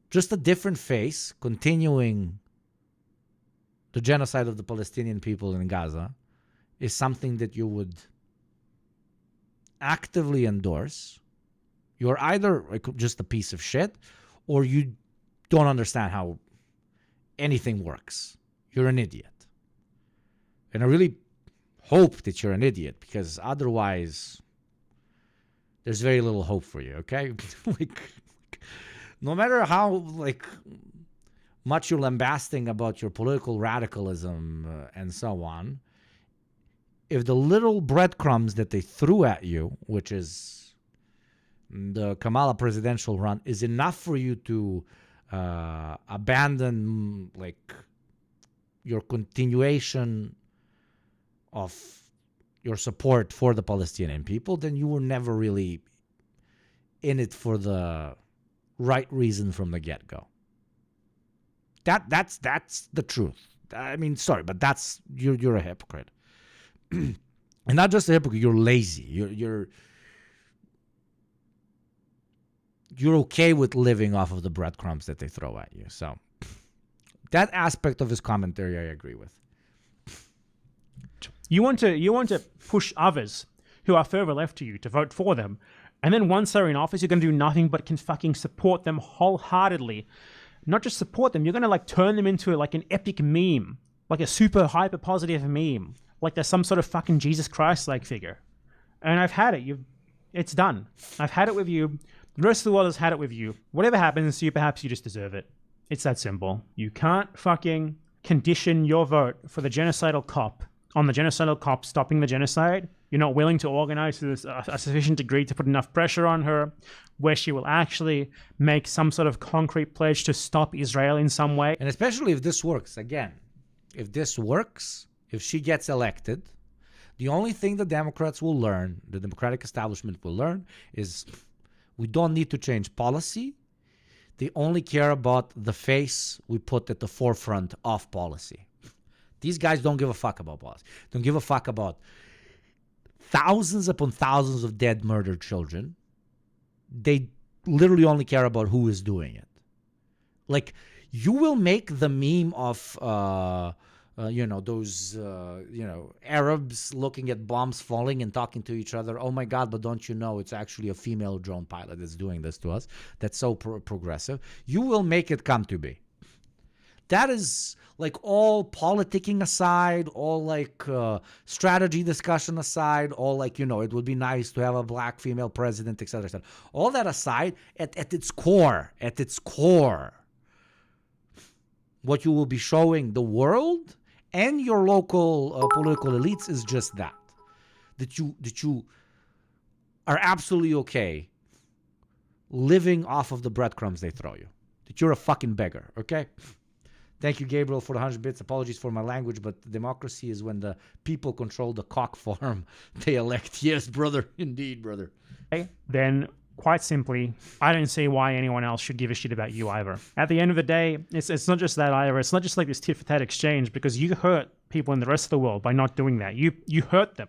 just a different face continuing the genocide of the Palestinian people in Gaza is something that you would actively endorse. You're either just a piece of shit or you don't understand how anything works. You're an idiot. And I really hope that you're an idiot, because otherwise there's very little hope for you, okay? No matter how much you're lambasting about your political radicalism and so on, if the little breadcrumbs that they threw at you, which is the Kamala presidential run, is enough for you to abandon like your continuation of your support for the Palestinian people, then you were never really in it for the right reason from the get-go. That's the truth. I mean, sorry, but that's you're a hypocrite. And not just a hypocrite, you're lazy. You're okay with living off of the breadcrumbs that they throw at you. So that aspect of his commentary I agree with. You want to push others who are further left to you to vote for them, and then once they're in office, you're going to do nothing but can fucking support them wholeheartedly. Not just support them, you're going to like turn them into like an epic meme, like a super hyper positive meme, like they're some sort of fucking Jesus Christ like figure. And I've had it. It's done. I've had it with you. The rest of the world has had it with you. Whatever happens to you, perhaps you just deserve it. It's that simple. You can't fucking condition your vote for the genocidal cop on the genocidal cop stopping the genocide. You're not willing to organize to a sufficient degree to put enough pressure on her where she will actually make some sort of concrete pledge to stop Israel in some way. And especially if this works, again, if this works, if she gets elected, the only thing the Democrats will learn, the Democratic establishment will learn, is we don't need to change policy. They only care about the face we put at the forefront of policy. These guys don't give a fuck about policy. Don't give a fuck about thousands upon thousands of dead, murdered children. They literally only care about who is doing it. Like, you will make the meme of, those, Arabs looking at bombs falling and talking to each other. Oh my God, but don't you know it's actually a female drone pilot that's doing this to us? That's so progressive. You will make it come to be. That is like all politicking aside, all like strategy discussion aside, all like, it would be nice to have a black female president, etc., etc. All that aside, at its core, what you will be showing the world and your local political elites is just that you are absolutely okay living off of the breadcrumbs they throw you. That you're a fucking beggar, okay? Thank you, Gabriel, for the 100 bits. Apologies for my language, but democracy is when the people control the cock farm they elect. Yes, brother. Indeed, brother. Okay. Then, quite simply, I don't see why anyone else should give a shit about you either. At the end of the day, it's not just that either. It's not just like this tit-for-tat exchange, because you hurt people in the rest of the world by not doing that. You hurt them.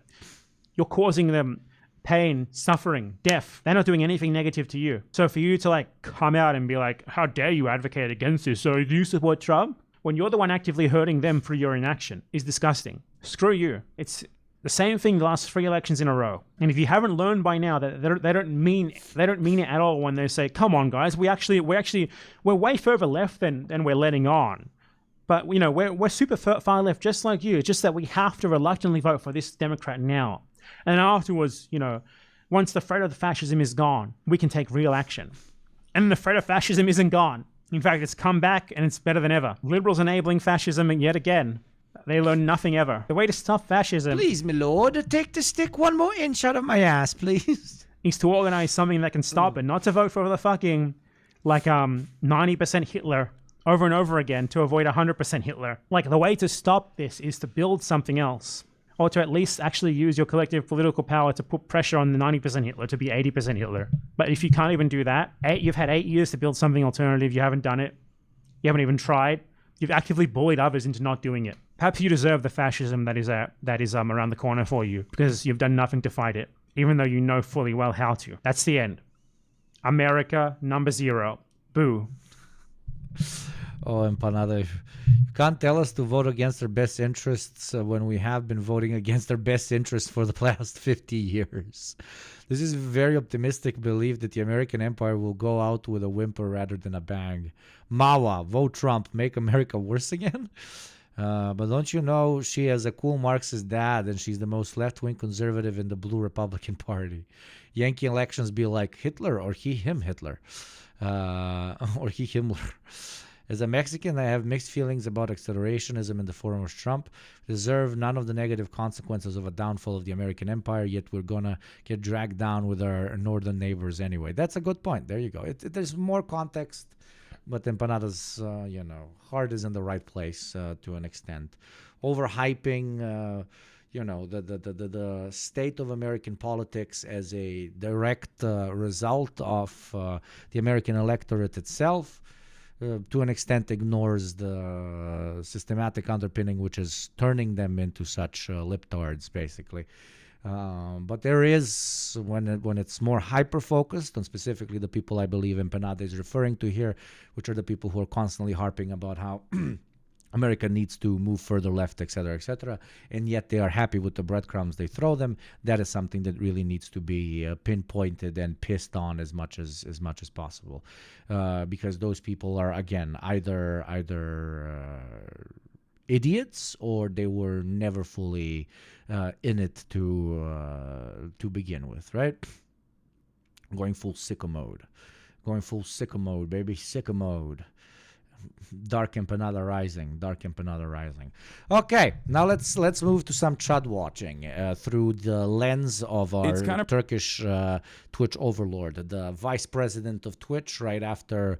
You're causing them pain, suffering, death. They're not doing anything negative to you. So for you to like come out and be like, how dare you advocate against this? So do you support Trump? When you're the one actively hurting them through your inaction is disgusting. Screw you. It's the same thing the last 3 elections in a row. And if you haven't learned by now that they don't mean it at all when they say, come on guys, we're way further left than we're letting on. But we're super far left just like you. It's just that we have to reluctantly vote for this Democrat now. And afterwards, once the threat of the fascism is gone, we can take real action. And the threat of fascism isn't gone. In fact, it's come back and it's better than ever. Liberals enabling fascism yet again. They learn nothing ever. The way to stop fascism... Please, my lord, take the stick 1 more inch out of my ass, please. ...is to organize something that can stop it, not to vote for the fucking, 90% Hitler over and over again to avoid 100% Hitler. Like, the way to stop this is to build something else. Or to at least actually use your collective political power to put pressure on the 90% Hitler to be 80% Hitler. But if you can't even do that, you've had 8 years to build something alternative, you haven't done it, you haven't even tried, you've actively bullied others into not doing it. Perhaps you deserve the fascism that is around the corner for you, because you've done nothing to fight it, even though you know fully well how to. That's the end. America, number 0. Boo. Oh, Empanada, you can't tell us to vote against their best interests when we have been voting against their best interests for the past 50 years. This is a very optimistic belief that the American empire will go out with a whimper rather than a bang. Mawa, vote Trump, make America worse again? But don't you know she has a cool Marxist dad and she's the most left-wing conservative in the blue Republican Party. Yankee elections be like Hitler or he, him Hitler. Or he, Himmler. As a Mexican, I have mixed feelings about accelerationism in the form of Trump. We deserve none of the negative consequences of a downfall of the American empire, yet we're going to get dragged down with our northern neighbors anyway. That's a good point. There you go. There's more context, but Empanada's, heart is in the right place to an extent. Overhyping... the state of American politics as a direct result of the American electorate itself, to an extent ignores the systematic underpinning, which is turning them into such libtards, basically. But there is, when it's more hyper-focused, and specifically the people I believe Empanada is referring to here, which are the people who are constantly harping about how America needs to move further left, etc., and yet they are happy with the breadcrumbs they throw them. That is something that really needs to be pinpointed and pissed on as much as possible, because those people are, again, either idiots or they were never fully in it to begin with, right? Going full sicko mode, baby, sicko mode. Dark Empanada Rising. Okay, now let's move to some chud watching through the lens of our Turkish Twitch overlord, the vice president of Twitch, right after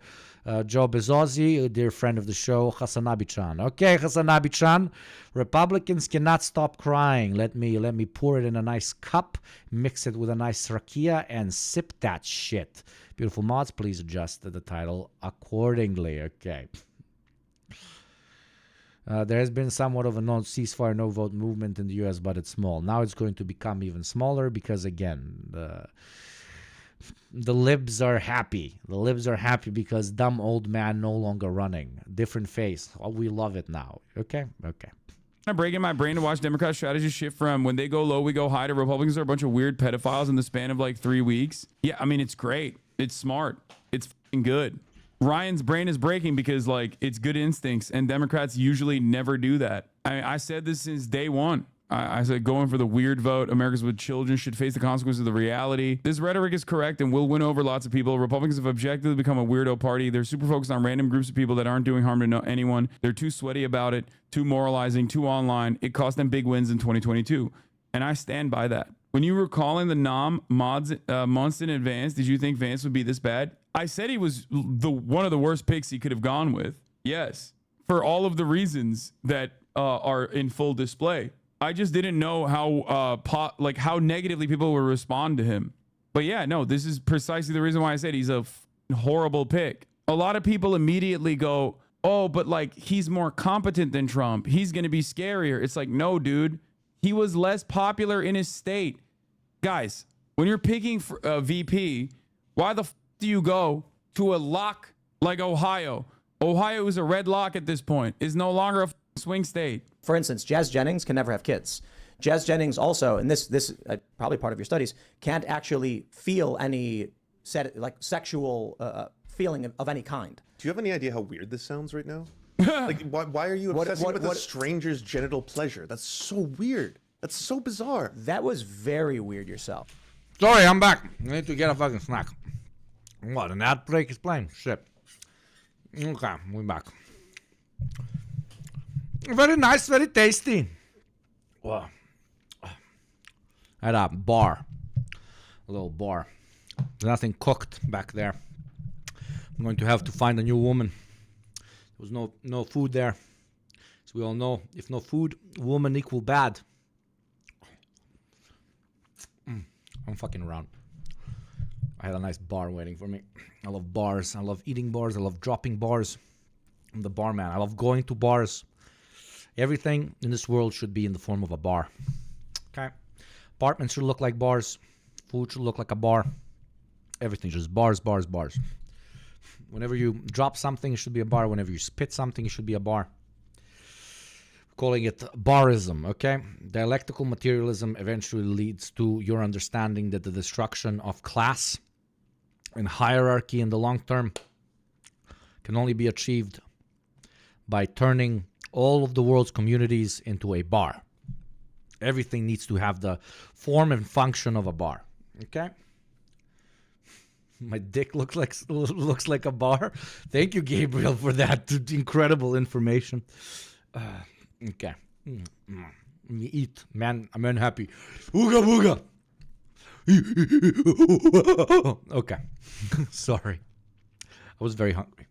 Joe Bezos, a dear friend of the show, Hasanabi-chan. Okay, Hasanabi-chan, Republicans cannot stop crying. Let me pour it in a nice cup, mix it with a nice rakia, and sip that shit. Beautiful mods, please adjust the title accordingly. Okay. There has been somewhat of a no ceasefire, no vote movement in the U.S., but it's small. Now it's going to become even smaller because, again, the libs are happy. The libs are happy because dumb old man no longer running. Different face. Oh, we love it now. Okay. I'm breaking my brain to watch Democrat strategy shift from when they go low, we go high, to Republicans are a bunch of weird pedophiles in the span of like 3 weeks. Yeah, I mean, it's great. It's smart. It's fucking good. Ryan's brain is breaking because, like, it's good instincts, and Democrats usually never do that. I said this since day one. I said going for the weird vote. Americans with children should face the consequences of the reality. This rhetoric is correct and will win over lots of people. Republicans have objectively become a weirdo party. They're super focused on random groups of people that aren't doing harm to anyone. They're too sweaty about it, too moralizing, too online. It cost them big wins in 2022. And I stand by that. When you were calling the mods months in advance, did you think Vance would be this bad? I said he was one of the worst picks he could have gone with. Yes. For all of the reasons that are in full display. I just didn't know how negatively people would respond to him. But yeah, no, this is precisely the reason why I said he's a horrible pick. A lot of people immediately go, oh, but like he's more competent than Trump. He's going to be scarier. It's like, no, dude. He was less popular in his state. Guys, when you're picking for VP, why the do you go to a lock like Ohio? Ohio is a red lock at this point. Is no longer a swing state. For instance, Jazz Jennings can never have kids. Jazz Jennings also, and this probably part of your studies, can't actually feel any sexual feeling of any kind. Do you have any idea how weird this sounds right now? Like, why are you obsessing with a stranger's genital pleasure? That's so weird. That's so bizarre. That was very weird yourself. Sorry, I'm back. I need to get a fucking snack. What, an ad break is playing? Shit. Okay, we're back. Very nice, very tasty. Wow. At a bar. A little bar. Nothing cooked back there. I'm going to have to find a new woman. There was no food there. So we all know, if no food, woman equal bad. I'm fucking around. I had a nice bar waiting for me. I love bars. I love eating bars. I love dropping bars. I'm the barman. I love going to bars. Everything in this world should be in the form of a bar. Okay? Apartments should look like bars. Food should look like a bar. Everything just bars, bars, bars. Whenever you drop something, it should be a bar. Whenever you spit something, it should be a bar. We're calling it barism, okay? Dialectical materialism eventually leads to your understanding that the destruction of class and hierarchy in the long term can only be achieved by turning all of the world's communities into a bar. Everything needs to have the form and function of a bar, okay? My dick looks like a bar. Thank you, Gabriel, for that incredible information. Okay. Me eat, man. I'm unhappy. Ooga booga. Okay. Sorry. I was very hungry.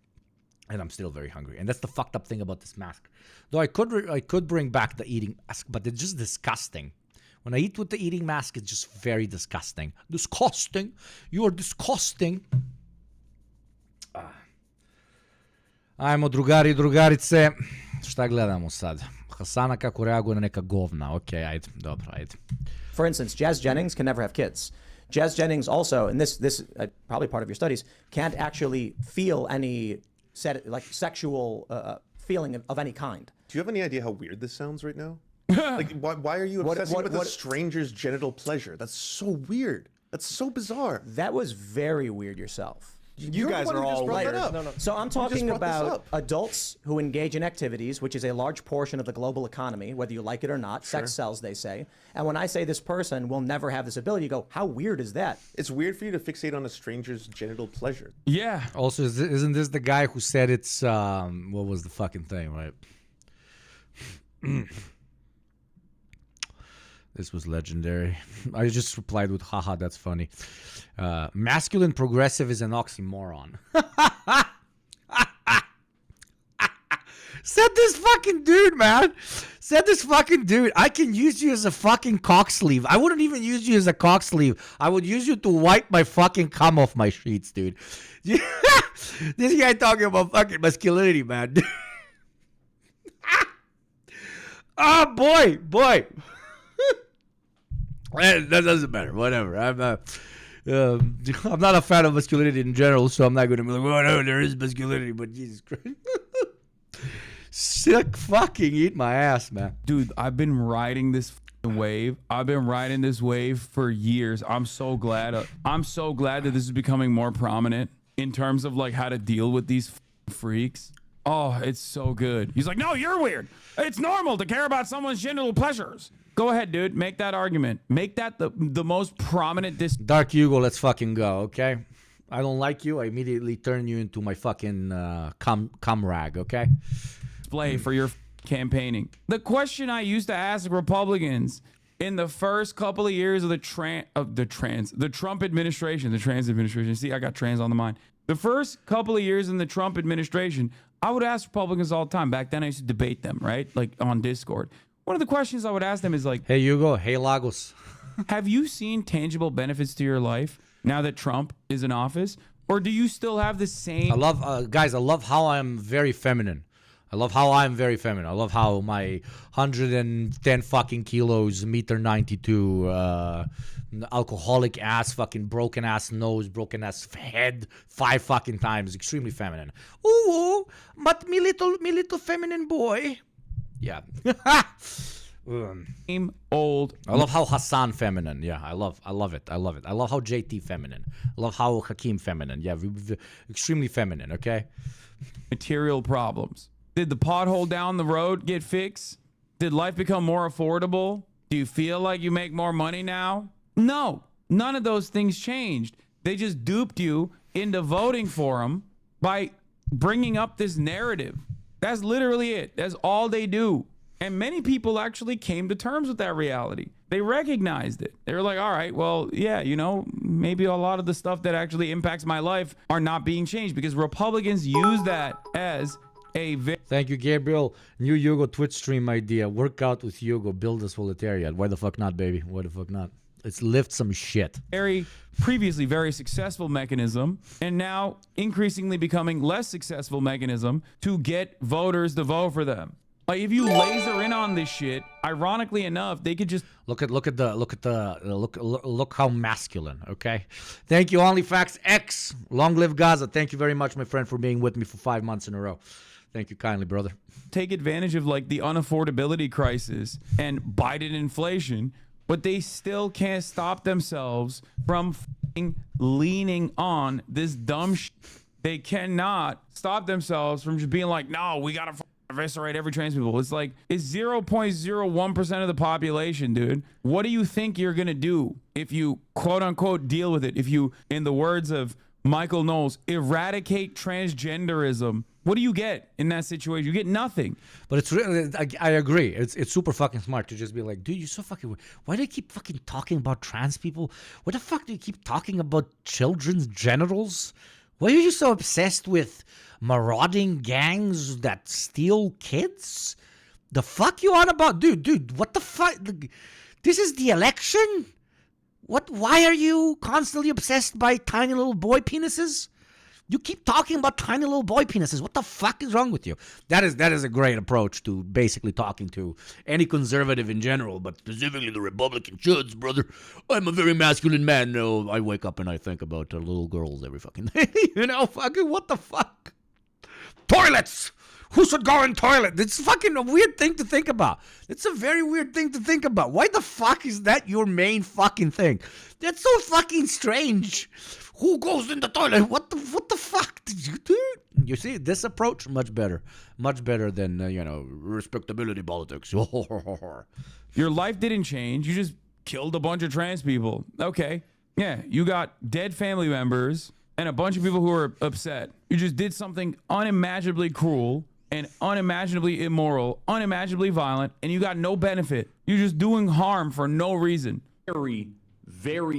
And I'm still very hungry. And that's the fucked up thing about this mask. Though I could bring back the eating mask, but it's just disgusting. When I eat with the eating mask, it's just very disgusting. Disgusting. You are disgusting. Ajmo, drugari, drugarice. Šta gledamo sad? Hasana kako reaguje na neka govna. Okay, ajde. Dobro, ajde. For instance, Jazz Jennings can never have kids. Jazz Jennings also, and this probably part of your studies, can't actually feel any sexual feeling of any kind. Do you have any idea how weird this sounds right now? Like, why are you obsessing with a stranger's genital pleasure? That's so weird. That's so bizarre. That was very weird yourself. You guys are all weird. No. So I'm talking about adults who engage in activities, which is a large portion of the global economy, whether you like it or not. Sure. Sex sells, they say. And when I say this person will never have this ability, you go, how weird is that? It's weird for you to fixate on a stranger's genital pleasure. Yeah. Also, isn't this the guy who said it's, what was the fucking thing, right? This was legendary. I just replied with, haha, that's funny. Masculine progressive is an oxymoron. Said this fucking dude, man. Said this fucking dude. I can use you as a fucking cock sleeve. I wouldn't even use you as a cock sleeve. I would use you to wipe my fucking cum off my sheets, dude. This guy talking about fucking masculinity, man. Oh, boy. That doesn't matter. Whatever. I'm not a fan of masculinity in general, so I'm not going to be like, oh, no, there is masculinity, but Jesus Christ. Sick fucking eat my ass, man. Dude, I've been riding this wave. I've been riding this wave for years. I'm so glad that this is becoming more prominent in terms of like how to deal with these freaks. Oh, it's so good. He's like, no, you're weird. It's normal to care about someone's genital pleasures. Go ahead, dude. Make that argument. Make that the most prominent Dark Hugo, let's fucking go, okay? I don't like you. I immediately turn you into my fucking cum rag, okay? Display for your campaigning. The question I used to ask Republicans in the first couple of years of the Trump administration, the trans administration. See, I got trans on the mind. The first couple of years in the Trump administration, I would ask Republicans all the time. Back then, I used to debate them, right? Like on Discord. One of the questions I would ask them is like, hey, Hugo. Hey, Lagos. Have you seen tangible benefits to your life now that Trump is in office? Or do you still have the same... I love how I'm very feminine. I love how my 110 fucking kilos, 1.92 meter, alcoholic ass, fucking broken ass nose, broken ass head, 5 fucking times, extremely feminine. Ooh, but me little feminine boy. Yeah. Old. I love how Hassan feminine. Yeah, I love it. I love how JT feminine. I love how Hakeem feminine. Yeah, extremely feminine, okay? Material problems. Did the pothole down the road get fixed? Did life become more affordable? Do you feel like you make more money now? No, none of those things changed. They just duped you into voting for them by bringing up this narrative. That's literally it. That's all they do. And many people actually came to terms with that reality. They recognized it. They were like, all right, well, yeah, you know, maybe a lot of the stuff that actually impacts my life are not being changed because Republicans use that as a... Thank you, Gabriel. New Yugo Twitch stream idea. Work out with Yugo. Build a solitariat. Why the fuck not, baby? Why the fuck not? Let's lift some shit. Previously very successful mechanism, and now increasingly becoming less successful mechanism to get voters to vote for them. Like if you laser in on this shit, ironically enough, they could just look how masculine. Okay, thank you, OnlyFacts X. Long live Gaza. Thank you very much, my friend, for being with me for 5 months in a row. Thank you kindly, brother. Take advantage of like the unaffordability crisis and Biden inflation, but they still can't stop themselves from leaning on this dumb shit. They cannot stop themselves from just being like, no, we gotta eviscerate every trans people. It's like, it's 0.01% of the population, dude. What do you think you're gonna do if you quote unquote deal with it? If you, in the words of Michael Knowles, eradicate transgenderism. What do you get in that situation? You get nothing. But it's really, I agree. It's super fucking smart to just be like, dude, you're so fucking. Why do you keep fucking talking about trans people? What the fuck do you keep talking about children's genitals? Why are you so obsessed with marauding gangs that steal kids? The fuck you on about, dude? What the fuck? This is the election. What? Why are you constantly obsessed by tiny little boy penises? You keep talking about tiny little boy penises. What the fuck is wrong with you? That is a great approach to basically talking to any conservative in general, but specifically the Republican chuds, brother. I'm a very masculine man. No, I wake up and I think about little girls every fucking day. You know, fucking what the fuck? Toilets! Who should go in toilet? It's fucking a weird thing to think about. It's a very weird thing to think about. Why the fuck is that your main fucking thing? That's so fucking strange. Who goes in the toilet? What the fuck did you do? You see, this approach, much better than, respectability politics. Your life didn't change. You just killed a bunch of trans people. Okay. Yeah, you got dead family members and a bunch of people who are upset. You just did something unimaginably cruel and unimaginably immoral, unimaginably violent, and you got no benefit. You're just doing harm for no reason. Very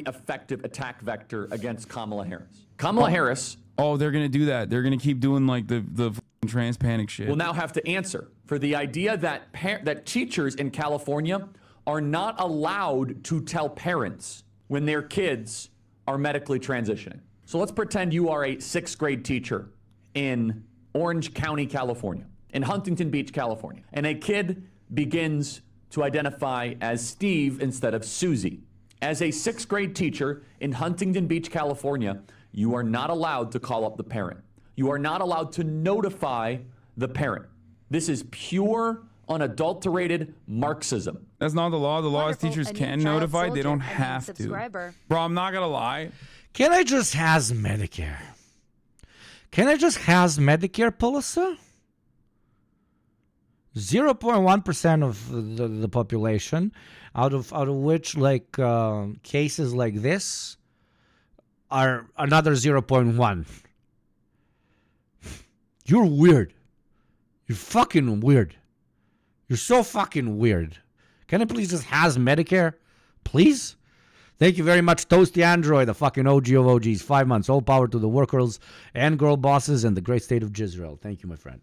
effective attack vector against Kamala Harris. Kamala Harris. Oh, they're going to do that. They're going to keep doing like the trans panic shit. Will now have to answer for the idea that that teachers in California are not allowed to tell parents when their kids are medically transitioning. So let's pretend you are a 6th grade teacher in Orange County, California, in Huntington Beach, California, and a kid begins to identify as Steve instead of Susie. As a 6th grade teacher in Huntington Beach, California, you are not allowed to call up the parent. You are not allowed to notify the parent. This is pure, unadulterated Marxism. That's not the law. The law is teachers can notify. They don't have to. Bro, I'm not going to lie. Can I just has Medicare? Can I just has Medicare, Pulisa? 0.1% of the population, out of which cases like this are another 0.1. You're weird. You're fucking weird. You're so fucking weird. Can I please just has Medicare? Please? Thank you very much, Toasty Android, the fucking OG of OGs. 5 months. All power to the workers and girl bosses and the great state of Jisrael. Thank you, my friend.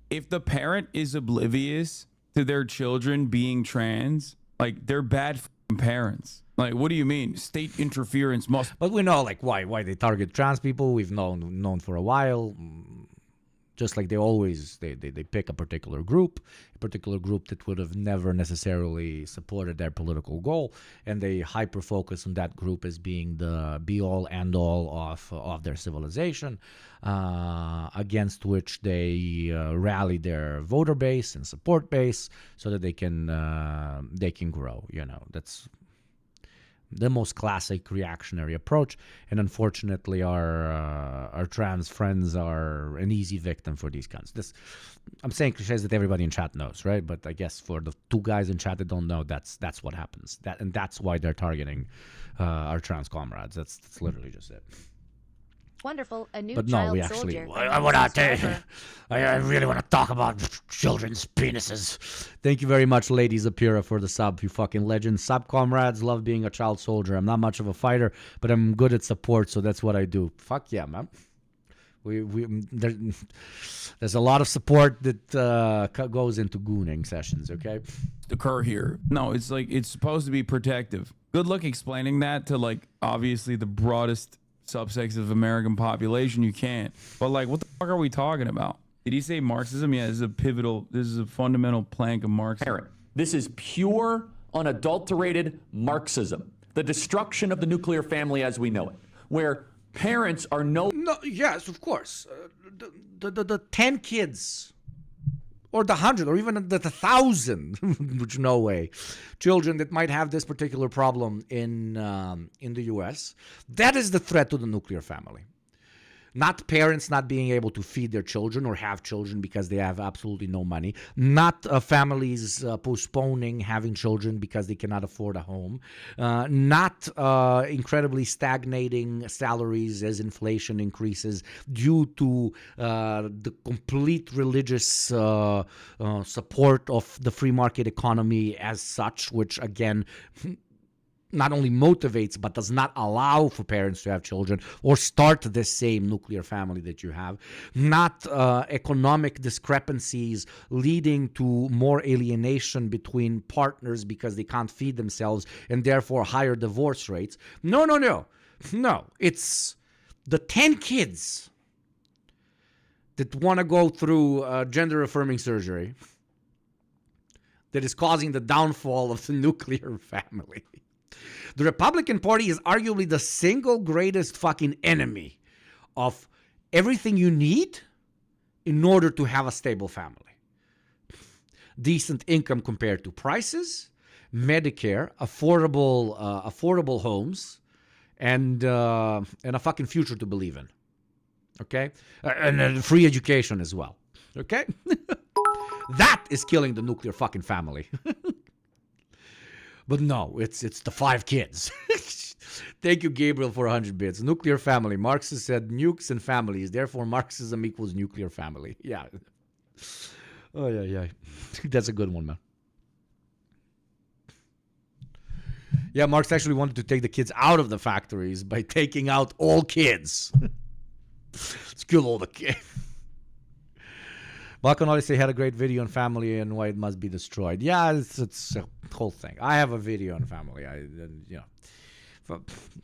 If the parent is oblivious to their children being trans, they're bad parents. What do you mean? State interference must. But we know why they target trans people. We've known for a while. Just like they pick a particular group that would have never necessarily supported their political goal, and they hyper focus on that group as being the be all end all of their civilization, against which they rally their voter base and support base so that they can grow. That's the most classic reactionary approach, and unfortunately our trans friends are an easy victim for these kinds. I'm saying cliches that everybody in chat knows, right? But I guess for the 2 guys in chat that don't know, that's what happens. And that's why they're targeting our trans comrades. That's literally just it. Wonderful, a new but no, child we actually. soldier. I really want to talk about children's penises. Thank you very much, Ladies Apira, for the sub. You fucking legend. Sub comrades, love being a child soldier. I'm not much of a fighter, but I'm good at support, so that's what I do. Fuck yeah, man. There's a lot of support that goes into gooning sessions. Okay. Occur here. No, it's it's supposed to be protective. Good luck explaining that to obviously the broadest subsects of American population. You can't. But what the fuck are we talking about? Did he say Marxism? Yeah, this is a fundamental plank of Marxism. This is pure, unadulterated Marxism. The destruction of the nuclear family as we know it, where parents are no. Yes, of course. The 10 kids, or the 100, or even the 1,000, which no way, children that might have this particular problem in the U.S. That is the threat to the nuclear family. Not parents not being able to feed their children or have children because they have absolutely no money. Not families postponing having children because they cannot afford a home. Not incredibly stagnating salaries as inflation increases due to the complete religious support of the free market economy as such, which again not only motivates but does not allow for parents to have children or start this same nuclear family that you have. Not economic discrepancies leading to more alienation between partners because they can't feed themselves and therefore higher divorce rates. No. It's the 10 kids that want to go through gender-affirming surgery that is causing the downfall of the nuclear family. The Republican Party is arguably the single greatest fucking enemy of everything you need in order to have a stable family. Decent income compared to prices, Medicare, affordable homes, and a fucking future to believe in. Okay? And free education as well. Okay? That is killing the nuclear fucking family. But no, it's the 5 kids. Thank you, Gabriel, for 100 bits. Nuclear family. Marxists said nukes and families. Therefore, Marxism equals nuclear family. Yeah. Oh, yeah. That's a good one, man. Yeah, Marx actually wanted to take the kids out of the factories by taking out all kids. Let's kill all the kids. Balkan Odyssey had a great video on family and why it must be destroyed. Yeah, it's a whole thing. I have a video on family.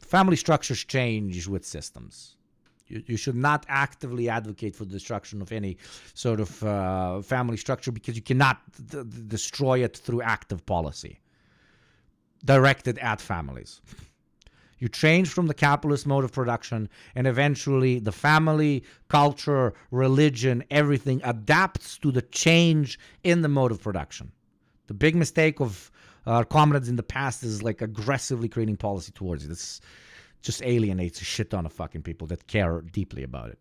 Family structures change with systems. You should not actively advocate for the destruction of any sort of family structure because you cannot destroy it through active policy directed at families. You change from the capitalist mode of production, and eventually the family, culture, religion, everything adapts to the change in the mode of production. The big mistake of our comrades in the past is like aggressively creating policy towards it. This just alienates a shit ton of fucking people that care deeply about it.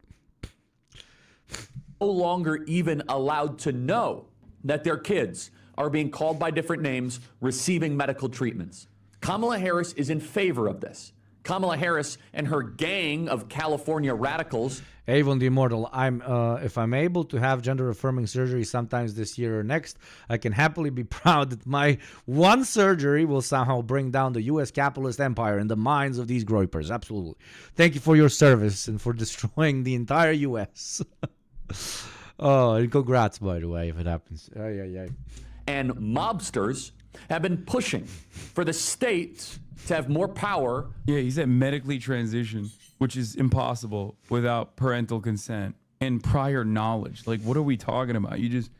No longer even allowed to know that their kids are being called by different names, receiving medical treatments. Kamala Harris is in favor of this. Kamala Harris and her gang of California radicals. Avon the Immortal, if I'm able to have gender-affirming surgery sometimes this year or next, I can happily be proud that my one surgery will somehow bring down the U.S. capitalist empire in the minds of these groypers. Absolutely. Thank you for your service and for destroying the entire U.S. Oh, and congrats, by the way, if it happens. And mobsters have been pushing for the state to have more power. Yeah, he said medically transition, which is impossible without parental consent and prior knowledge. Like, what are we talking about?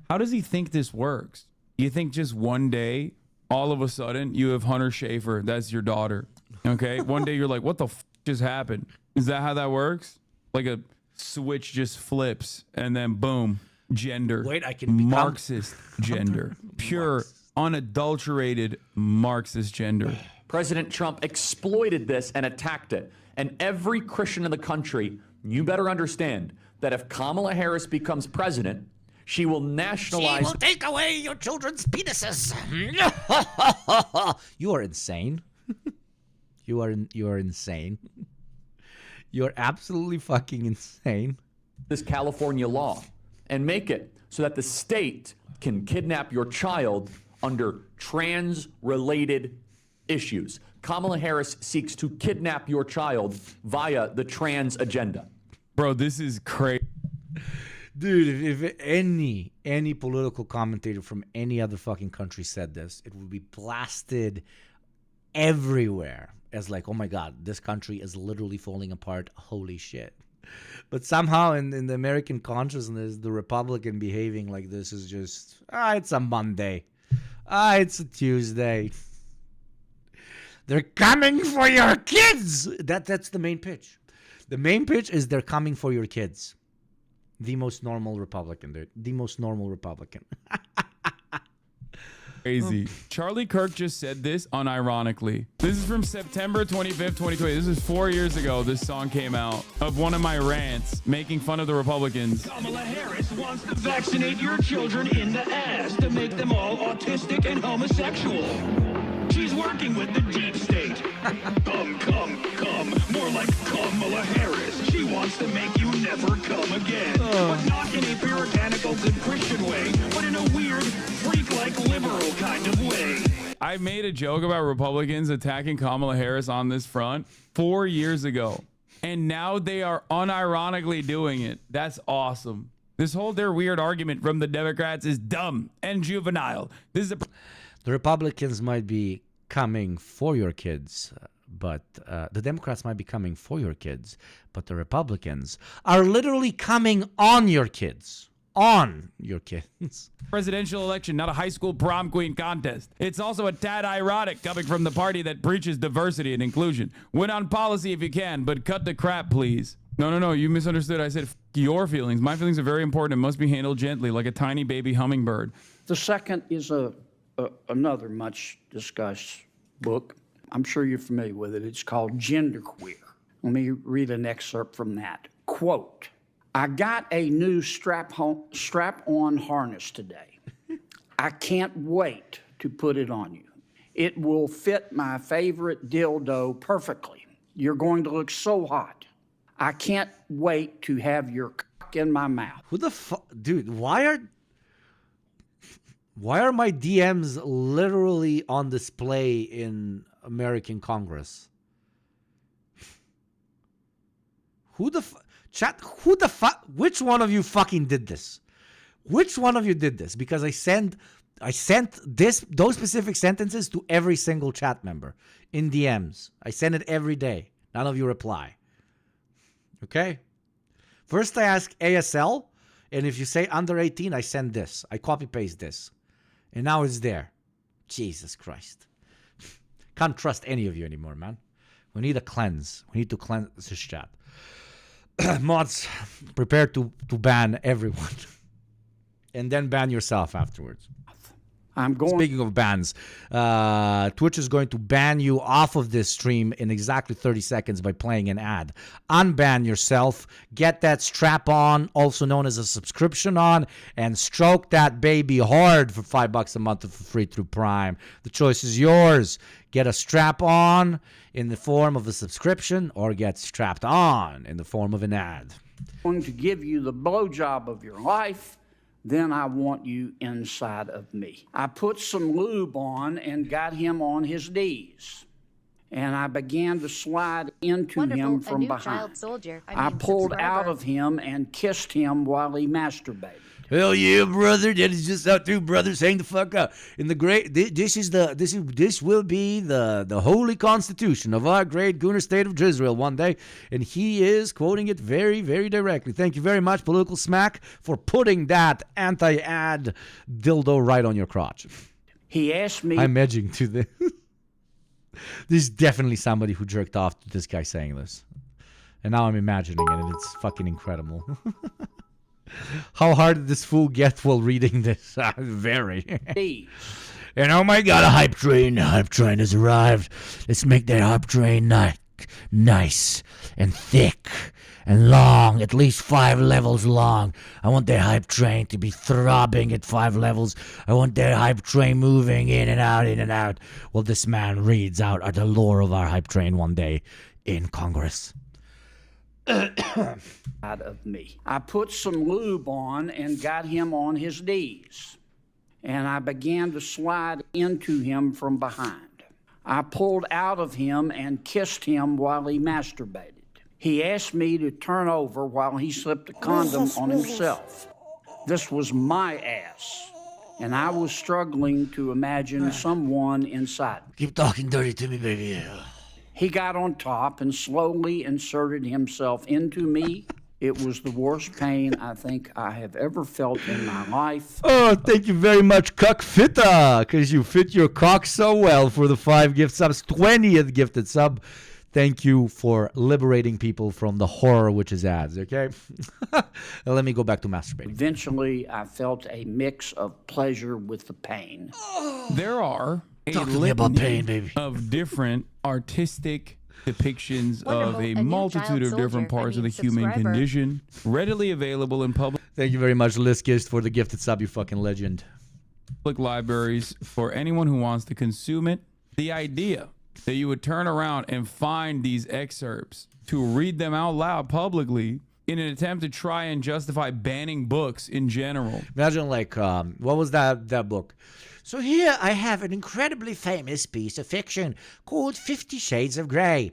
How does he think this works? You think just one day, all of a sudden, you have Hunter Schafer, that's your daughter, okay? One day you're like, what the f just happened? Is that how that works? Like a switch just flips and then boom, gender. Wait, I can become Marxist gender. Pure, unadulterated Marxist gender. President Trump exploited this and attacked it. And every Christian in the country, you better understand that if Kamala Harris becomes president, she will nationalize. She will take away your children's penises. You are insane. You are insane. You're absolutely fucking insane. This California law and make it so that the state can kidnap your child under trans-related issues. Kamala Harris seeks to kidnap your child via the trans agenda. Bro, this is crazy. Dude, if any political commentator from any other fucking country said this, it would be blasted everywhere as like, oh my God, this country is literally falling apart. Holy shit. But somehow in the American consciousness, the Republican behaving like this is just, it's a Monday. It's a Tuesday. They're coming for your kids. That's the main pitch. The main pitch is they're coming for your kids. The most normal Republican, dude. The most normal Republican. Crazy. Charlie Kirk just said this unironically. This is from September 25th, 2020. This is 4 years ago. This song came out of one of my rants making fun of the Republicans. Kamala Harris wants to vaccinate your children in the ass to make them all autistic and homosexual. She's working with the deep state. Come. More like Kamala Harris. She wants to make you never come again. But not in a puritanical good Christian way, but in a weird, freak-like liberal kind of way. I made a joke about Republicans attacking Kamala Harris on this front 4 years ago. And now they are unironically doing it. That's awesome. This whole their weird argument from the Democrats is dumb and juvenile. This is The Republicans might be coming for your kids, but the Democrats might be coming for your kids, but the Republicans are literally coming on your kids. On your kids. Presidential election, not a high school prom queen contest. It's also a tad ironic coming from the party that preaches diversity and inclusion. Win on policy if you can, but cut the crap, please. No, you misunderstood. I said f your feelings. My feelings are very important and must be handled gently, like a tiny baby hummingbird. The second is another much discussed book. I'm sure you're familiar with it. It's called Genderqueer. Let me read an excerpt from that. Quote, I got a new strap-on harness today. I can't wait to put it on you. It will fit my favorite dildo perfectly. You're going to look so hot. I can't wait to have your cock in my mouth. Who the fuck? Dude, why are my DMs literally on display in American Congress? Who the fuck? Chat, who the fuck? Which one of you fucking did this? Which one of you did this? Because I sent those specific sentences to every single chat member in DMs. I send it every day. None of you reply. Okay? First I ask ASL, and if you say under 18, I send this. I copy paste this. And now it's there. Jesus Christ. Can't trust any of you anymore, man. We need a cleanse. We need to cleanse this chat. Mods, prepare to ban everyone. And then ban yourself afterwards. Speaking of bans, Twitch is going to ban you off of this stream in exactly 30 seconds by playing an ad. Unban yourself, get that strap on, also known as a subscription on, and stroke that baby hard for $5 a month for free through Prime. The choice is yours. Get a strap on in the form of a subscription, or get strapped on in the form of an ad. I'm going to give you the blowjob of your life. Then I want you inside of me. I put some lube on and got him on his knees. And I began to slide into him from behind. I pulled out of him and kissed him while he masturbated. Hell yeah, brother! That is just how two brothers hang the fuck out. In the great, this will be the holy constitution of our great Gooner state of Israel one day, and he is quoting it very, very directly. Thank you very much, Political Smack, for putting that anti-ad dildo right on your crotch. He asked me. I'm edging to this. This is definitely somebody who jerked off to this guy saying this, and now I'm imagining it, and it's fucking incredible. How hard did this fool get while reading this? Very. And oh my god, a hype train. The hype train has arrived. Let's make that hype train nice and thick and long, at least 5 levels long. I want that hype train to be throbbing at 5 levels. I want that hype train moving in and out, in and out. Well, this man reads out the lore of our hype train one day in Congress. Out of me. I put some lube on and got him on his knees. And I began to slide into him from behind. I pulled out of him and kissed him while he masturbated. He asked me to turn over while he slipped a condom on himself. This was my ass. And I was struggling to imagine someone inside. Keep talking dirty to me, baby. He got on top and slowly inserted himself into me. It was the worst pain I think I have ever felt in my life. Oh, thank you very much, Cuckfitta, because you fit your cock so well for the 5 gift subs. 20th gifted sub Thank you for liberating people from the horror which is ads, okay? Let me go back to masturbating. Eventually, I felt a mix of pleasure with the pain. There are a Talk to me about pain, baby. of different artistic depictions of Wonderful. a A new multitude child of different soldier. parts I of the mean, human subscriber. condition, readily available in public Thank you very much, Liskist, for the gifted sub, you fucking legend. libraries for anyone who wants to consume it. The idea that you would turn around and find these excerpts to read them out loud publicly in an attempt to try and justify banning books in general. Imagine, like, what was that book? So here I have an incredibly famous piece of fiction called 50 Shades of Grey.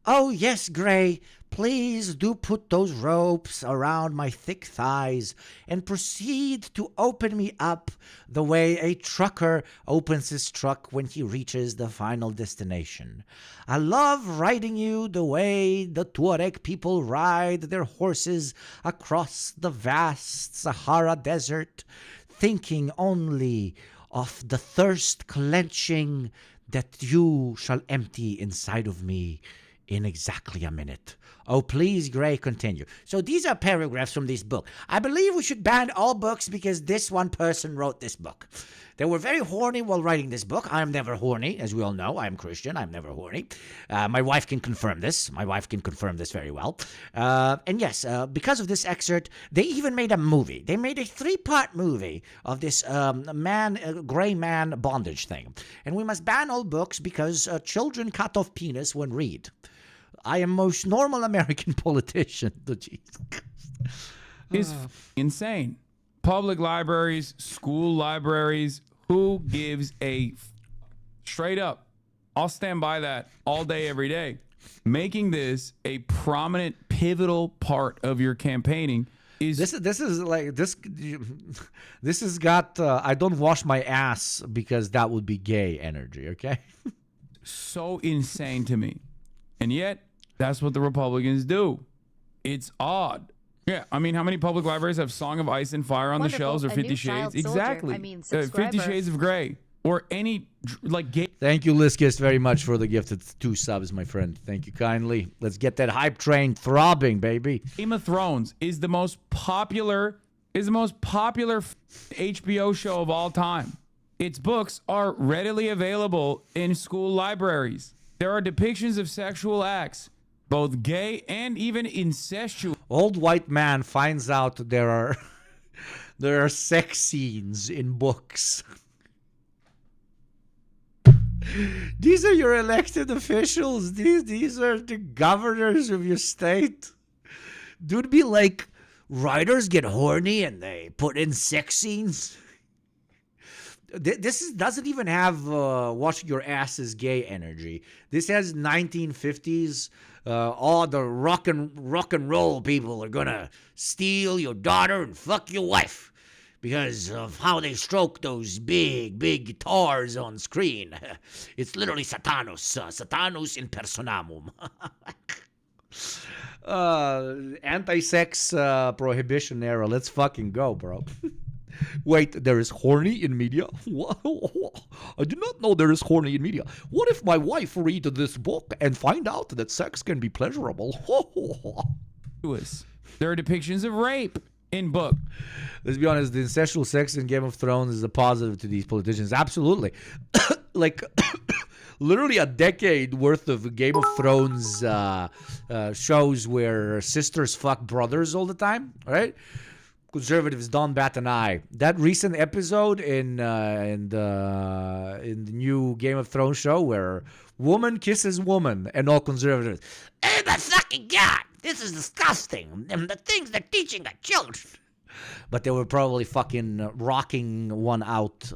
Oh, yes, Grey, please do put those ropes around my thick thighs and proceed to open me up the way a trucker opens his truck when he reaches the final destination. I love riding you the way the Tuareg people ride their horses across the vast Sahara Desert, thinking only of the thirst clenching that you shall empty inside of me in exactly a minute. Oh, please, Gray, continue. So these are paragraphs from this book. I believe we should ban all books because this one person wrote this book. They were very horny while writing this book. I am never horny, as we all know. I am Christian. I'm never horny. My wife can confirm this. My wife can confirm this very well. And yes, because of this excerpt, they even made a movie. They made a 3-part movie of this gray man bondage thing. And we must ban all books because children cut off penis when read. I am most normal American politician. It's insane. Public libraries, school libraries, who gives a straight up? I'll stand by that all day, every day. Making this a prominent, pivotal part of your campaigning is this has got I don't wash my ass because that would be gay energy, okay? so insane to me. And yet, that's what the Republicans do. It's odd. Yeah, I mean, how many public libraries have Song of Ice and Fire on the shelves or 50 Shades? Exactly. 50 Shades of Grey. Or any, like, gay. Thank you, Liskis, very much for the gifted 2 subs, my friend. Thank you kindly. Let's get that hype train throbbing, baby. Game of Thrones is the most popular HBO show of all time. Its books are readily available in school libraries. There are depictions of sexual acts, both gay and even incestuous. Old white man finds out there are sex scenes in books. These are your elected officials. These are the governors of your state. Dude, be like, writers get horny and they put in sex scenes. Doesn't even have washing your ass is gay energy. This has 1950s. All the rock and roll people are gonna steal your daughter and fuck your wife because of how they stroke those big guitars on screen. It's literally Satanus in personamum. Anti-sex prohibition era. Let's fucking go, bro. Wait, there is horny in media? I do not know there is horny in media. What if my wife read this book and find out that sex can be pleasurable? There are depictions of rape in book. Let's be honest, the incestual sex in Game of Thrones is a positive to these politicians. Absolutely. Like, literally a decade worth of Game of Thrones shows where sisters fuck brothers all the time, right? Conservatives don't bat an eye. That recent episode in the new Game of Thrones show where woman kisses woman and all conservatives, oh my fucking God, this is disgusting. And the things they're teaching our children. But they were probably fucking rocking one out,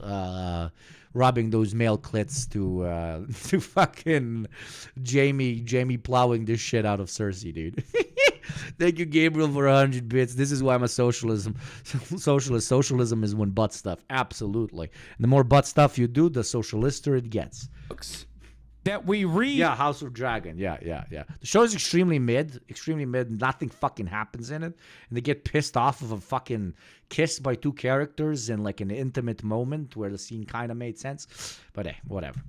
rubbing those male clits to fucking Jamie plowing this shit out of Cersei, dude. Thank you, Gabriel, for 100 bits. This is why I'm a socialist. Socialism is when butt stuff. Absolutely. And the more butt stuff you do, the socialister it gets. That we read. Yeah, House of Dragon. Yeah. The show is extremely mid. Nothing fucking happens in it. And they get pissed off of a fucking kiss by 2 characters in like an intimate moment where the scene kind of made sense. But hey, whatever.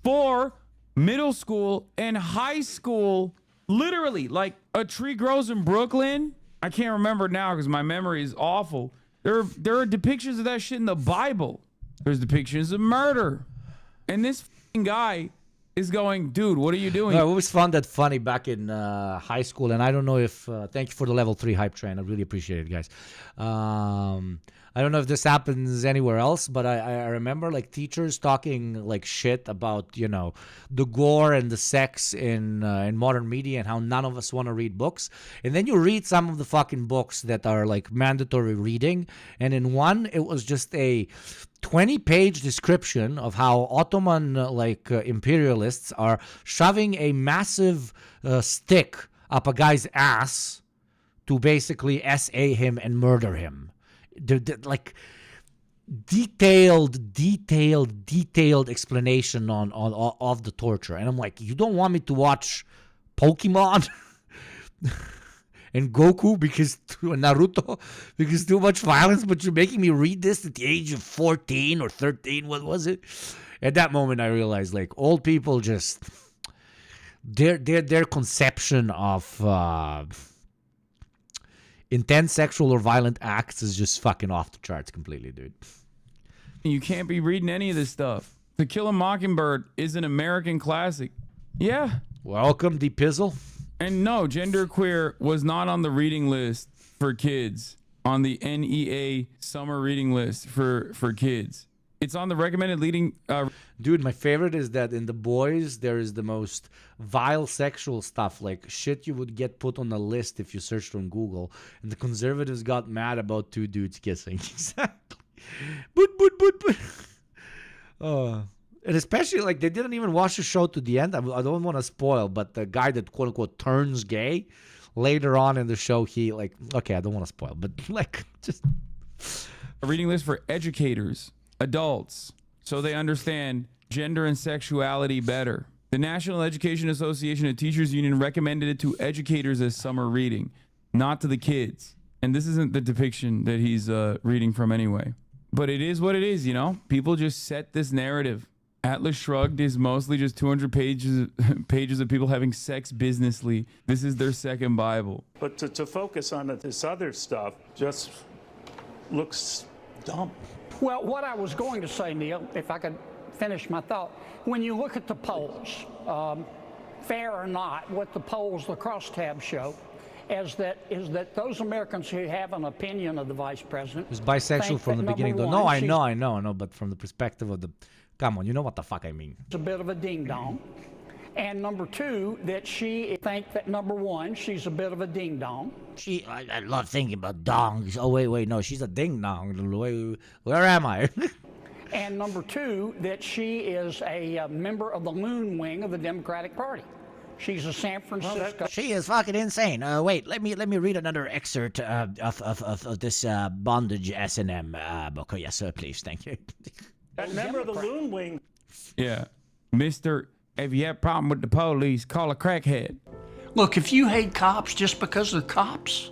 For middle school, and high school. Literally, like a tree grows in Brooklyn. I can't remember now because my memory is awful. There are depictions of that shit in the Bible. There's depictions of murder. And this fucking guy is going, dude, what are you doing? No, I always found that funny back in high school, and I don't know if thank you for the level 3 hype train. I really appreciate it, guys. I don't know if this happens anywhere else, but I remember like teachers talking like shit about, you know, the gore and the sex in modern media and how none of us want to read books. And then you read some of the fucking books that are like mandatory reading, and in one it was just a 20-page description of how Ottoman imperialists are shoving a massive stick up a guy's ass to basically SA him and murder him. Like detailed explanation on of the torture, and I'm like, you don't want me to watch Pokemon and Goku because Naruto because too much violence, but you're making me read this at the age of 14 or 13. What was it? At that moment, I realized like old people just their conception of intense sexual or violent acts is just fucking off the charts completely, dude. You can't be reading any of this stuff. To Kill a Mockingbird is an American classic. Yeah. Welcome, the Pizzle. And no, genderqueer was not on the reading list for kids, on the NEA summer reading list for kids. It's on the recommended leading... Dude, my favorite is that in the boys, there is the most vile sexual stuff, like shit you would get put on a list if you searched on Google. And the conservatives got mad about 2 dudes kissing. Exactly. But. And especially, like, they didn't even watch the show to the end. I don't want to spoil, but the guy that, quote-unquote, turns gay, later on in the show, he, like... Okay, I don't want to spoil, but, like, just... A reading list for educators. Adults, so they understand gender and sexuality better. The National Education Association and Teachers Union recommended it to educators as summer reading, not to the kids. And this isn't the depiction that he's reading from anyway. But it is what it is, you know? People just set this narrative. Atlas Shrugged is mostly just 200 pages of people having sex businessly. This is their second Bible. But to focus on this other stuff just looks dumb. Well, what I was going to say, Neil, if I could finish my thought, when you look at the polls, fair or not, what the polls, the crosstabs show, is that those Americans who have an opinion of the vice president was bisexual from the beginning. Though. No, I know, but from the perspective of the, come on, you know what the fuck I mean. It's a bit of a ding dong. And number 2, that she think that number 1, she's a bit of a ding dong. I love thinking about dongs. Oh wait, no, she's a ding dong. Where am I? And number 2, that she is a member of the loon wing of the Democratic Party. She's a San Francisco. She is fucking insane. Wait, let me read another excerpt of this bondage S&M book. Oh, yes, sir, please, thank you. That member of the loon wing. Yeah, Mr. If you have a problem with the police, call a crackhead. Look, if you hate cops just because they're cops,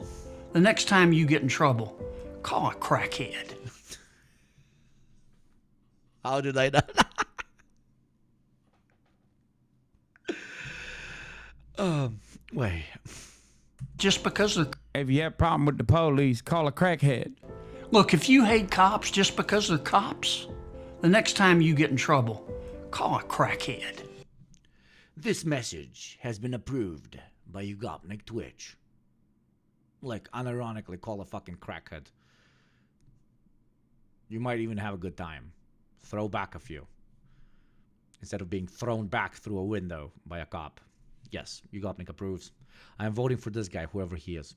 the next time you get in trouble, call a crackhead. How did I not? Wait. Just because of... If you have a problem with the police, call a crackhead. Look, if you hate cops just because they're cops, the next time you get in trouble, call a crackhead. This message has been approved by YugopnikTwitch. Like, unironically, call a fucking crackhead. You might even have a good time. Throw back a few. Instead of being thrown back through a window by a cop. Yes, Yugopnik approves. I'm voting for this guy, whoever he is.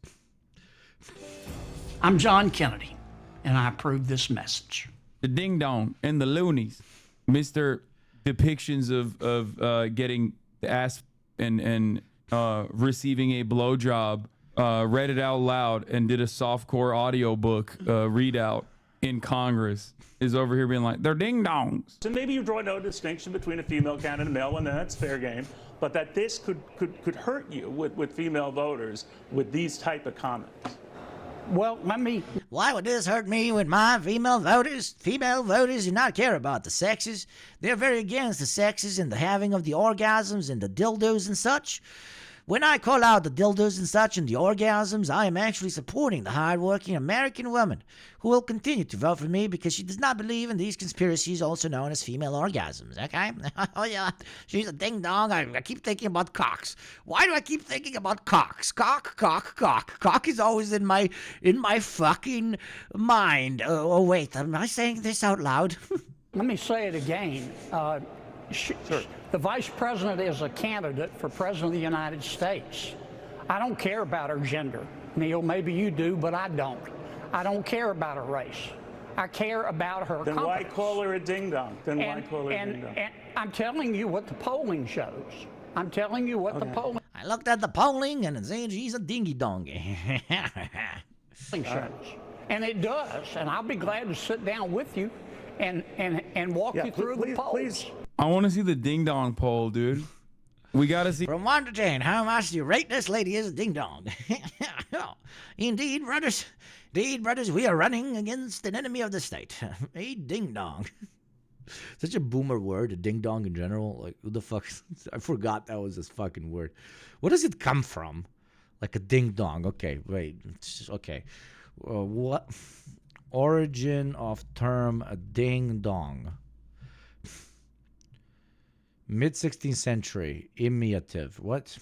I'm John Kennedy, and I approve this message. The ding-dong and the loonies. Mr. Depictions of getting the ass and receiving a blowjob, read it out loud, and did a softcore audiobook readout in Congress is over here being like, they're ding-dongs. So maybe you draw no distinction between a female candidate and a male one, then that's fair game. But that this could hurt you with female voters with these type of comments. Well, let me. Why would this hurt me when my female voters do not care about the sexes? They're very against the sexes and the having of the orgasms and the dildos and such. When I call out the dildos and such and the orgasms, I am actually supporting the hardworking American woman who will continue to vote for me because she does not believe in these conspiracies, also known as female orgasms, okay? Oh, yeah, she's a ding-dong. I keep thinking about cocks. Why do I keep thinking about cocks? Cock. Cock is always in my fucking mind. Oh, wait, am I saying this out loud? Let me say it again. The vice president is a candidate for president of the United States. I don't care about her gender. Neil, maybe you do, but I don't. I don't care about her race. I care about her Then why competence. call her a ding-dong? And I'm telling you what the polling shows. I'm telling you what the polling I looked at the polling and it said she's a dingy-dong. shows. And it does. And I'll be glad to sit down with you and walk you through the polls. I want to see the ding dong poll, dude. We got to see. From 1 to 10, how much do you rate this lady as a ding-dong? Indeed, brothers, we are running against an enemy of the state. A ding-dong. Such a boomer word, a ding-dong in general. Like, who the fuck? I forgot that was this fucking word. What does it come from? Like a ding-dong. Okay, wait. Okay. What? Origin of term a ding-dong. Mid-16th century, imitative. What?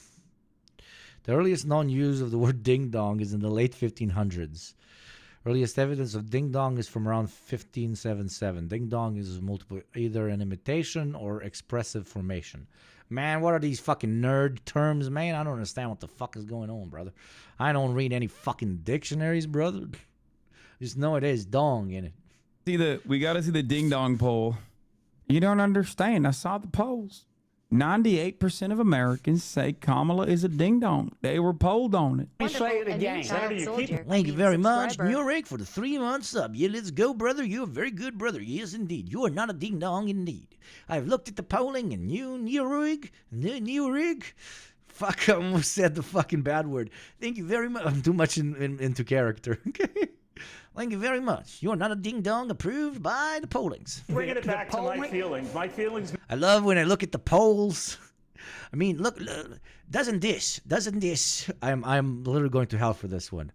The earliest known use of the word ding-dong is in the late 1500s. Earliest evidence of ding-dong is from around 1577. Ding-dong is multiple, either an imitation or expressive formation. Man, what are these fucking nerd terms, man? I don't understand what the fuck is going on, brother. I don't read any fucking dictionaries, brother. Just know it is dong in it. We got to see the ding-dong poll. You don't understand. I saw the polls. 98% of Americans say Kamala is a ding-dong. They were polled on it. Let me say it again. Thank you very much, Murick, for the 3 months sub. Yeah, let's go, brother. You're a very good brother. Yes, indeed. You are not a ding-dong, indeed. I've looked at the polling, and you, Neurig. Fuck, I almost said the fucking bad word. Thank you very much. I'm too much into character. Okay. Thank you very much. You are not a ding-dong approved by the pollings. Bringing it back to my feelings. My feelings. I love when I look at the polls. I mean, look, doesn't this? I'm literally going to hell for this one.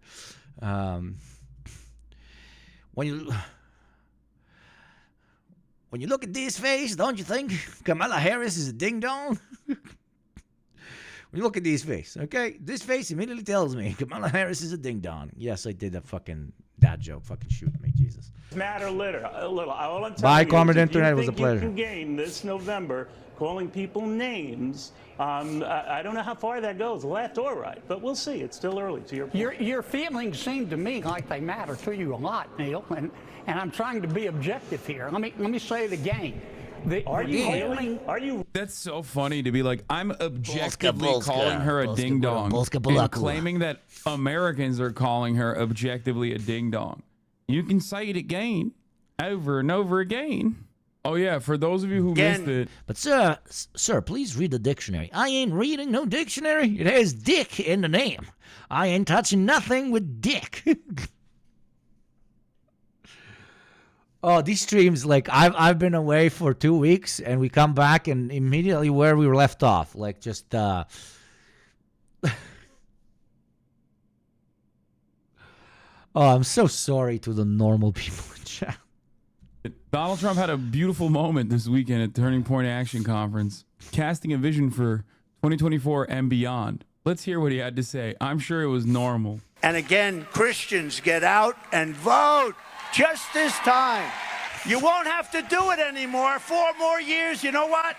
When you look at this face, don't you think Kamala Harris is a ding-dong? When you look at this face, okay? This face immediately tells me Kamala Harris is a ding-dong. Yes, I did a fucking dad joke. Fucking shoot me, Jesus. Matter a little. All I'm telling Bye, you Comrade is Internet. It if was you a think you pleasure. can gain this November calling people names. I don't know how far that goes, left or right, but we'll see. It's still early. To your point. Your feelings seem to me like they matter to you a lot, Neil, and I'm trying to be objective here. Let me say it again. Are you? That's so funny to be like, I'm objectively calling her a ding-dong and claiming that Americans are calling her objectively a ding-dong. You can say it again, over and over again. Oh, yeah, for those of you who missed it. But, sir, please read the dictionary. I ain't reading no dictionary. It has dick in the name. I ain't touching nothing with dick. Oh, these streams, like, I've been away for 2 weeks, and we come back, and immediately where we were left off. Like, just, Oh, I'm so sorry to the normal people in chat. Donald Trump had a beautiful moment this weekend at Turning Point Action Conference, casting a vision for 2024 and beyond. Let's hear what he had to say. I'm sure it was normal. And again, Christians, get out and vote. Just this time. You won't have to do it anymore. 4 more years, you know what?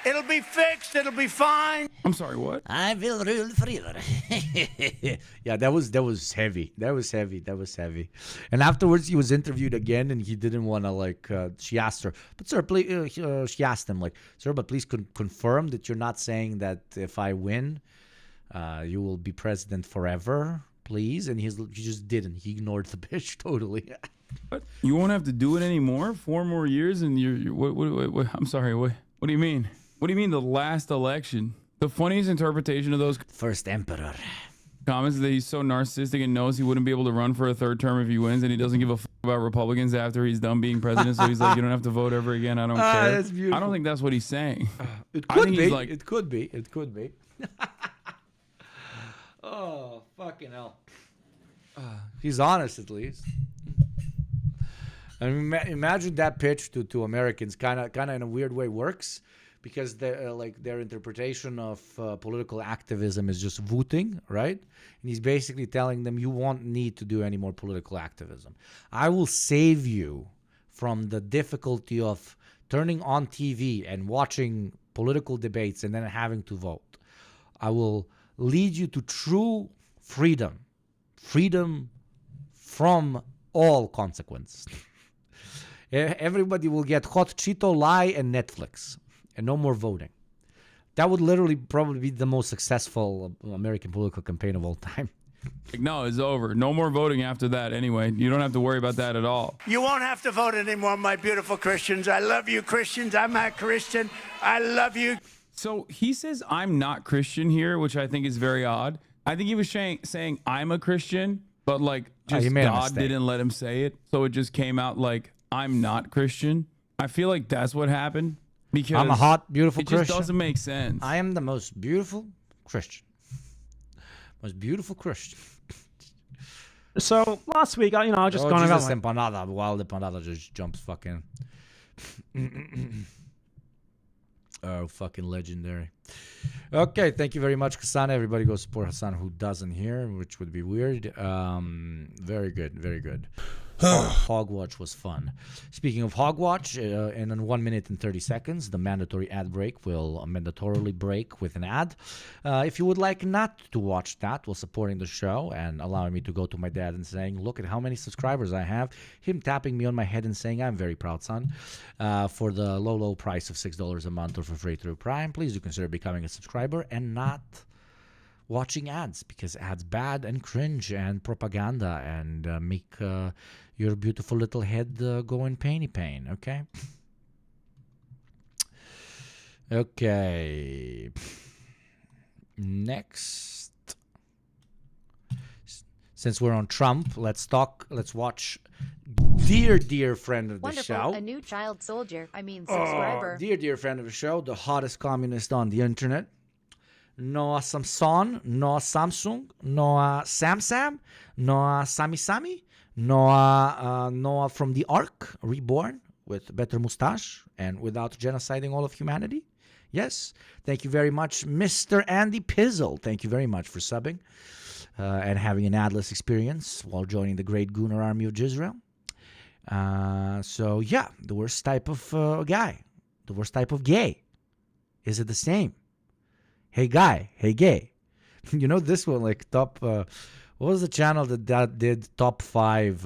It'll be fixed. It'll be fine. I'm sorry, what? I will rule forever. Yeah, that was heavy. That was heavy. And afterwards, he was interviewed again, and he didn't want to, like, she asked her, but sir, please, she asked him, like, sir, but please confirm that you're not saying that if I win, you will be president forever, please. And he just didn't. He ignored the bitch totally. What? You won't have to do it anymore? 4 more years and you're what, I'm sorry, what do you mean? What do you mean the last election? The funniest interpretation of those... First emperor. comments that he's so narcissistic and knows he wouldn't be able to run for a third term if he wins, and he doesn't give a fuck about Republicans after he's done being president. So he's like, you don't have to vote ever again. I don't care. That's beautiful. I don't think that's what he's saying. It I could think be. he's like, It could be. It could be. Oh, fucking hell. He's honest, at least. I mean, imagine that pitch to Americans kind of in a weird way works, because their interpretation of political activism is just voting, right? And he's basically telling them, you won't need to do any more political activism. I will save you from the difficulty of turning on TV and watching political debates and then having to vote. I will lead you to true freedom from all consequence. Everybody will get hot Cheeto, lie, and Netflix, and no more voting. That would literally probably be the most successful American political campaign of all time. like, no, it's over. No more voting after that anyway. You don't have to worry about that at all. You won't have to vote anymore, my beautiful Christians. I love you, Christians. I'm a Christian. I love you. So he says, I'm not Christian here, which I think is very odd. I think he was saying I'm a Christian, but like just God didn't let him say it. So it just came out like, I'm not Christian. I feel like that's what happened, because I'm a hot, beautiful Christian. It just doesn't make sense. I am the most beautiful Christian. Most beautiful Christian. So last week, I just gone Jesus about empanada, while the empanada just jumps fucking. Oh, fucking legendary. Okay, thank you very much, Hassan. Everybody go support Hassan who doesn't hear, which would be weird. Very good, very good. Hogwatch was fun. Speaking of Hogwatch, in 1 minute and 30 seconds, the mandatory ad break will mandatorily break with an ad. If you would like not to watch that while supporting the show and allowing me to go to my dad and saying, look at how many subscribers I have, him tapping me on my head and saying, I'm very proud, son, for the low price of $6 a month or for free through Prime, please do consider becoming a subscriber and not watching ads, because ads bad and cringe and propaganda and make your beautiful little head go in pain, okay? Okay. Next. Since we're on Trump, let's watch dear friend of the Wonderful, show. a new child soldier. Subscriber. Dear friend of the show, the hottest communist on the internet. Noah Samson, Noah Samsung, Noah Samsam, Noah Sami, Noah from the Ark, reborn with better mustache and without genociding all of humanity. Yes, thank you very much, Mr. Andy Pizzle. Thank you very much for subbing and having an adless experience while joining the great Gunnar Army of Jezreel. So yeah, the worst type of guy, the worst type of gay. Is it the same? Hey guy, hey gay. You know this one, like top. What was the channel that did top 5?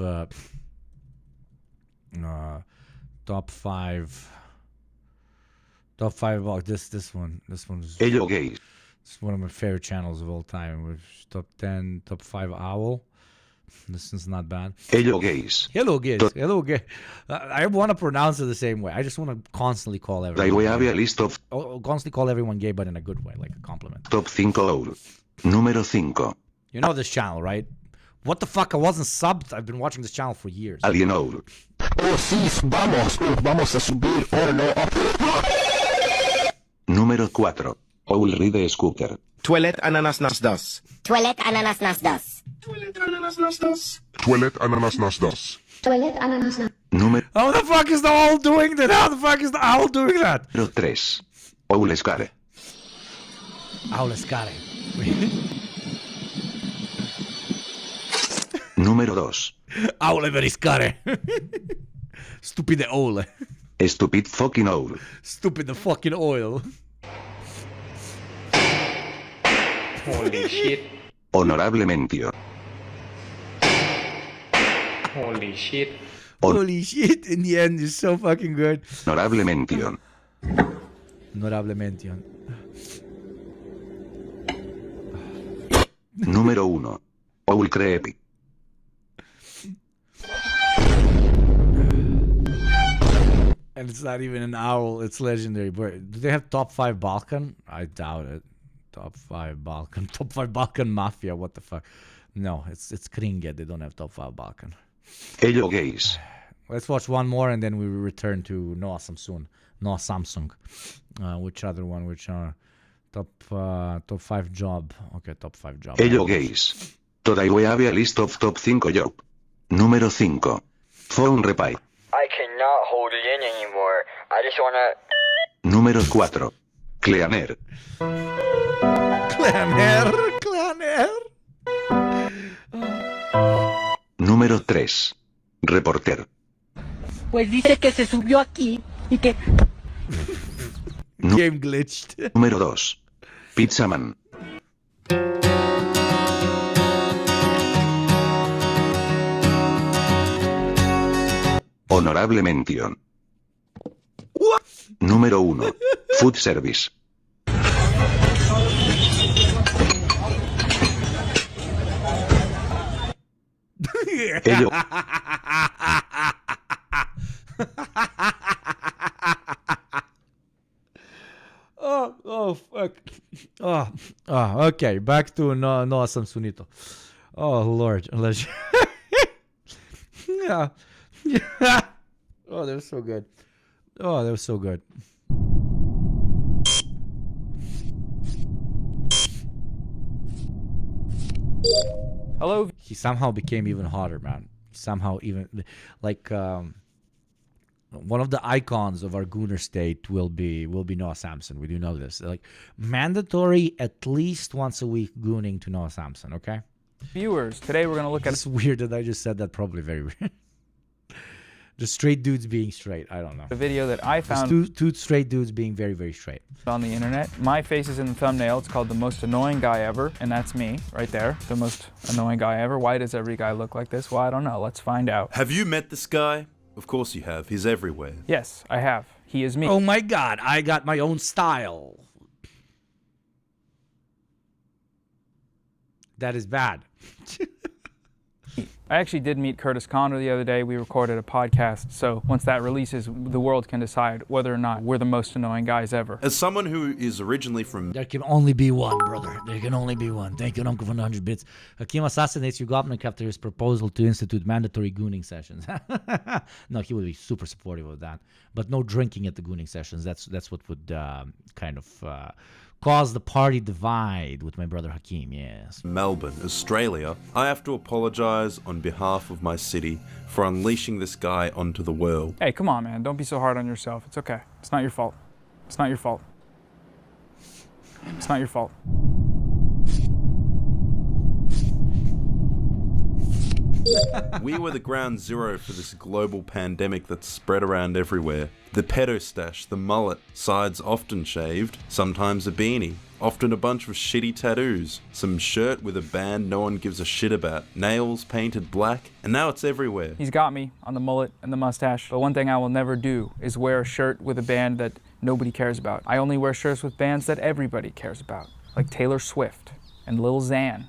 Top 5. Top 5 about this one. This one's. Hello gays. It's one of my favorite channels of all time. With top 10, top 5 owl. This is not bad. Hello gays. Hello gays. Hello gay. I want to pronounce it the same way. I just want to constantly call everyone. I have a list of. Constantly call everyone gay, but in a good way, like a compliment. Top 5 owl. Número 5. You know this channel, right? What the fuck? I wasn't subbed. I've been watching this channel for years. Alien owl. Oh sí, vamos a subir. Oh no. Número 4. Owl Ride Scooter. Toilet ananas nas das. Toilet ananas nas das. Toilet ananas nas das. Toilet ananas nas das. Toilet ananas nas. Número How the fuck is the owl doing that? How the fuck is the owl doing that? 3. Owl Scare. Owl Scare. Número 2. Owl very scare. Stupide owl. Stupid fucking owl. Stupid the fucking oil. Holy shit. Honorable mention. Holy shit. Holy shit, in the end, is so fucking good. Honorable mention. Honorable mention. Número 1. Owl Creepy. And it's not even an owl, it's legendary. But do they have top 5 Balkan? I doubt it. Top 5 Balkan. Top 5 Balkan Mafia. What the fuck? No, it's Kringe. They don't have top 5 Balkan. Hello gays. Let's watch one more and then we will return to Noah Samsung. Which other one? Which top 5 job? Okay, top 5 job. Hello gays. Today we have a list of top 5 job. Número 5. Phone repair. I cannot hold it in anymore. I just wanna... Número 4. Cleaner. Cleaner. Número 3. Reporter. Pues dice que se subió aquí y que... Game glitched. Número 2. Pizzaman. Honorable mention. Número 1. Food service. Ello. Oh, fuck. Okay, back to Noah Samsunito. Oh, Lord. Yeah. Oh, they're so good. Oh, they're so good. Hello. He somehow became even hotter, man. Somehow even like one of the icons of our Gooner state will be Noah Samson. We do know this. Like mandatory at least once a week gooning to Noah Samson, okay? Viewers, today we're going to look at... It's weird that I just said that, probably very weird. Just straight dudes being straight. I don't know. A video that I found... Two straight dudes being very, very straight. On the internet. My face is in the thumbnail. It's called The Most Annoying Guy Ever. And that's me right there. The most annoying guy ever. Why does every guy look like this? Well, I don't know. Let's find out. Have you met this guy? Of course you have. He's everywhere. Yes, I have. He is me. Oh my God. I got my own style. That is bad. I actually did meet Curtis Connor the other day. We recorded a podcast, so once that releases, the world can decide whether or not we're the most annoying guys ever. As someone who is originally from... There can only be one, brother. There can only be one. Thank you, Uncle, for 100 bits. Hakim assassinates Yugopnik after his proposal to institute mandatory gooning sessions. No, he would be super supportive of that. But no drinking at the gooning sessions. That's what would kind of... cause the party divide with my brother Hakim, yes. Melbourne, Australia, I have to apologize on behalf of my city for unleashing this guy onto the world. Hey, come on, man. Don't be so hard on yourself. It's okay. It's not your fault. It's not your fault. It's not your fault. We were the ground zero for this global pandemic that's spread around everywhere. The pedo stash, the mullet, sides often shaved, sometimes a beanie, often a bunch of shitty tattoos, some shirt with a band no one gives a shit about, nails painted black, and now it's everywhere. He's got me on the mullet and the mustache, but one thing I will never do is wear a shirt with a band that nobody cares about. I only wear shirts with bands that everybody cares about, like Taylor Swift and Lil Xan.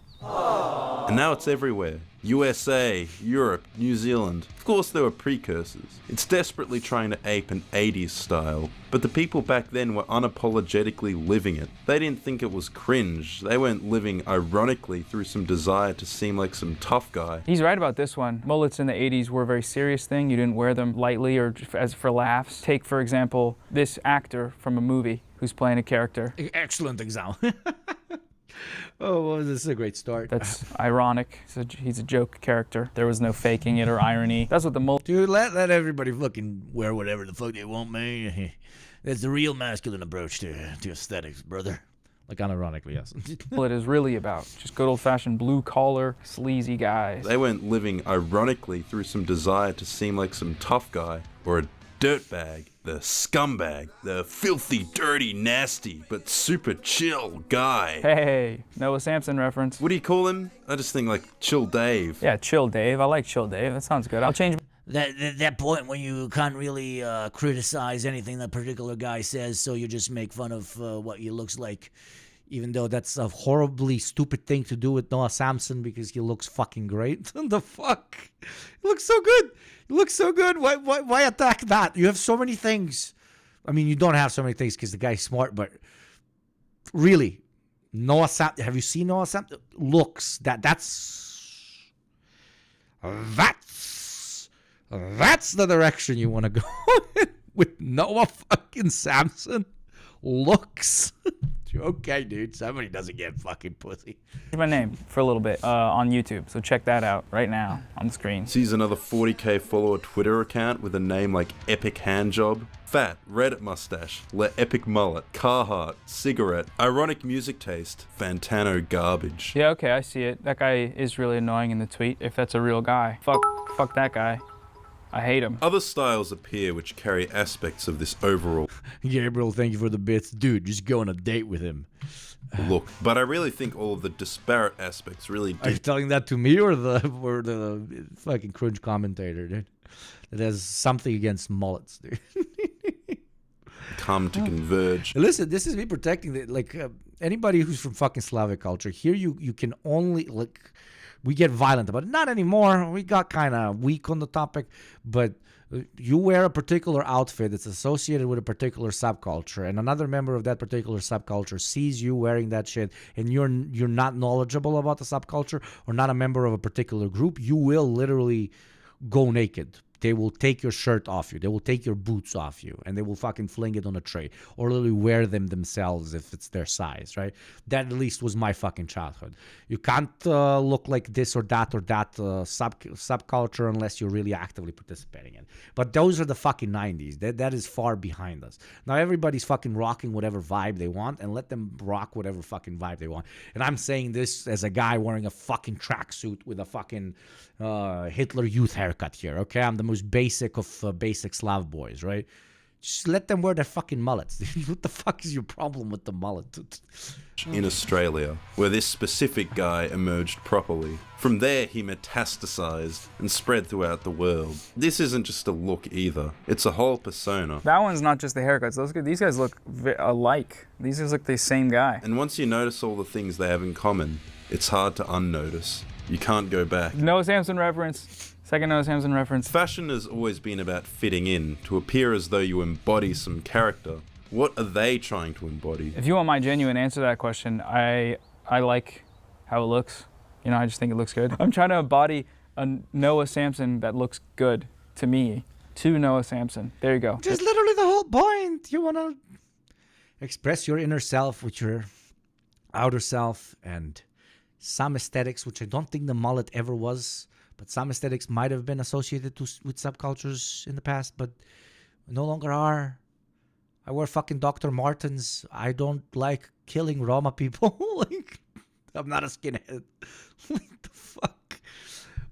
And now it's everywhere. USA, Europe, New Zealand. Of course there were precursors. It's desperately trying to ape an 80s style, but the people back then were unapologetically living it. They didn't think it was cringe. They weren't living ironically through some desire to seem like some tough guy. He's right about this one. Mullets in the 80s were a very serious thing. You didn't wear them lightly or as for laughs. Take, for example, this actor from a movie who's playing a character. Excellent example. Oh, well, this is a great start. That's ironic. He's a joke character. There was no faking it or irony. That's what the mullet... Dude, let everybody fucking wear whatever the fuck they want, man. That's the real masculine approach to aesthetics, brother. Like, unironically, yes. What it is really about. Just good old-fashioned blue-collar, sleazy guys. They weren't living ironically through some desire to seem like some tough guy or a dirtbag, the scumbag, the filthy, dirty, nasty, but super chill guy. Hey, Noah Samson reference. What do you call him? I just think like Chill Dave. Yeah, Chill Dave. I like Chill Dave. That sounds good. I'll change... That point when you can't really criticize anything that particular guy says, so you just make fun of what he looks like. Even though that's a horribly stupid thing to do with Noah Samson because he looks fucking great. The fuck? He looks so good. He looks so good. Why attack that? You have so many things. I mean, you don't have so many things because the guy's smart, but really, Noah Sam. Have you seen Noah Sam? Looks that's the direction you want to go with Noah fucking Samson. Looks. Okay, dude. Somebody doesn't get fucking pussy. Here's my name for a little bit on YouTube, so check that out right now on the screen. Sees another 40k follower Twitter account with a name like Epic Handjob, Fat, Reddit Mustache, Le Epic Mullet, Carhartt, Cigarette, Ironic Music Taste, Fantano Garbage. Yeah, okay, I see it. That guy is really annoying in the tweet, if that's a real guy. Fuck that guy. I hate him. Other styles appear which carry aspects of this overall Gabriel, thank you for the bits. Dude, just go on a date with him. look, but I really think all of the disparate aspects really Are you telling that to me or the fucking cringe commentator, dude? That has something against mullets, dude. come to converge. Listen, this is me protecting anybody who's from fucking Slavic culture. Here you can only we get violent about it. Not anymore. We got kind of weak on the topic, but you wear a particular outfit that's associated with a particular subculture, and another member of that particular subculture sees you wearing that shit, and you're not knowledgeable about the subculture or not a member of a particular group, you will literally go naked. They will take your shirt off you. They will take your boots off you, and they will fucking fling it on a tray or literally wear them themselves if it's their size, right? That at least was my fucking childhood. You can't look like this or that subculture unless you're really actively participating in it. But those are the fucking 90s. That is far behind us. Now everybody's fucking rocking whatever vibe they want, and let them rock whatever fucking vibe they want. And I'm saying this as a guy wearing a fucking tracksuit with a fucking Hitler Youth haircut here, okay? I'm the most basic of basic Slav boys, right? Just let them wear their fucking mullets. What the fuck is your problem with the mullet? In Australia, where this specific guy emerged properly. From there, he metastasized and spread throughout the world. This isn't just a look either. It's a whole persona. That one's not just the haircuts. These guys look alike. These guys look the same guy. And once you notice all the things they have in common, it's hard to unnotice. You can't go back. Noah Samson reference. Second Noah Samson reference. Fashion has always been about fitting in, to appear as though you embody some character. What are they trying to embody? If you want my genuine answer to that question, I like how it looks. You know, I just think it looks good. I'm trying to embody a Noah Samson that looks good to me. To Noah Samson. There you go. Just literally the whole point. You want to express your inner self with your outer self, and some aesthetics, which I don't think the mullet ever was, but some aesthetics might have been associated with subcultures in the past, but no longer are. I wear fucking Dr. Martens. I don't like killing Roma people. I'm not a skinhead. What the fuck?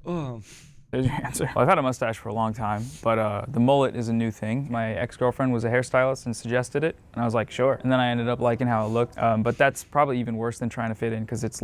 Oh. There's your answer. Well, I've had a mustache for a long time, but the mullet is a new thing. My ex-girlfriend was a hairstylist and suggested it, and I was like, sure. And then I ended up liking how it looked. But that's probably even worse than trying to fit in, because it's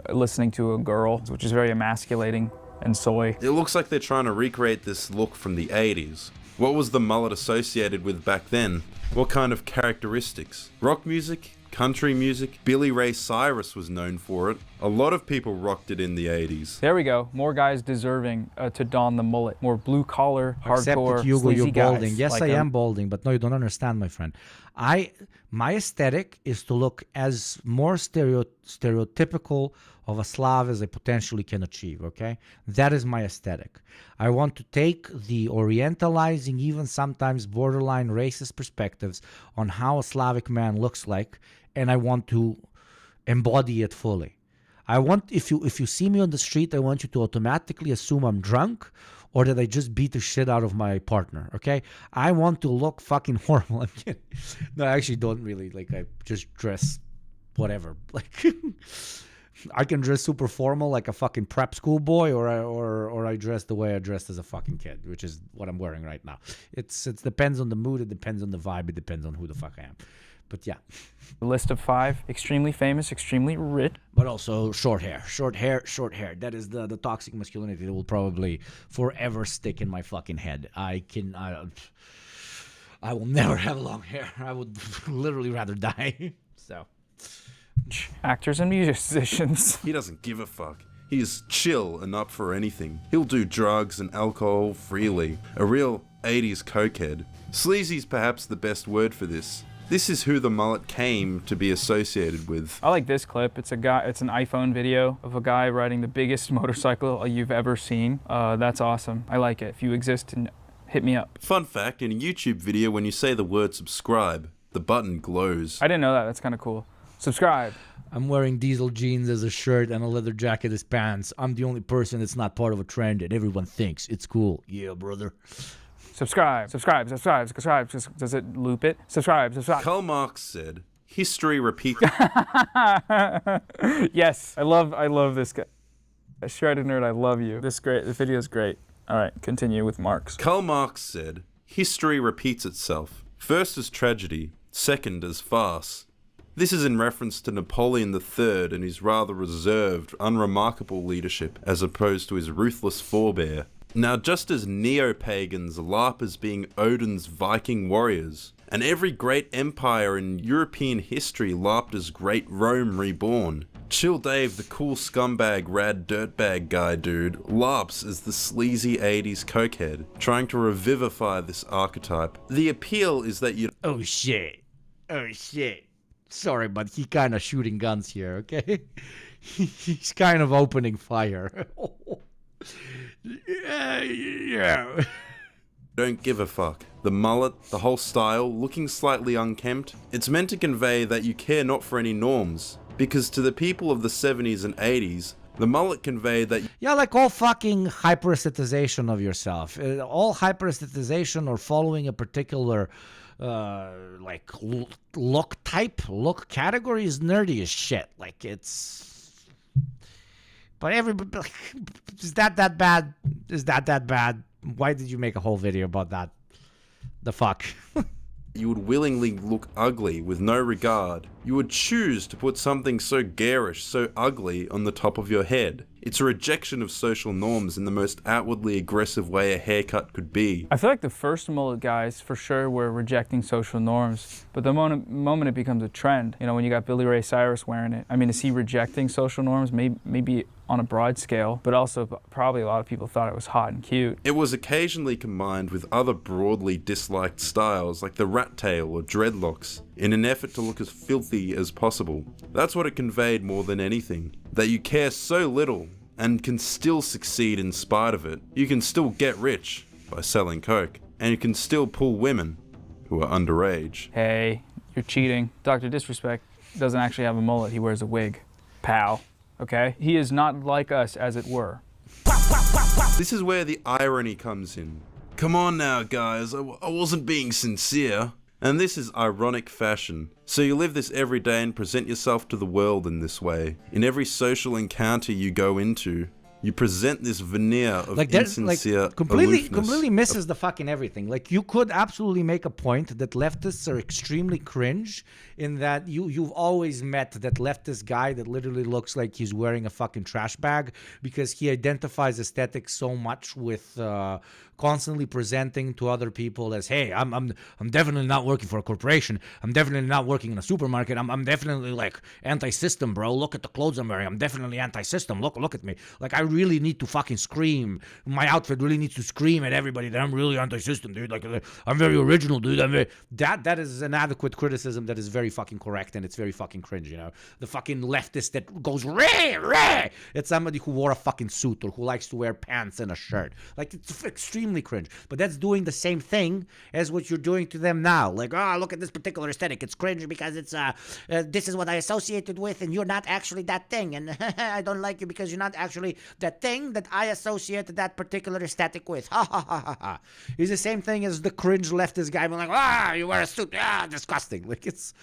listening to a girl, which is very emasculating and soy. It looks like they're trying to recreate this look from the 80s. What was the mullet associated with back then? What kind of characteristics? Rock music? Country music? Billy Ray Cyrus was known for it. A lot of people rocked it in the 80s. There we go. More guys deserving to don the mullet. More blue-collar, hardcore, Except Hugo, sleazy you're guys. balding. Yes, like I am balding, but no, you don't understand, my friend. My aesthetic is to look as more stereotypical of a Slav as I potentially can achieve, okay? That is my aesthetic. I want to take the orientalizing, even sometimes borderline racist perspectives on how a Slavic man looks like, and I want to embody it fully. I want, if you see me on the street, I want you to automatically assume I'm drunk or that I just beat the shit out of my partner, okay? I want to look fucking horrible. I'm kidding. No, I actually don't really. I just dress whatever. I can dress super formal like a fucking prep school boy, or I dress the way I dressed as a fucking kid, which is what I'm wearing right now. It depends on the mood, it depends on the vibe, it depends on who the fuck I am. But yeah. A list of 5, extremely famous, extremely rich. But also short hair. That is the toxic masculinity that will probably forever stick in my fucking head. I will never have long hair. I would literally rather die. So. Actors and musicians. He doesn't give a fuck. He's chill and up for anything. He'll do drugs and alcohol freely. A real 80s cokehead. Sleazy's perhaps the best word for this. This is who the mullet came to be associated with. I like this clip. It's an iPhone video of a guy riding the biggest motorcycle you've ever seen. That's awesome. I like it. If you exist, hit me up. Fun fact, in a YouTube video, when you say the word subscribe, the button glows. I didn't know that. That's kind of cool. Subscribe. I'm wearing diesel jeans as a shirt and a leather jacket as pants. I'm the only person that's not part of a trend and everyone thinks it's cool. Yeah, brother. Subscribe. Does it loop it? Subscribe. Karl Marx said, history repeats. Yes, I love this guy. A shredded nerd, I love you. This video is great. All right, continue with Marx. Karl Marx said, history repeats itself. First as tragedy, second as farce. This is in reference to Napoleon III and his rather reserved, unremarkable leadership as opposed to his ruthless forebear. Now, just as neo-pagans LARP as being Odin's Viking warriors, and every great empire in European history LARPed as Great Rome Reborn, Chill Dave, the cool scumbag rad dirtbag guy dude, LARPs as the sleazy 80s cokehead, trying to revivify this archetype. The appeal is that you... Oh shit. Sorry, but he kind of shooting guns here, okay? He's kind of opening fire. Yeah. Don't give a fuck. The mullet, the whole style, looking slightly unkempt, it's meant to convey that you care not for any norms. Because to the people of the 70s and 80s, the mullet conveyed that... Yeah, like all fucking hyper-aestheticization of yourself. All hyper-aestheticization or following a particular... look category is nerdy as shit. Like, it's... But everybody... Is that bad? Is that bad? Why did you make a whole video about that? The fuck? You would willingly look ugly with no regard. You would choose to put something so garish, so ugly on the top of your head. It's a rejection of social norms in the most outwardly aggressive way a haircut could be. I feel like the first mullet guys for sure were rejecting social norms, but the moment it becomes a trend, you know, when you got Billy Ray Cyrus wearing it, I mean, is he rejecting social norms? Maybe on a broad scale, but also probably a lot of people thought it was hot and cute. It was occasionally combined with other broadly disliked styles like the rat tail or dreadlocks in an effort to look as filthy as possible. That's what it conveyed more than anything. That you care so little and can still succeed in spite of it. You can still get rich by selling coke, and you can still pull women who are underage. Hey, you're cheating. Dr. Disrespect doesn't actually have a mullet, he wears a wig. Pal, okay? He is not like us, as it were. This is where the irony comes in. Come on now, guys, I wasn't being sincere. And this is ironic fashion. So you live this every day and present yourself to the world in this way. In every social encounter you go into, you present this veneer of insincere completely misses the fucking everything. Like, you could absolutely make a point that leftists are extremely cringe in that you've always met that leftist guy that literally looks like he's wearing a fucking trash bag because he identifies aesthetics so much with constantly presenting to other people as, hey, I'm definitely not working for a corporation. I'm definitely not working in a supermarket. I'm definitely like anti-system, bro. Look at the clothes I'm wearing. I'm definitely anti-system. Look at me. Like, I really need to fucking scream. My outfit really needs to scream at everybody that I'm really anti-system, dude. Like, I'm very original, dude. That is an adequate criticism that is very fucking correct, and it's very fucking cringe, you know? The fucking leftist that goes, rah! It's somebody who wore a fucking suit or who likes to wear pants and a shirt. Like, it's extremely cringe. But that's doing the same thing as what you're doing to them now. Like, oh, look at this particular aesthetic. It's cringe because it's, this is what I associated with, and you're not actually that thing. And I don't like you because you're not actually that thing that I associated that particular aesthetic with. Ha ha ha ha ha. It's the same thing as the cringe leftist guy being like, you wear a suit. Disgusting. Like, it's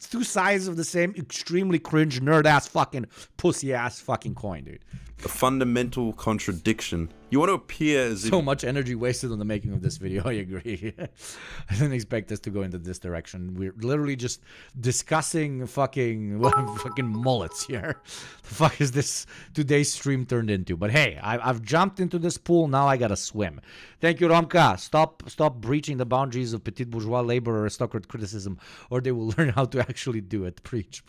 two sides of the same extremely cringe, nerd-ass fucking pussy-ass fucking coin, dude. A fundamental contradiction. You want to appear as if... So much energy wasted on the making of this video, I agree. I didn't expect us to go into this direction. We're literally just discussing fucking mullets here. The fuck is this today's stream turned into? But hey, I've jumped into this pool, now I gotta swim. Thank you, Romka. Stop breaching the boundaries of petit bourgeois labor or aristocrat criticism, or they will learn how to actually do it. Preach.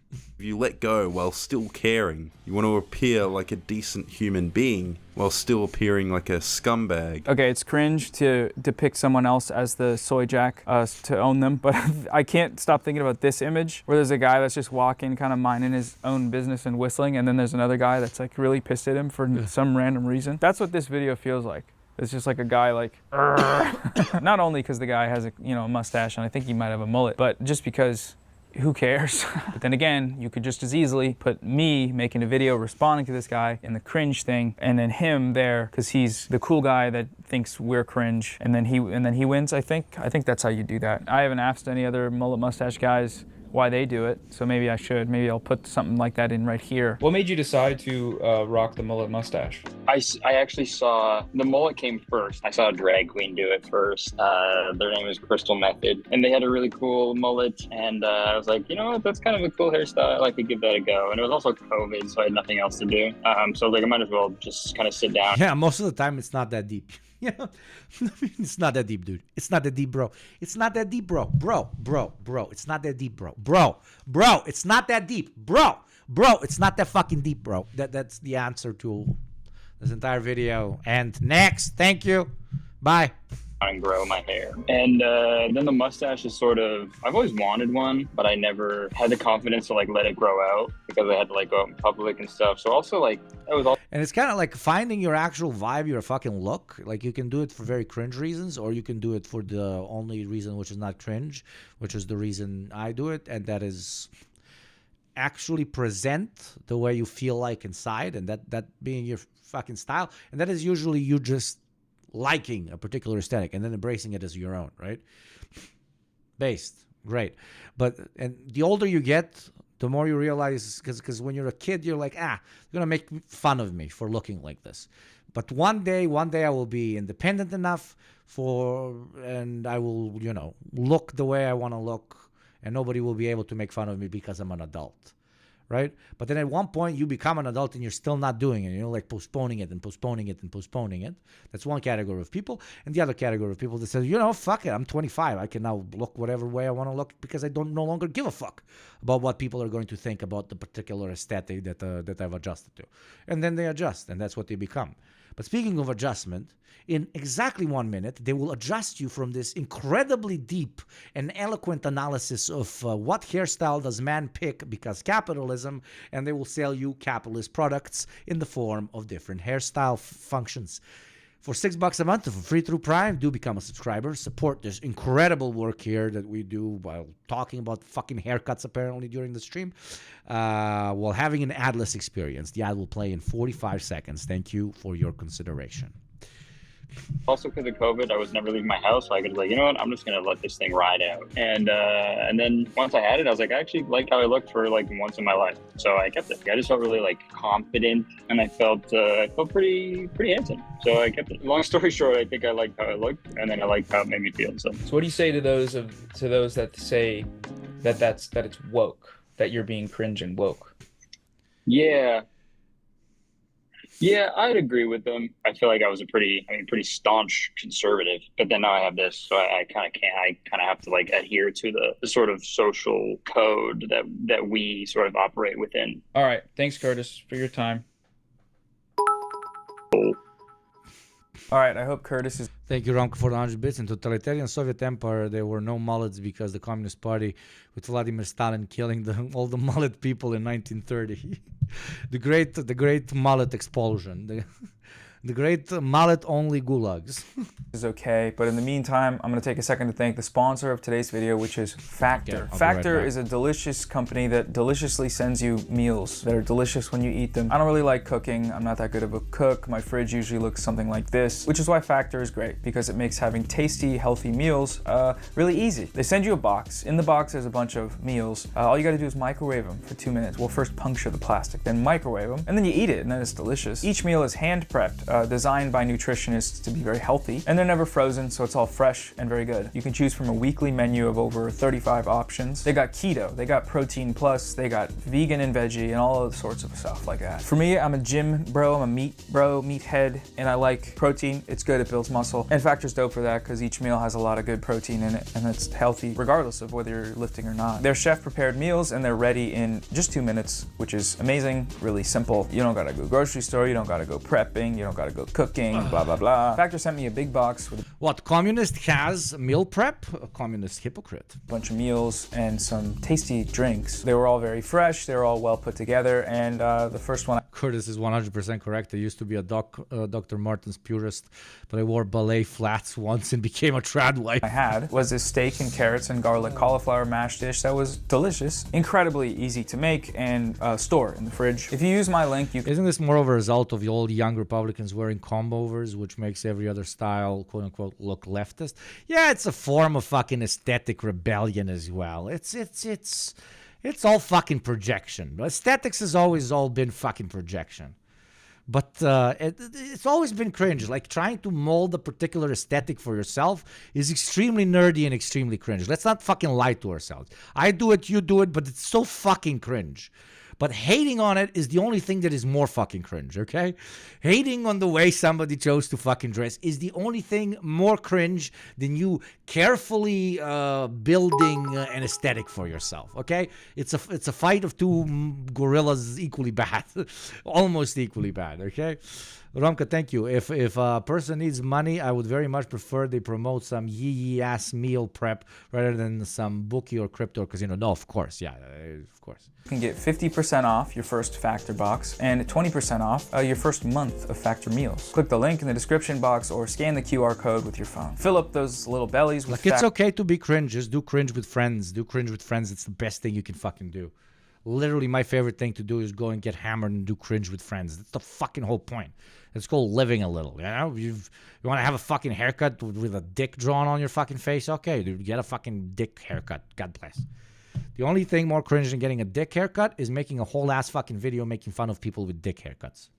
If you let go while still caring, you want to appear like a decent human being, while still appearing like a scumbag. Okay, it's cringe to depict someone else as the soy jack, to own them, but I can't stop thinking about this image where there's a guy that's just walking, kind of minding his own business and whistling, and then there's another guy that's like really pissed at him for some random reason. That's what this video feels like. It's just like a guy like, not only because the guy has a mustache, and I think he might have a mullet, but just because who cares? But then again, you could just as easily put me making a video responding to this guy in the cringe thing, and then him there because he's the cool guy that thinks we're cringe, and then he wins. I think that's how you do that. I haven't asked any other mullet mustache guys why they do it, so maybe I should. Maybe I'll put something like that in right here. What made you decide to rock the mullet mustache? I actually saw, the mullet came first. I saw a drag queen do it first. Their name is Crystal Method, and they had a really cool mullet, and I was like, you know what, that's kind of a cool hairstyle. I'd like to give that a go. And it was also COVID, so I had nothing else to do. So I was like, I might as well just kind of sit down. Yeah, most of the time it's not that deep. Yeah, it's not that deep, dude. It's not that deep, bro. It's not that deep, bro. Bro. It's not that deep, bro. Bro. It's not that deep, bro. It's not that fucking deep, bro. That's the answer to this entire video. And next, thank you. Bye. And grow my hair. And then the mustache is sort of, I've always wanted one, but I never had the confidence to like let it grow out because I had to like go out in public and stuff. So also like, that was all. And it's kind of like finding your actual vibe, your fucking look. Like you can do it for very cringe reasons, or you can do it for the only reason which is not cringe, which is the reason I do it. And that is actually present the way you feel like inside, and that being your fucking style. And that is usually you just liking a particular aesthetic and then embracing it as your own, right? Based, great. But and the older you get, the more you realize, because when you're a kid, you're like, they're gonna make fun of me for looking like this. But one day I will be independent enough and I will, look the way I want to look, and nobody will be able to make fun of me because I'm an adult. Right? But then at one point you become an adult and you're still not doing it. Like postponing it. That's one category of people. And the other category of people that says, fuck it, I'm 25. I can now look whatever way I want to look because I no longer give a fuck about what people are going to think about the particular aesthetic that I've adjusted to. And then they adjust, and that's what they become. But speaking of adjustment, in exactly 1 minute, they will adjust you from this incredibly deep and eloquent analysis of what hairstyle does man pick because capitalism, and they will sell you capitalist products in the form of different hairstyle functions. For $6 a month, for free through Prime, do become a subscriber. Support this incredible work here that we do while talking about fucking haircuts apparently during the stream, while having an adless experience. The ad will play in 45 seconds. Thank you for your consideration. Also because of COVID, I was never leaving my house, so I could like, you know what, I'm just gonna let this thing ride out. And then once I had it, I was like, I actually liked how I looked for like once in my life, so I kept it. I just felt really like confident, and I felt pretty handsome, so I kept it. Long story short, I think I liked how I looked, and then I liked how it made me feel. So what do you say to those that say that it's woke, that you're being cringe and woke? Yeah, I'd agree with them. I feel like I was a pretty staunch conservative, but then now I have this, so I kind of have to like adhere to the sort of social code that we sort of operate within. All right, thanks, Curtis, for your time. All right, I hope Curtis is... Thank you, Romko, for the 100 bits. In totalitarian Soviet Empire, there were no mullets because the Communist Party, with Vladimir Stalin killing all the mullet people in 1930. the great mullet expulsion. The great mullet-only gulags. is okay, but in the meantime, I'm going to take a second to thank the sponsor of today's video, which is Factor. Yeah, Factor is a delicious company that deliciously sends you meals that are delicious when you eat them. I don't really like cooking. I'm not that good of a cook. My fridge usually looks something like this, which is why Factor is great, because it makes having tasty, healthy meals really easy. They send you a box. In the box, there's a bunch of meals. All you got to do is microwave them for 2 minutes. We'll first puncture the plastic, then microwave them, and then you eat it, and then it's delicious. Each meal is hand-prepped, designed by nutritionists to be very healthy, and they're never frozen, so it's all fresh and very good. You can choose from a weekly menu of over 35 options. They got keto, they got protein plus, they got vegan and veggie, and all other sorts of stuff like that. For me, I'm a gym bro, I'm a meat bro, meathead, and I like protein. It's good, it builds muscle. And Factor's dope for that, because each meal has a lot of good protein in it, and it's healthy regardless of whether you're lifting or not. They're chef-prepared meals, and they're ready in just 2 minutes, which is amazing, really simple. You don't gotta go grocery store, you don't gotta go prepping, you don't gotta go cooking, blah, blah, blah. Factor sent me a big box with What, communist has meal prep? A communist hypocrite. a bunch of meals and some tasty drinks. They were all very fresh, they were all well put together, and the first one... Curtis is 100% correct. I used to be a Dr. Martens purist, but I wore ballet flats once and became a trad wife. I had was a steak and carrots and garlic cauliflower mash dish that was delicious, incredibly easy to make and store in the fridge. If you use my link, you can... Isn't this more of a result of the old young Republicans wearing comb-overs, which makes every other style, quote-unquote, look leftist? Yeah, it's a form of fucking aesthetic rebellion as well. It's all fucking projection. Aesthetics has always all been fucking projection. But it's always been cringe. Like, trying to mold a particular aesthetic for yourself is extremely nerdy and extremely cringe. Let's not fucking lie to ourselves. I do it, you do it, but it's so fucking cringe. But hating on it is the only thing that is more fucking cringe, okay? Hating on the way somebody chose to fucking dress is the only thing more cringe than you carefully building an aesthetic for yourself, okay? It's a fight of two gorillas equally bad. Almost equally bad, okay? Romka, thank you. If a person needs money, I would very much prefer they promote some yee-ass meal prep rather than some bookie or crypto or casino. No, of course, yeah, of course. You can get 50% off your first Factor box and 20% off your first month of Factor meals. Click the link in the description box or scan the QR code with your phone. Fill up those little bellies with... Like, it's okay to be cringe. Just do cringe with friends. Do cringe with friends. It's the best thing you can fucking do. Literally, my favorite thing to do is go and get hammered and do cringe with friends. That's the fucking whole point. It's called living a little, you know? You want to have a fucking haircut with a dick drawn on your fucking face? Okay, dude, get a fucking dick haircut. God bless. The only thing more cringe than getting a dick haircut is making a whole ass fucking video making fun of people with dick haircuts.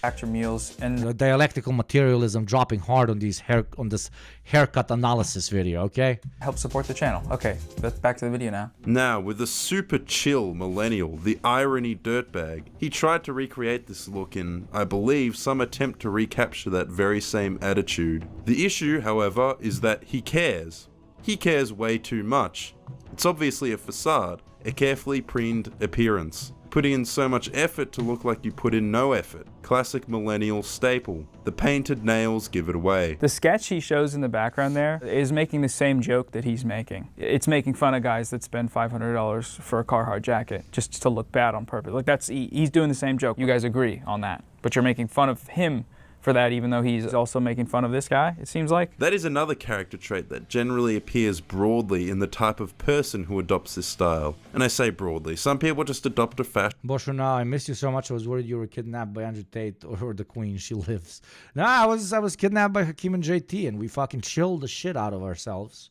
Factor meals and the dialectical materialism dropping hard on this haircut analysis video, okay? Help support the channel. Okay, back to the video now. Now, with a super chill millennial, the irony dirtbag, he tried to recreate this look in, I believe, some attempt to recapture that very same attitude. The issue, however, is that he cares. He cares way too much. It's obviously a facade, a carefully preened appearance, putting in so much effort to look like you put in no effort. Classic millennial staple. The painted nails give it away. The sketch he shows in the background there is making the same joke that he's making. It's making fun of guys that spend $500 for a Carhartt jacket just to look bad on purpose. Like, he's doing the same joke. You guys agree on that. But you're making fun of him for that, even though he's also making fun of this guy, it seems like. That is another character trait that generally appears broadly in the type of person who adopts this style. And I say broadly, some people just adopt a fashion. Boshuna, I missed you so much. I was worried you were kidnapped by Andrew Tate or the Queen. She lives. No, I was kidnapped by Hakeem and JT, and we fucking chilled the shit out of ourselves.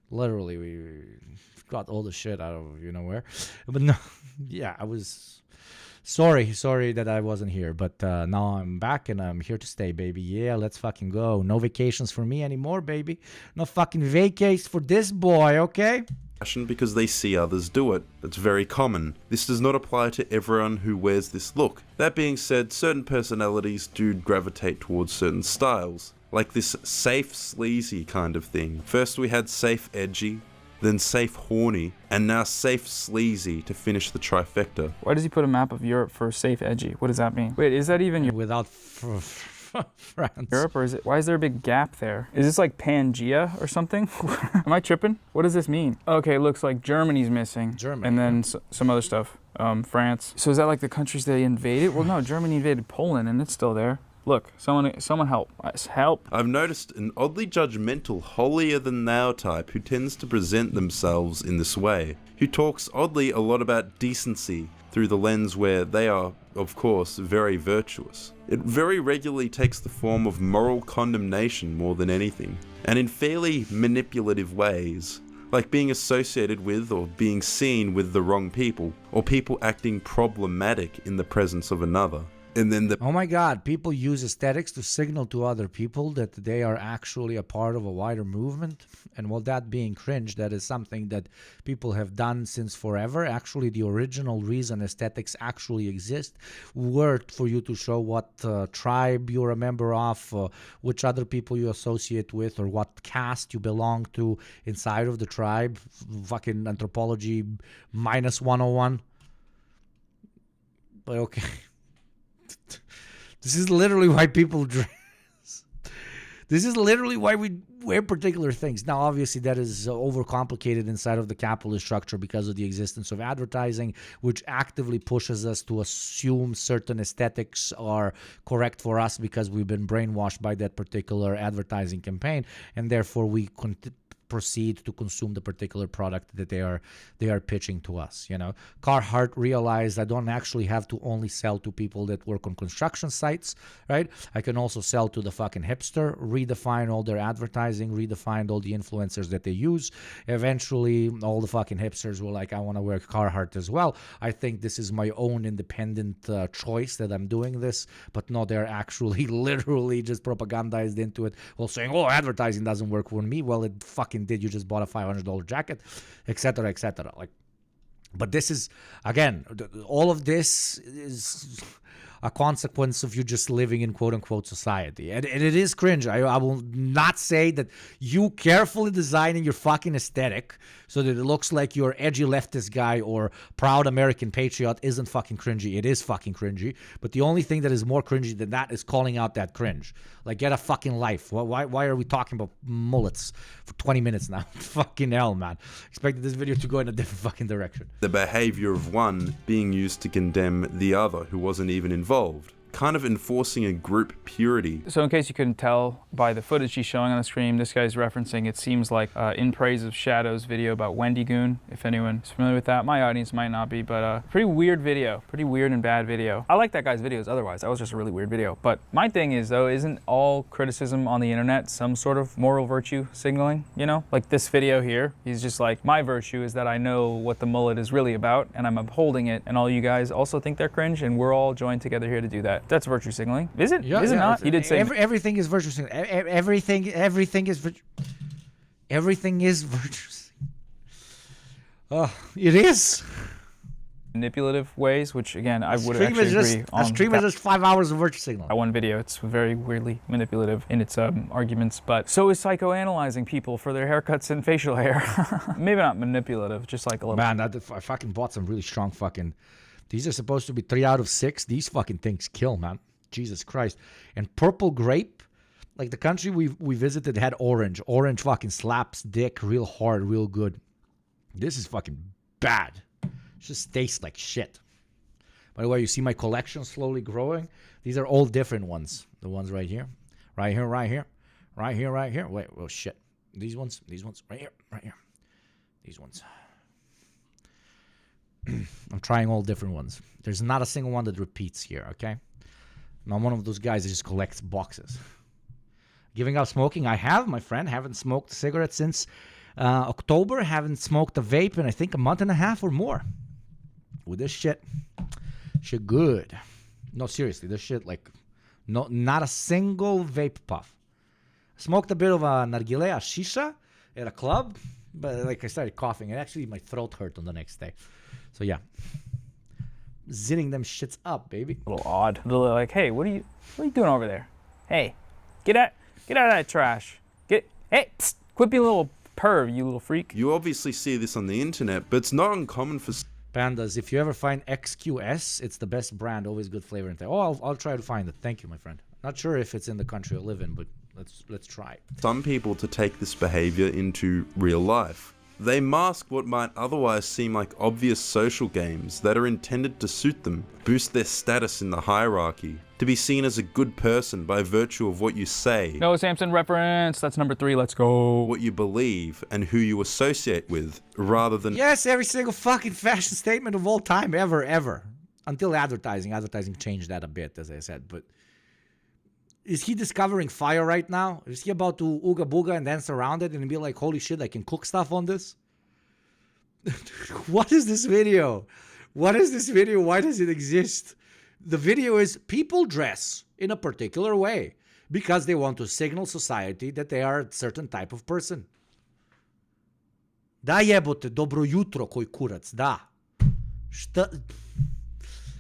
Literally, we got all the shit out of you know where. But no, yeah, I was... Sorry that I wasn't here, but now I'm back and I'm here to stay, baby. Yeah, let's fucking go. No vacations for me anymore, baby. No fucking vacays for this boy, okay? Because they see others do it. That's very common. This does not apply to everyone who wears this look. That being said, certain personalities do gravitate towards certain styles, like this safe sleazy kind of thing. First we had safe edgy, then safe horny, and now safe sleazy to finish the trifecta. Why does he put a map of Europe for safe edgy? What does that mean? Wait, is that even without France? Europe, or is it? Why is there a big gap there? Is this like Pangea or something? Am I tripping? What does this mean? Okay, looks like Germany's missing. Germany. And then some other stuff. France. So is that like the countries they invaded? Well, no, Germany invaded Poland and it's still there. Look, someone help. Help. I've noticed an oddly judgmental, holier-than-thou type who tends to present themselves in this way, who talks oddly a lot about decency through the lens where they are, of course, very virtuous. It very regularly takes the form of moral condemnation more than anything, and in fairly manipulative ways, like being associated with or being seen with the wrong people, or people acting problematic in the presence of another. And then oh my God, people use aesthetics to signal to other people that they are actually a part of a wider movement. And while that being cringe, that is something that people have done since forever. Actually, the original reason aesthetics actually exist were for you to show what tribe you're a member of, which other people you associate with, or what caste you belong to inside of the tribe. Fucking anthropology -101. But okay. This is literally why people dress. This is literally why we wear particular things. Now, obviously, that is overcomplicated inside of the capitalist structure because of the existence of advertising, which actively pushes us to assume certain aesthetics are correct for us because we've been brainwashed by that particular advertising campaign, and therefore we proceed to consume the particular product that they are pitching to us. You know, Carhartt realized I don't actually have to only sell to people that work on construction sites, right? I can also sell to the fucking hipster, redefine all their advertising, redefine all the influencers that they use. Eventually, all the fucking hipsters were like, I want to wear Carhartt as well. I think this is my own independent choice that I'm doing this, but no, they're actually literally just propagandized into it while saying, oh, advertising doesn't work for me. Well, it fucking did. You just bought a $500 jacket, etc., etc. Like, but this is, again, all of this is a consequence of you just living in quote-unquote society. And it is cringe. I will not say that you carefully designing your fucking aesthetic so that it looks like you're edgy leftist guy or proud American patriot isn't fucking cringy. It is fucking cringy. But the only thing that is more cringy than that is calling out that cringe. Like, get a fucking life. Why are we talking about mullets for 20 minutes now? Fucking hell, man. Expected this video to go in a different fucking direction. The behavior of one being used to condemn the other who wasn't even involved, kind of enforcing a group purity. So in case you couldn't tell by the footage he's showing on the stream, this guy's referencing, it seems like In Praise of Shadow's video about Wendy Goon, if anyone's familiar with that. My audience might not be, but pretty weird video, pretty weird and bad video. I like that guy's videos otherwise, that was just a really weird video. But my thing is though, isn't all criticism on the internet some sort of moral virtue signaling, you know? Like this video here, he's just like, my virtue is that I know what the mullet is really about and I'm upholding it, and all you guys also think they're cringe and we're all joined together here to do that. That's virtue signaling. Is it? Yeah, is it not? He did say everything is virtue signaling. Everything is virtue. Everything is virtue signaling. It is. Manipulative ways, which again I would actually agree on. A stream is just 5 hours of virtue signaling. That one video, it's very weirdly manipulative in its arguments, but so is psychoanalyzing people for their haircuts and facial hair. Maybe not manipulative, just like a little. Man, I fucking bought some really strong fucking. These are supposed to be 3 out of 6. These fucking things kill, man. Jesus Christ. And purple grape, like the country we visited had orange. Orange fucking slaps dick real hard, real good. This is fucking bad. It just tastes like shit. By the way, you see my collection slowly growing? These are all different ones. The ones right here. Right here, right here. Right here, right here. Wait, oh shit. These ones, right here, right here. These ones. I'm trying all different ones. There's not a single one that repeats here, okay? I'm one of those guys that just collects boxes. Giving up smoking, I have, my friend. Haven't smoked a cigarette since October. Haven't smoked a vape in, I think, a month and a half or more. With this shit good. No, seriously, this shit, like, not a single vape puff. Smoked a bit of a nargileh, a shisha, at a club, but like I started coughing, and actually my throat hurt on the next day. So yeah, zitting them shits up, baby. A little odd. A little like, hey, what are you doing over there? Hey, get out of that trash. Hey, psst, quit being a little perv, you little freak. You obviously see this on the internet, but it's not uncommon for pandas. If you ever find XQS, it's the best brand. Always good flavor and oh, I'll try to find it. Thank you, my friend. Not sure if it's in the country I live in, but let's try. Some people to take this behavior into real life. They mask what might otherwise seem like obvious social games that are intended to suit them, boost their status in the hierarchy, to be seen as a good person by virtue of what you say. No Samson reference, that's number 3, let's go. What you believe and who you associate with, rather than... Yes, every single fucking fashion statement of all time, ever. Until advertising. Advertising changed that a bit, as I said, but... Is he discovering fire right now? Is he about to ooga booga and dance around it and be like, holy shit, I can cook stuff on this? What is this video? What is this video? Why does it exist? The video is people dress in a particular way because they want to signal society that they are a certain type of person. Da jebote, dobro jutro, koj kurac, da. Šta...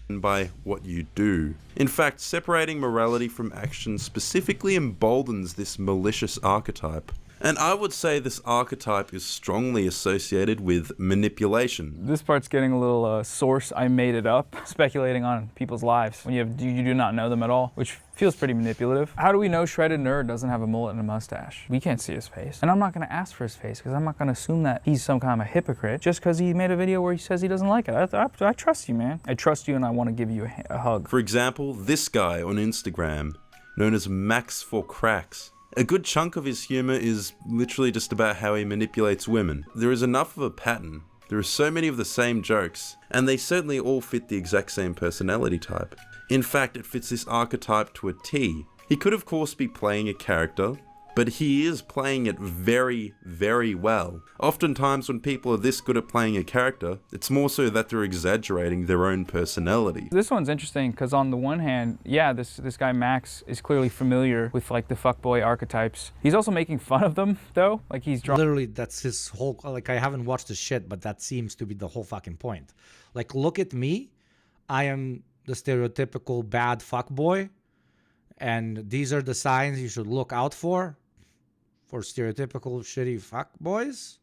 by what you do. In fact, separating morality from action specifically emboldens this malicious archetype. And I would say this archetype is strongly associated with manipulation. This part's getting a little source, I made it up, speculating on people's lives when you do not know them at all, which feels pretty manipulative. How do we know Shredded Nerd doesn't have a mullet and a mustache? We can't see his face. And I'm not gonna ask for his face because I'm not gonna assume that he's some kind of a hypocrite just because he made a video where he says he doesn't like it. I trust you, man. I trust you and I want to give you a hug. For example, this guy on Instagram, known as Max for Cracks. A good chunk of his humor is literally just about how he manipulates women. There is enough of a pattern. There are so many of the same jokes, and they certainly all fit the exact same personality type. In fact, it fits this archetype to a T. He could of course be playing a character, but he is playing it very, very well. Oftentimes when people are this good at playing a character, it's more so that they're exaggerating their own personality. This one's interesting because on the one hand, yeah, this guy Max is clearly familiar with like the fuckboy archetypes. He's also making fun of them though, like he's drawing. Literally, that's his whole, like, I haven't watched the shit, but that seems to be the whole fucking point. Like, look at me. I am the stereotypical bad fuckboy, and these are the signs you should look out for stereotypical shitty fuckboys.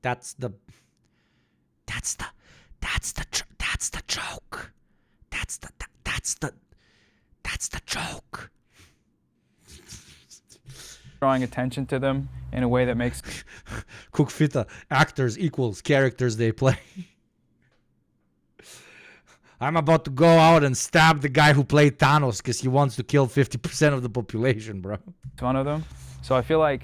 That's the joke. That's the joke. Drawing attention to them in a way that makes Cookfita, actors equals characters they play. I'm about to go out and stab the guy who played Thanos because he wants to kill 50% of the population, bro. One of them. So I feel like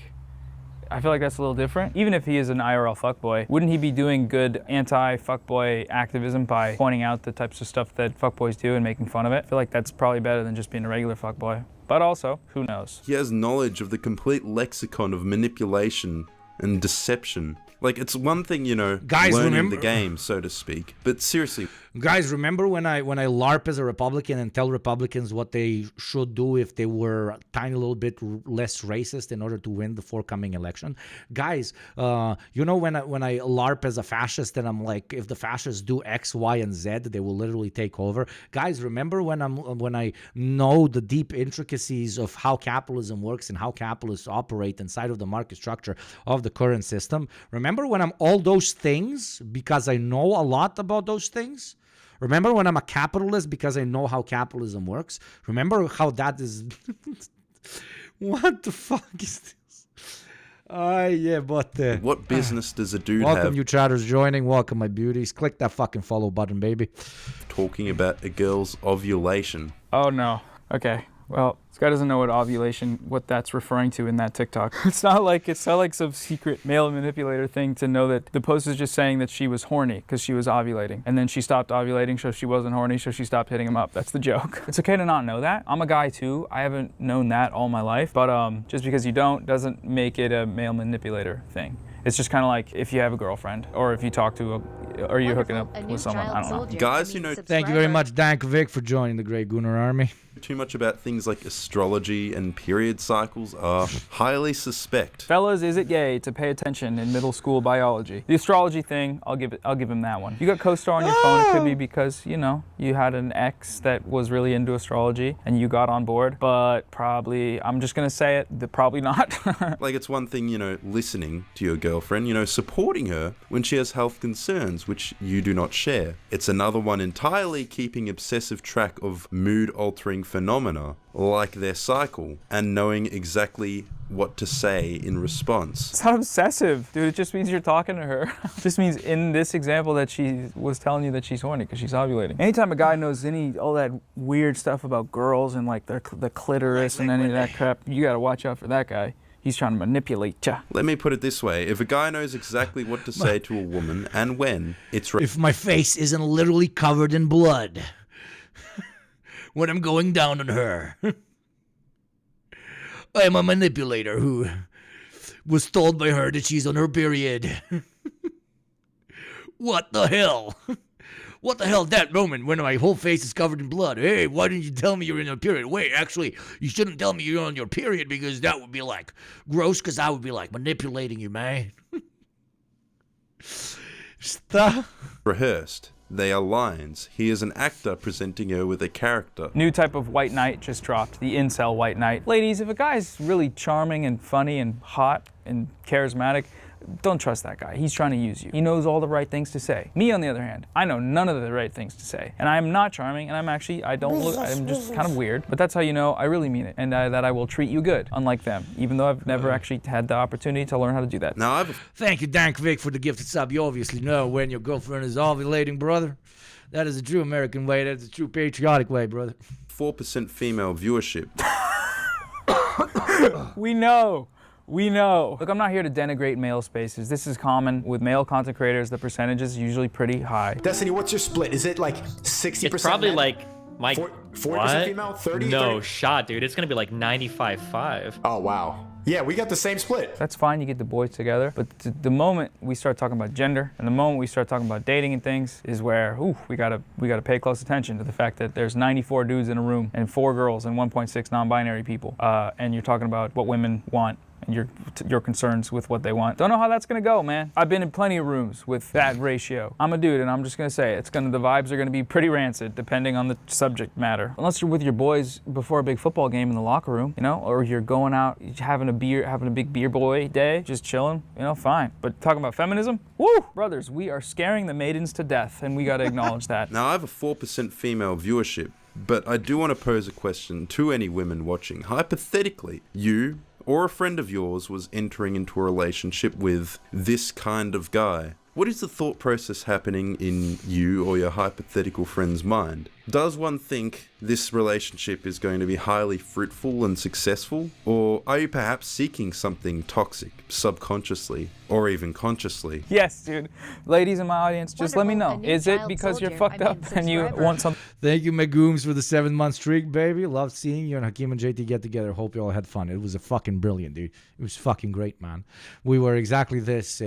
that's a little different. Even if he is an IRL fuckboy, wouldn't he be doing good anti-fuckboy activism by pointing out the types of stuff that fuckboys do and making fun of it? I feel like that's probably better than just being a regular fuckboy. But also, who knows? He has knowledge of the complete lexicon of manipulation and deception. Like, it's one thing, you know, guys, learning remember the game, so to speak. But seriously. Guys, remember when I LARP as a Republican and tell Republicans what they should do if they were a tiny little bit less racist in order to win the forthcoming election? Guys, you know when I LARP as a fascist and I'm like, if the fascists do X, Y, and Z, they will literally take over. Guys, remember when I know the deep intricacies of how capitalism works and how capitalists operate inside of the market structure of the current system? Remember when I'm all those things because I know a lot about those things? Remember when I'm a capitalist because I know how capitalism works? Remember how that is... What the fuck is this? Yeah, but... what business does a dude welcome, have... you chatters joining. Welcome, my beauties. Click that fucking follow button, baby. ...talking about a girl's ovulation? Oh, no. Okay. Well, this guy doesn't know what that's referring to in that TikTok. It's not like some secret male manipulator thing to know that the post is just saying that she was horny because she was ovulating. And then she stopped ovulating, so she wasn't horny, so she stopped hitting him up. That's the joke. It's okay to not know that. I'm a guy too. I haven't known that all my life. But just because you don't doesn't make it a male manipulator thing. It's just kind of like if you have a girlfriend or if you talk to or you're hooking up with someone. I don't know. Guys, you know... Thank you very much, Dank Vic, for joining the Grey Gunnar Army. Too much about things like astrology and period cycles are highly suspect. Fellas, is it gay to pay attention in middle school biology? The astrology thing, I'll give him that one. You got CoStar on your phone, it could be because, you know, you had an ex that was really into astrology and you got on board, but probably, I'm just gonna say it, probably not. Like, it's one thing, you know, listening to your girlfriend, you know, supporting her when she has health concerns, which you do not share. It's another one entirely keeping obsessive track of mood-altering phenomena like their cycle and knowing exactly what to say in response. It's not obsessive, dude. It just means you're talking to her. It just means in this example that she was telling you that she's horny because she's ovulating. Anytime a guy knows all that weird stuff about girls and like the clitoris and any of that crap, you gotta watch out for that guy. He's trying to manipulate ya. Let me put it this way. If a guy knows exactly what to say to a woman and when, it's... If my face isn't literally covered in blood when I'm going down on her. I am a manipulator who was told by her that she's on her period. What the hell? What the hell that moment when my whole face is covered in blood? Hey, why didn't you tell me you're in your period? Wait, actually, you shouldn't tell me you're on your period because that would be like gross because I would be like manipulating you, man. Stop. Rehearsed. They are lines. He is an actor presenting her with a character. New type of white knight just dropped, the incel white knight. Ladies, if a guy's really charming and funny and hot and charismatic, don't trust that guy. He's trying to use you. He knows all the right things to say. Me, on the other hand, I know none of the right things to say. And I'm not charming, and I'm just kind of weird. But that's how you know I really mean it, and that I will treat you good, unlike them, even though I've never actually had the opportunity to learn how to do that. Now, Thank you, Dankovic, for the gifted sub. You obviously know when your girlfriend is ovulating, brother. That is a true American way. That is a true patriotic way, brother. 4% female viewership. We know. We know. Look, I'm not here to denigrate male spaces. This is common with male content creators. The percentage is usually pretty high. Destiny, what's your split? Is it like 60%? It's probably men? like my 40% female, 30? No 30? shot, dude. It's gonna be like 95-5. Oh wow. Yeah, we got the same split. That's fine, you get the boys together, but the moment we start talking about gender and the moment we start talking about dating and things is where, we gotta pay close attention to the fact that there's 94 dudes in a room and 4 girls and 1.6 non-binary people, and you're talking about what women want and your concerns with what they want. Don't know how that's gonna go, man. I've been in plenty of rooms with that ratio. I'm a dude, and I'm just gonna say the vibes are gonna be pretty rancid depending on the subject matter. Unless you're with your boys before a big football game in the locker room, or you're going out having a big beer boy day, just chilling, fine. But talking about feminism, woo, brothers, we are scaring the maidens to death, and we gotta acknowledge that. Now, I have a 4% female viewership, but I do want to pose a question to any women watching. Hypothetically, you or a friend of yours was entering into a relationship with this kind of guy. What is the thought process happening in you or your hypothetical friend's mind? Does one think this relationship is going to be highly fruitful and successful? Or are you perhaps seeking something toxic, subconsciously, or even consciously? Yes, dude. Ladies in my audience, just let me know. Is it because you're fucked up and you want something? Thank you, Megooms, for the 7-month streak, baby. Love seeing you and Hakeem and JT get together. Hope you all had fun. It was a fucking brilliant, dude. It was fucking great, man. We were exactly this,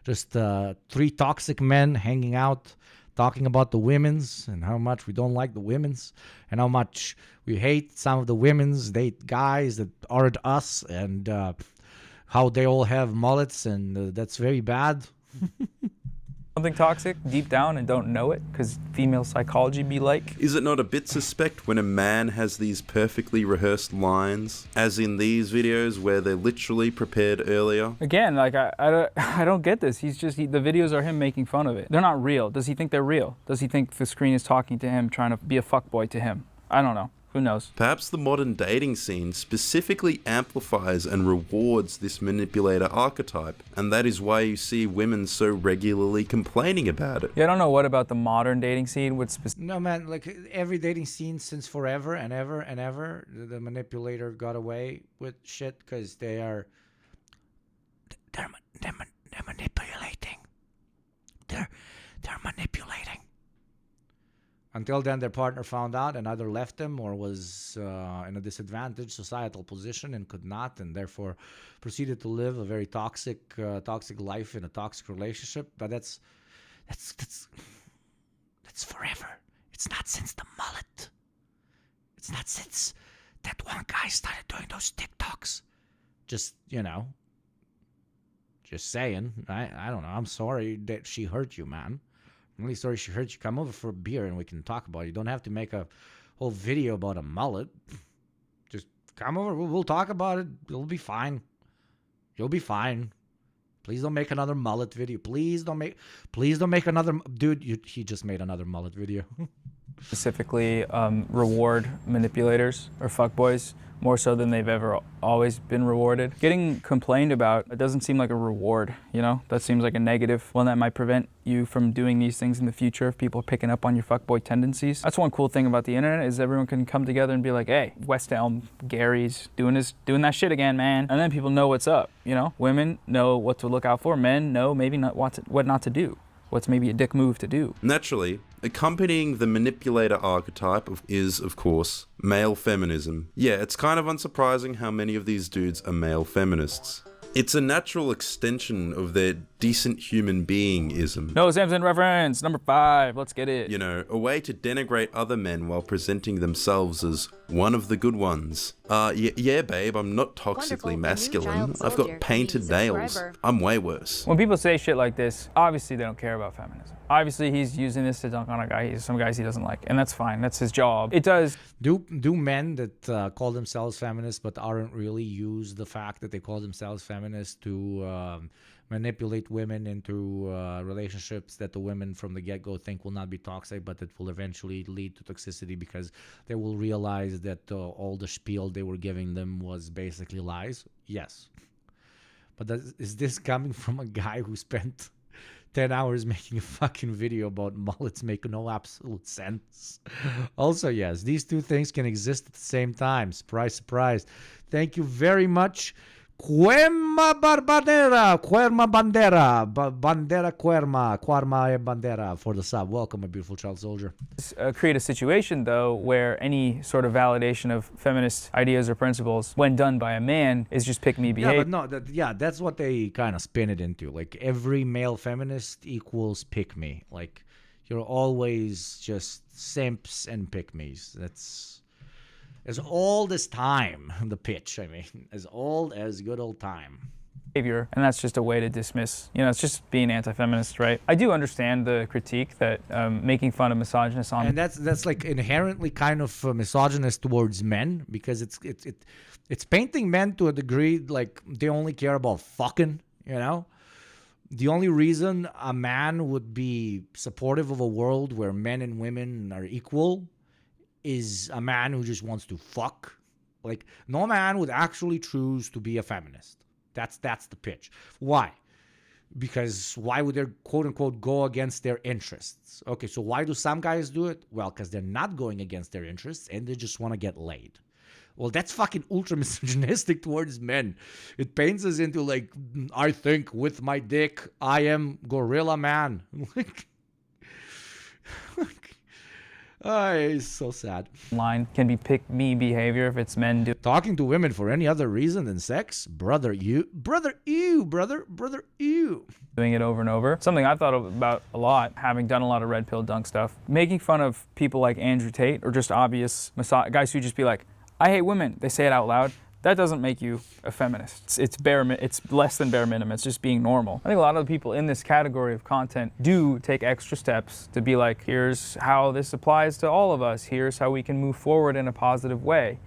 just 3 toxic men hanging out, talking about the women's and how much we don't like the women's and how much we hate some of the women's date guys that aren't us, and how they all have mullets, and that's very bad. Something toxic deep down and don't know it, because female psychology be like. Is it not a bit suspect when a man has these perfectly rehearsed lines, as in these videos where they're literally prepared earlier? Again, like I don't get this. The videos are him making fun of it. They're not real. Does he think they're real? Does he think the screen is talking to him, trying to be a fuckboy to him? I don't know. Who knows? Perhaps the modern dating scene specifically amplifies and rewards this manipulator archetype, and that is why you see women so regularly complaining about it. Yeah, I don't know what about the modern dating scene would No, man, like every dating scene since forever and ever and ever, the manipulator got away with shit because they're manipulating. They're manipulating. Until then, their partner found out and either left them or was in a disadvantaged societal position and could not, and therefore proceeded to live a very toxic life in a toxic relationship. But that's forever. It's not since the mullet. It's not since that one guy started doing those TikToks. Just saying. I don't know. I'm sorry that she hurt you, man. I'm really sorry she hurt you. Come over for a beer and we can talk about it. You don't have to make a whole video about a mullet. Just come over. We'll talk about it. It'll be fine. You'll be fine. Please don't make another mullet video. Please don't make another. Dude, he just made another mullet video. Specifically, reward manipulators or fuckboys more so than they've ever always been rewarded. Getting complained about, it doesn't seem like a reward, That seems like a negative one that might prevent you from doing these things in the future if people are picking up on your fuckboy tendencies. That's one cool thing about the internet is everyone can come together and be like, hey, West Elm, Gary's doing that shit again, man. And then people know what's up, Women know what to look out for. Men know maybe not what not to do. What's maybe a dick move to do. Naturally, accompanying the manipulator archetype is, of course, male feminism. Yeah, it's kind of unsurprising how many of these dudes are male feminists. It's a natural extension of their decent human being-ism. No Samson reference, number 5, let's get it. A way to denigrate other men while presenting themselves as One of the good ones. Yeah, babe, I'm not toxically masculine. I've got painted nails. I'm way worse. When people say shit like this, obviously they don't care about feminism. Obviously he's using this to dunk on a guy, some guys he doesn't like, and that's fine. That's his job. It does. Do men that call themselves feminists but aren't really use the fact that they call themselves feminists to manipulate women into relationships that the women from the get-go think will not be toxic, but that will eventually lead to toxicity because they will realize that all the spiel they were giving them was basically lies? Yes. But is this coming from a guy who spent 10 hours making a fucking video about mullets make no absolute sense? Also, yes, these two things can exist at the same time. Surprise, surprise. Thank you very much. Querma Bandera e Bandera for the sub. Welcome, my beautiful child soldier. Create a situation, though, where any sort of validation of feminist ideas or principles, when done by a man, is just pick-me behavior. Yeah, but no, that's what they kind of spin it into. Like, every male feminist equals pick-me. Like, you're always just simps and pick-me's. That's as old as time, the pitch, I mean, as old as good old time. And that's just a way to dismiss, it's just being anti-feminist, right? I do understand the critique that making fun of misogynists on... And that's like inherently kind of misogynist towards men, because it's painting men to a degree like they only care about fucking, The only reason a man would be supportive of a world where men and women are equal is a man who just wants to fuck. Like, no man would actually choose to be a feminist. That's the pitch. Why? Because why would they, quote unquote, go against their interests? Okay, so why do some guys do it? Well, because they're not going against their interests and they just want to get laid. Well, that's fucking ultra misogynistic towards men. It paints us into like, I think with my dick, I am gorilla man. It's so sad. Line can be pick-me behavior if it's men do. Talking to women for any other reason than sex? Brother, you. Doing it over and over. Something I've thought about a lot, having done a lot of red pill dunk stuff. Making fun of people like Andrew Tate or just obvious guys who just be like, I hate women. They say it out loud. That doesn't make you a feminist. It's less than bare minimum. It's just being normal. I think a lot of the people in this category of content do take extra steps to be like, here's how this applies to all of us. Here's how we can move forward in a positive way.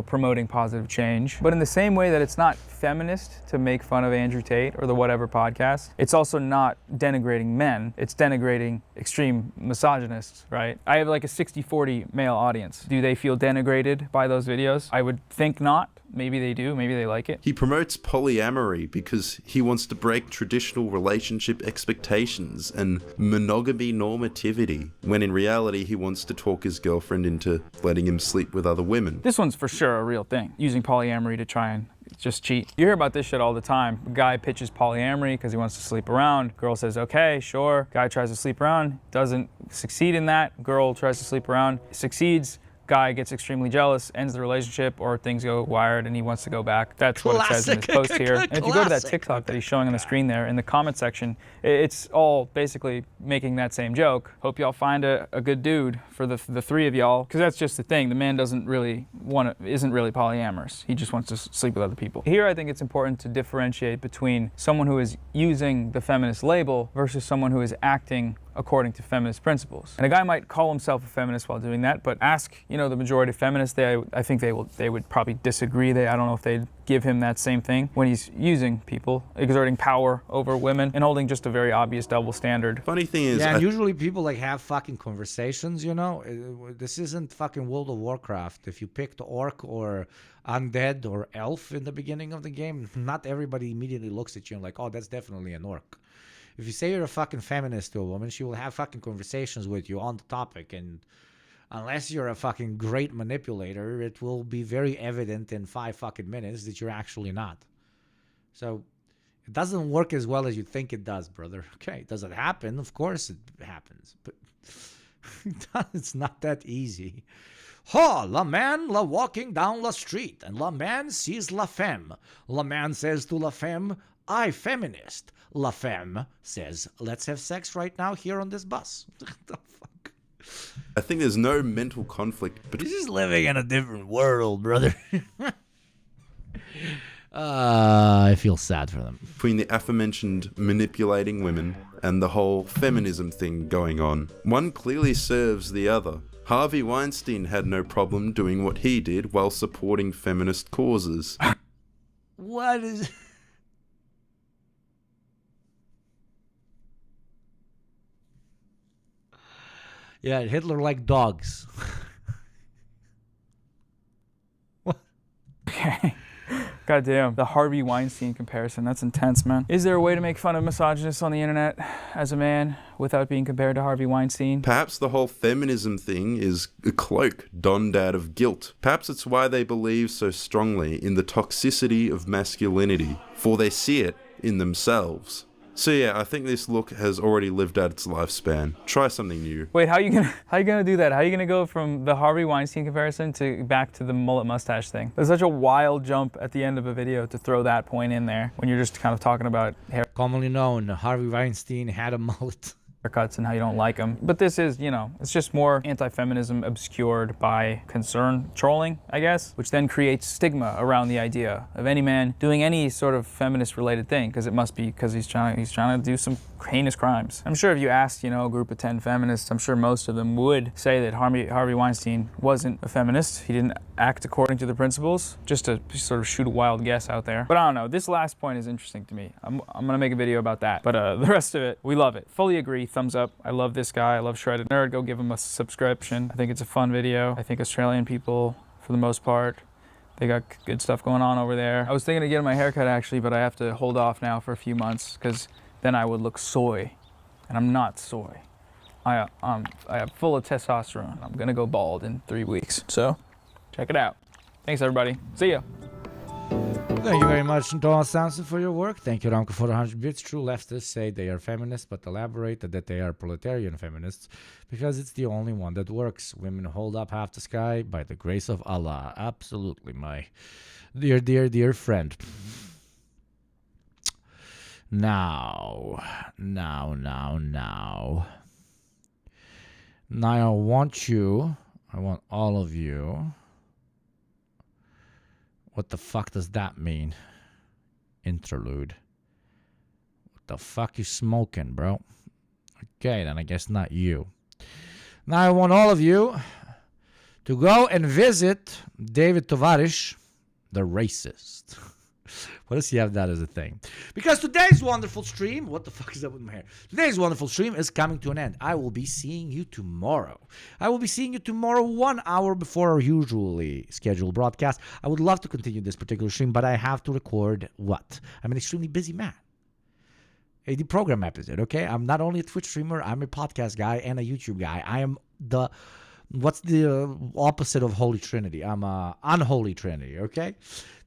Promoting positive change. But in the same way that it's not feminist to make fun of Andrew Tate or the whatever podcast, it's also not denigrating men. It's denigrating extreme misogynists, right? I have like a 60-40 male audience. Do they feel denigrated by those videos? I would think not. Maybe they do. Maybe they like it. He promotes polyamory because he wants to break traditional relationship expectations and monogamy normativity, when in reality he wants to talk his girlfriend into letting him sleep with other women. This one's for sure a real thing, using polyamory to try and just cheat. You hear about this shit all the time. A guy pitches polyamory because he wants to sleep around. Girl says, okay, sure. Guy tries to sleep around, doesn't succeed in that. Girl tries to sleep around, succeeds. Guy gets extremely jealous, ends the relationship, or things go wired and he wants to go back. That's what it says in his post here. And if you go to that TikTok that he's showing on the screen there, in the comment section, it's all basically making that same joke. Hope y'all find a good dude for the three of y'all, because that's just the thing. The man isn't really polyamorous. He just wants to sleep with other people. Here I think it's important to differentiate between someone who is using the feminist label versus someone who is acting according to feminist principles. And a guy might call himself a feminist while doing that, but ask, the majority of feminists, I think they would probably disagree. I don't know if they'd give him that same thing when he's using people, exerting power over women, and holding just a very obvious double standard. Funny thing is... Yeah, and usually people have fucking conversations, This isn't fucking World of Warcraft. If you picked orc or undead or elf in the beginning of the game, not everybody immediately looks at you and like, oh, that's definitely an orc. If you say you're a fucking feminist to a woman, she will have fucking conversations with you on the topic, and unless you're a fucking great manipulator, it will be very evident in 5 fucking minutes that you're actually not. So it doesn't work as well as you think it does, brother. Okay, does it happen? Of course it happens, but it's not that easy. La man la walking down la street, and la man sees la femme. La man says to la femme, I feminist. La femme says, let's have sex right now here on this bus. What the fuck? I think there's no mental conflict, but He's just living in a different world, brother. I feel sad for them. between the aforementioned manipulating women and the whole feminism thing going on. One clearly serves the other. Harvey Weinstein had no problem doing what he did while supporting feminist causes. What is... Yeah, Hitler liked dogs. Okay. Goddamn. The Harvey Weinstein comparison. That's intense, man. Is there a way to make fun of misogynists on the internet as a man without being compared to Harvey Weinstein? Perhaps the whole feminism thing is a cloak donned out of guilt. Perhaps it's why they believe so strongly in the toxicity of masculinity, for they see it in themselves. So yeah, I think this look has already lived out its lifespan. Try something new. Wait, how you gonna do that? How are you gonna go from the Harvey Weinstein comparison to back to the mullet mustache thing? There's such a wild jump at the end of a video to throw that point in there when you're just kind of talking about hair. Commonly known, Harvey Weinstein had a mullet. Haircuts and how you don't like them. But this is, you know, it's just more anti-feminism obscured by concern trolling, I guess, which then creates stigma around the idea of any man doing any sort of feminist related thing, because it must be because he's trying to do some heinous crimes. I'm sure if you asked, you know, a group of 10 feminists, I'm sure most of them would say that Harvey Weinstein wasn't a feminist. He didn't act according to the principles, just to sort of shoot a wild guess out there. But I don't know, this last point is interesting to me. I'm gonna make a video about that. But the rest of it, we love it. Fully agree, thumbs up. I love this guy, I love Shredded Nerd. Go give him a subscription. I think it's a fun video. I think Australian people, for the most part, they got good stuff going on over there. I was thinking of getting my haircut actually, but I have to hold off now for a few months because then I would look soy, and I'm not soy. I am full of testosterone. I'm gonna go bald in 3 weeks. So, check it out. Thanks everybody. See ya. Thank you very much, Thomas Samson, for your work. Thank you, Ramko, for the 100 bits. True leftists say they are feminists, but elaborate that they are proletarian feminists because it's the only one that works. Women hold up half the sky by the grace of Allah. Absolutely, my dear, dear, dear friend. Now, I want all of you. What the fuck does that mean? Interlude. What the fuck you smoking, bro? Okay, then I guess not you. Now I want all of you to go and visit David Tovarish, the racist. What does he have that as a thing? Because today's wonderful stream, what the fuck is up with my hair? Today's wonderful stream is coming to an end. I will be seeing you tomorrow. I will be seeing you tomorrow 1 hour before our usually scheduled broadcast. I would love to continue this particular stream, but I have to record what? I'm an extremely busy man. A DEPROGRAM episode, okay? I'm not only a Twitch streamer, I'm a podcast guy and a YouTube guy. I am the... What's the opposite of Holy Trinity? I'm a unholy Trinity, okay?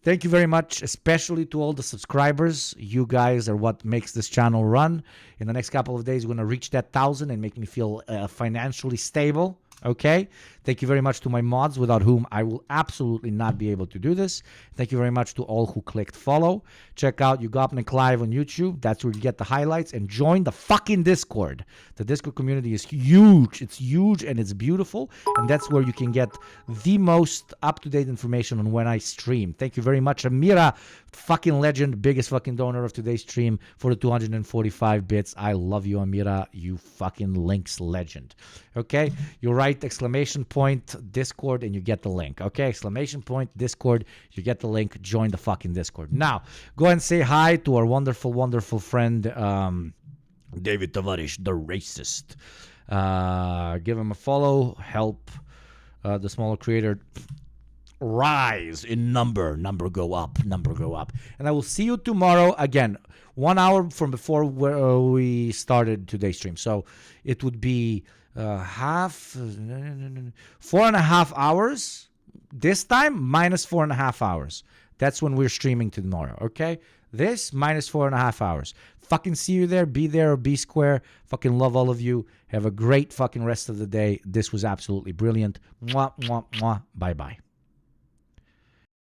Thank you very much, especially to all the subscribers. You guys are what makes this channel run. In the next couple of days, we're going to reach that 1,000 and make me feel financially stable. Okay? Thank you very much to my mods, without whom I will absolutely not be able to do this. Thank you very much to all who clicked follow. Check out Yugopnik Live on YouTube. That's where you get the highlights. And join the fucking Discord. The Discord community is huge. It's huge and it's beautiful. And that's where you can get the most up-to-date information on when I stream. Thank you very much, Amira, fucking legend, biggest fucking donor of today's stream, for the 245 bits. I love you, Amira. You fucking links legend. Okay? You write exclamation point Discord and you get the link. Okay? Exclamation point Discord. You get the link. Join the fucking Discord. Now, go and say hi to our wonderful, wonderful friend, David Tovarish, the racist. Give him a follow. Help the smaller creator rise in number go up. And I will see you tomorrow again, 1 hour from before we started today's stream. So it would be 4.5 hours this time, minus 4.5 hours. That's when we're streaming tomorrow. Okay, this minus 4.5 hours. Fucking see you there. Be there or be square. Fucking love all of you. Have a great fucking rest of the day. This was absolutely brilliant. Mwah, mwah, mwah. Bye bye.